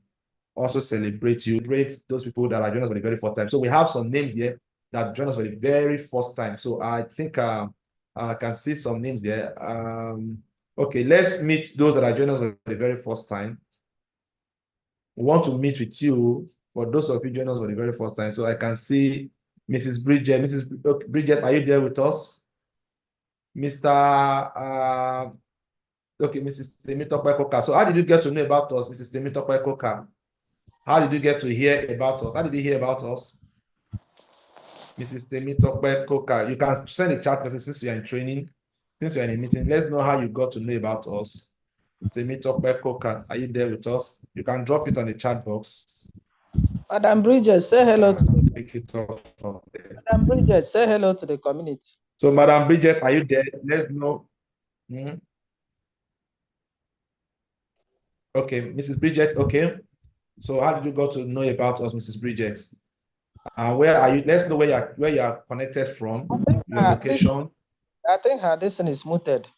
A: also celebrate you, celebrate those people that are joining us for the very first time. So we have some names here that join us for the very first time. So I think I can see some names there. Okay, let's meet those that are joining us for the very first time. We want to meet with you for those of you joining us for the very first time. So I can see Mrs. Bridget. Mrs. Bridget, are you there with us? Mr. Okay, Mrs. Temitope Koka. So how did you get to know about us, Mrs. Temitope Koka? How did you get to hear about us? How did you hear about us? Mrs. Temitope Koka. You can send a chat message since you're in training, since you're in a meeting. Let's know how you got to know about us. Temitope Koka, are you there with us? You can drop it on the chat box.
E: Madam Bridget, say hello to Madam Bridget, say hello to the community.
A: So, Madam Bridget, are you there? Let's know. Okay, Mrs. Bridget, okay. So how did you go to know about us, Mrs. Bridget? Where are you? Let's know where you are connected from, your location.
E: I think this one is muted.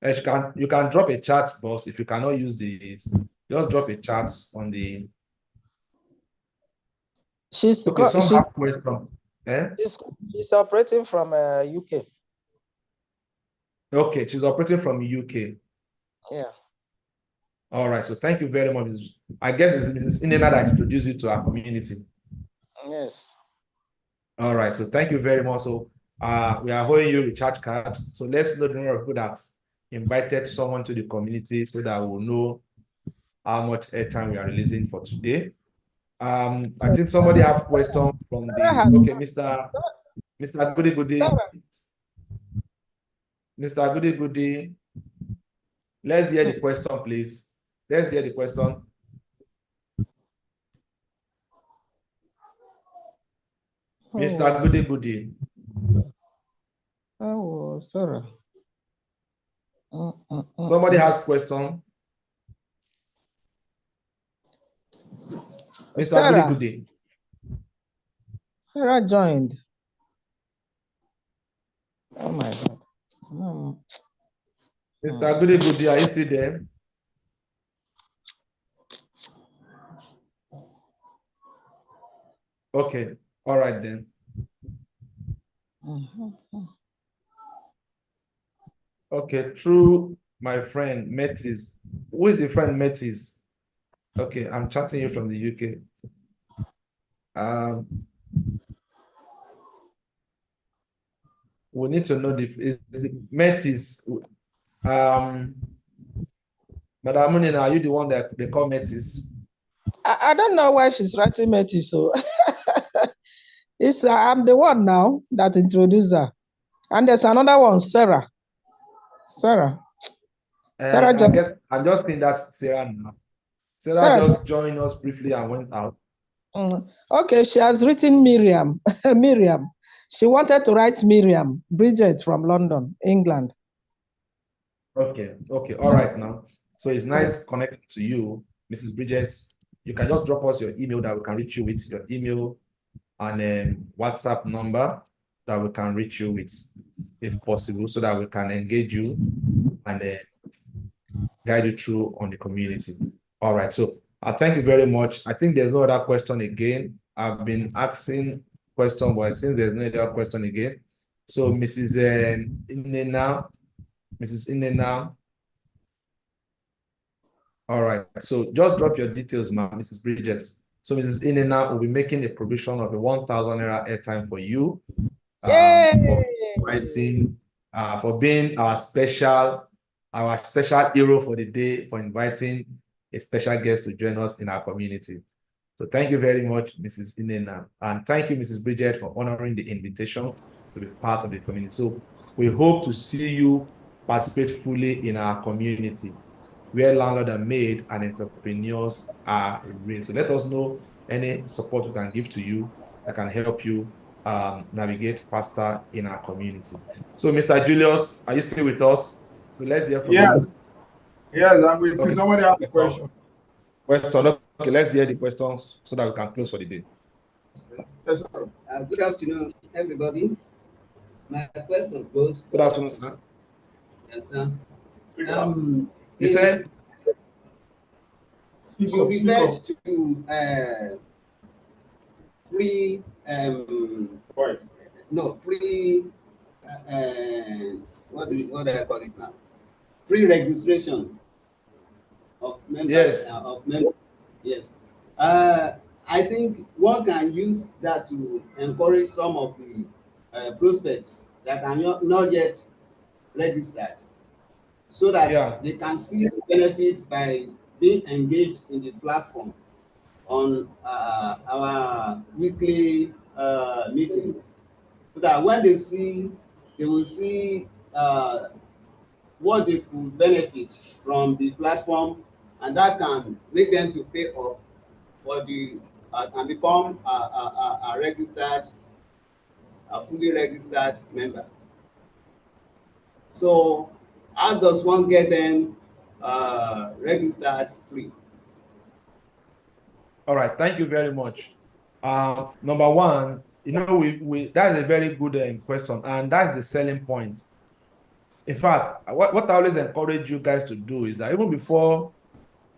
A: You can drop a chat box if you cannot use this. Just drop a chat on the.
E: She's operating from UK.
A: Okay, she's operating from UK.
E: Yeah.
A: All right. So thank you very much. I guess it's Mrs. Inena that introduced you to our community.
E: Yes.
A: All right. So thank you very much. So we are holding you a recharge card. So let's know the number of people that invited someone to the community so that we'll know how much airtime we are releasing for today. I think somebody have question from the Mr. Goody Goody. Mr. Goody Goody. Let's hear the question, please. Let's hear the question. Mr. Goody Goody.
E: Oh, sorry.
A: Somebody has question. Mr. Goody Goody.
E: Sarah joined. Oh my God. Hmm.
A: Mr. Goody, are you still there? Okay, all right then. Okay, through my friend Metis. Who is the friend Metis? Okay, I'm chatting you from the UK. We need to know the Metis. Madam Munina, are you the one that they call Metis?
E: I don't know why she's writing Metis, so it's I'm the one now that introduced her. And there's another one, Sarah. Sarah
A: I'm just saying that's Sarah now. Sarah
E: Sarah
A: just joined us briefly and went out.
E: Okay, she has written Miriam. Miriam. She wanted to write Miriam. Bridget from London, England.
A: Okay, all right now. So it's nice connecting to you, Mrs. Bridget. You can just drop us your email that we can reach you with, your email and WhatsApp number that we can reach you with, if possible, so that we can engage you and guide you through on the community. All right, so thank you very much. I think there's no other question again. I've been asking questions, but since there's no other question again, so Mrs. Inena. All right, so just drop your details, Mrs. Bridget. So Mrs. Inena will be making a provision of a 1,000 naira airtime for you, for being our special hero for the day, for inviting a special guest to join us in our community. So thank you very much, Mrs. Inena, and thank you, Mrs. Bridget, for honoring the invitation to be part of the community. So we hope to see you participate fully in our community, where landlord and maid and entrepreneurs are raised. So let us know any support we can give to you that can help you navigate faster in our community. So Mr. Julius, are you still with us? So let's hear from you.
B: Yes, I'm with you. Somebody have a question.
A: Okay, let's hear the questions so that we can close for the day.
B: Yes, sir.
I: Good afternoon, everybody. My questions goes.
A: Good afternoon, sir.
I: Yes, sir.
A: You said?
I: You referred to free, free, what do I call it now? Free registration of members.
A: Yes.
I: Yes. I think one can use that to encourage some of the prospects that are not yet registered, so that they can see the benefit by being engaged in the platform on our weekly meetings, so that when they will see what they could benefit from the platform, and that can make them to pay up for the and become a fully registered member. So how does one get them registered free?
A: All right, thank you very much. Number one, that is a very good question, and that's the selling point. In fact, what I always encourage you guys to do is that even before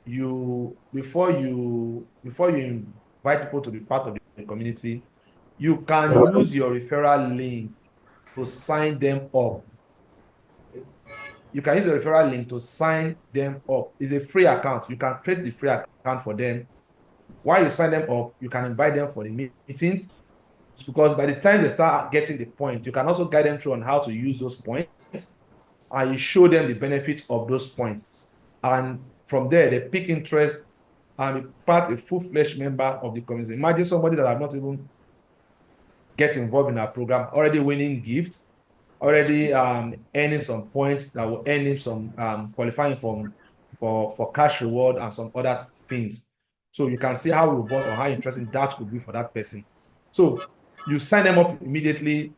A: you invite people to be part of the community, you can use your referral link to sign them up. You can use your referral link to sign them up. It's a free account. You can create the free account for them. While you sign them up, you can invite them for the meetings, because by the time they start getting the point, you can also guide them through on how to use those points, and you show them the benefit of those points. And from there, they pick interest and be a full-fledged member of the community. Imagine somebody that have not even get involved in our program, already winning gifts, already earning some points that will earn him some qualifying for cash reward and some other things. So you can see how robust or how interesting that could be for that person. So you sign them up immediately,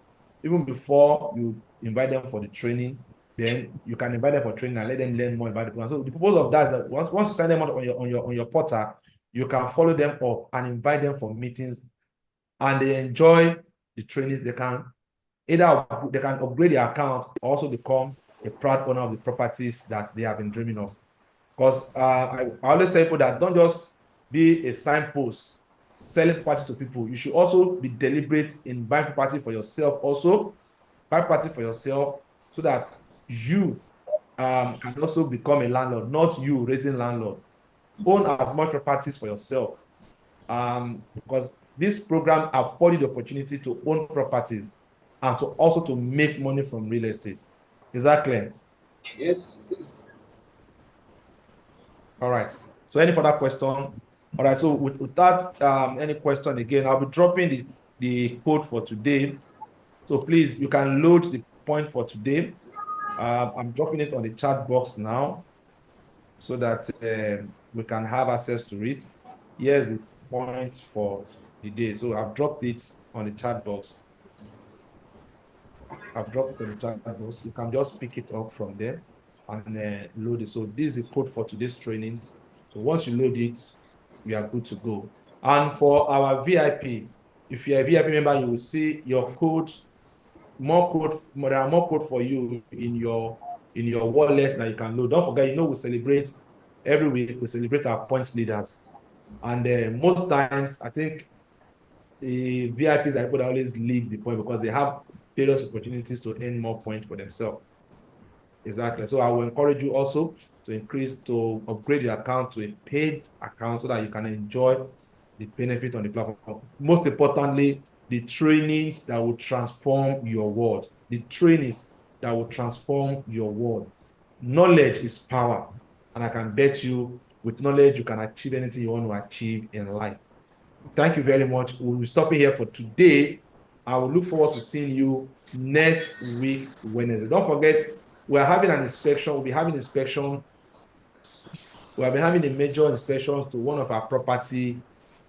A: even before you invite them for the training. Then you can invite them for training and let them learn more about the program. So the purpose of that is that once you sign them up on your portal, you can follow them up and invite them for meetings and they enjoy the training, they can upgrade their account, also become a proud owner of the properties that they have been dreaming of. Because I always tell people that don't just be a signpost selling property to people. You should also be deliberate in buying property for yourself. Also, buy property for yourself so that you can also become a landlord, not you raising landlord. Own as much properties for yourself. Because this program affords you the opportunity to own properties and to also to make money from real estate. Is that clear?
I: Yes, it is.
A: All right. So any further question? All right. So without any question again, I'll be dropping the code for today. So please, you can load the point for today. I'm dropping it on the chat box now so that we can have access to it. Here's the point for the day. So I've dropped it on the chat box. I've dropped it on the chat box. You can just pick it up from there and load it. So this is the code for today's training. So once you load it, we are good to go. And for our VIP, if you're a VIP member, you will see your code, there are more code for you in your wallet that you can load. Don't forget, we celebrate every week, we celebrate our points leaders. And most times, I think the VIPs are people that always lead the point because they have various opportunities to earn more points for themselves. Exactly. So I will encourage you also to upgrade your account to a paid account so that you can enjoy the benefit on the platform. Most importantly, the trainings that will transform your world. The trainings that will transform your world. Knowledge is power. And I can bet you with knowledge, you can achieve anything you want to achieve in life. Thank you very much. We'll be stopping here for today. I will look forward to seeing you next week, Wednesday. Don't forget, we're having an inspection. We'll be having inspection. We'll be having a major inspection to one of our property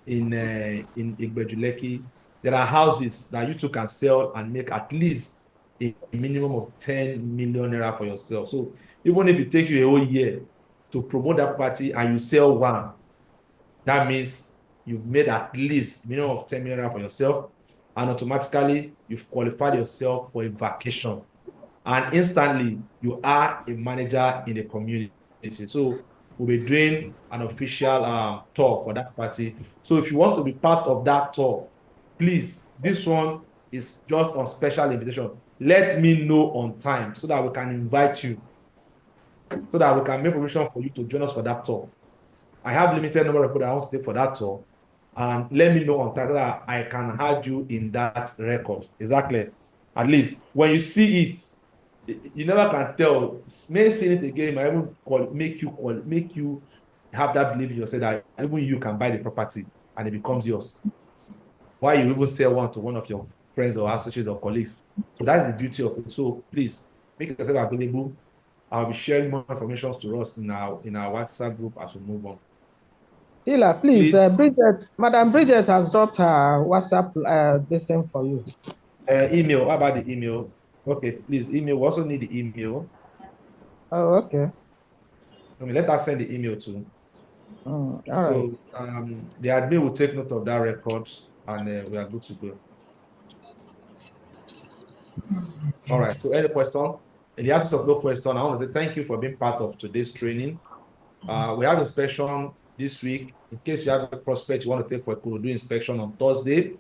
A: in Igbejuleki. There are houses that you two can sell and make at least a minimum of 10 million naira for yourself. So even if it takes you a whole year to promote that property and you sell one, that means you've made at least minimum of 10 million naira for yourself, and automatically you've qualified yourself for a vacation. And instantly you are a manager in the community. So we'll be doing an official tour for that party. So if you want to be part of that tour, please, this one is just on special invitation. Let me know on time so that we can invite you, so that we can make provision for you to join us for that tour. I have limited number of people that I want to take for that tour, and let me know on time so that I can add you in that record. Exactly. At least when you see it, you never can tell. May seeing it again might even make you have that belief in yourself that even you can buy the property and it becomes yours. Why you even sell one to one of your friends or associates or colleagues? So that's the beauty of it. So please make yourself available. I'll be sharing more information to us in our WhatsApp group as we move on.
E: Hila, please, Madam Bridget has dropped her WhatsApp this thing for you.
A: Email. How about the email? Okay, please email. We also need the email.
E: Oh, okay.
A: Let us send the email too.
E: All right.
A: So the admin will take note of that record, and we are good to go. All right. So any question? In the absence of no question, I want to say thank you for being part of today's training. We have inspection this week. In case you have a prospect you want to take for a Ikorodu inspection on Thursday,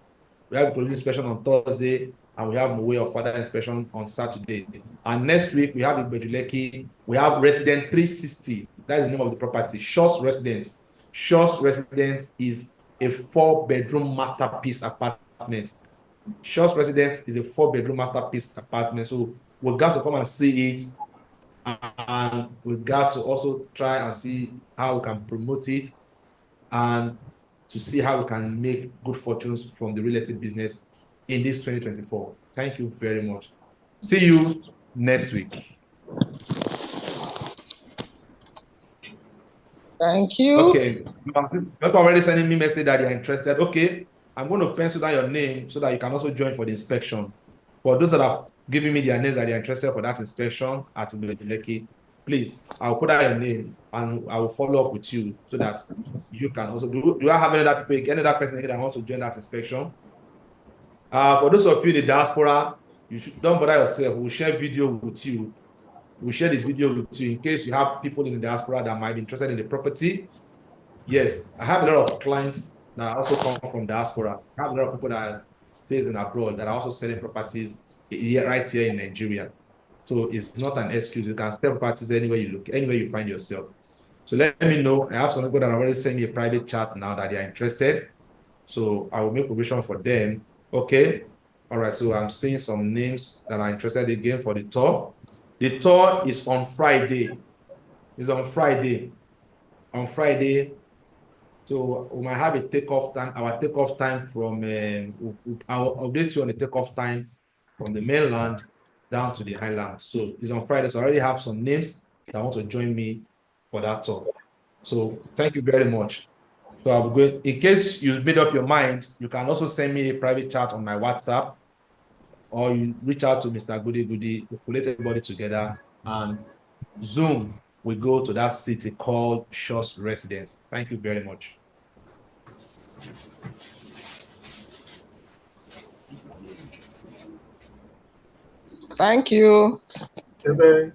A: we have Ikorodu inspection on Thursday, and we have Mowe of Father inspection on Saturday. And next week we have Igbejuleki. We have Resident 360. That's the name of the property. Shaw's Residence. Shaw's Residence is a 4-bedroom masterpiece apartment. Shaw's Residence is a 4-bedroom masterpiece apartment. So we've got to come and see it, and we've got to also try and see how we can promote it and to see how we can make good fortunes from the real estate business in this 2024. Thank you very much. See you next week.
E: Thank you.
A: Okay. You're already sending me a message that you're interested. Okay. I'm going to pencil down your name so that you can also join for the inspection. For those that have given me their names that they're interested for that inspection at Igbejuleki, please, I'll put out your name and I will follow up with you so that you can also do I have any other people, any other person that wants to join that inspection? For those of you in the diaspora, don't bother yourself. We'll share video with you. We'll share the video with you in case you have people in the diaspora that might be interested in the property. Yes, I have a lot of clients that also come from diaspora. I have a lot of people that stays in abroad that are also selling properties right here in Nigeria. So it's not an excuse. You can sell properties anywhere you look, anywhere you find yourself. So let me know. I have some people that are already sending me a private chat now that they are interested. So I will make provision for them. Okay. All right. So I'm seeing some names that are interested again for the tour. The tour is on Friday. It's on Friday. On Friday. So we might have a takeoff time. Our takeoff time from I'll update you on the takeoff time from the mainland down to the island. So it's on Friday. So I already have some names that want to join me for that tour. So thank you very much. So I'll be going. In case you made up your mind, you can also send me a private chat on my WhatsApp, or you reach out to Mr. Goody. We collate everybody together and Zoom. We go to that city called Shaw's Residence. Thank you very much.
E: Thank you.
C: Amen.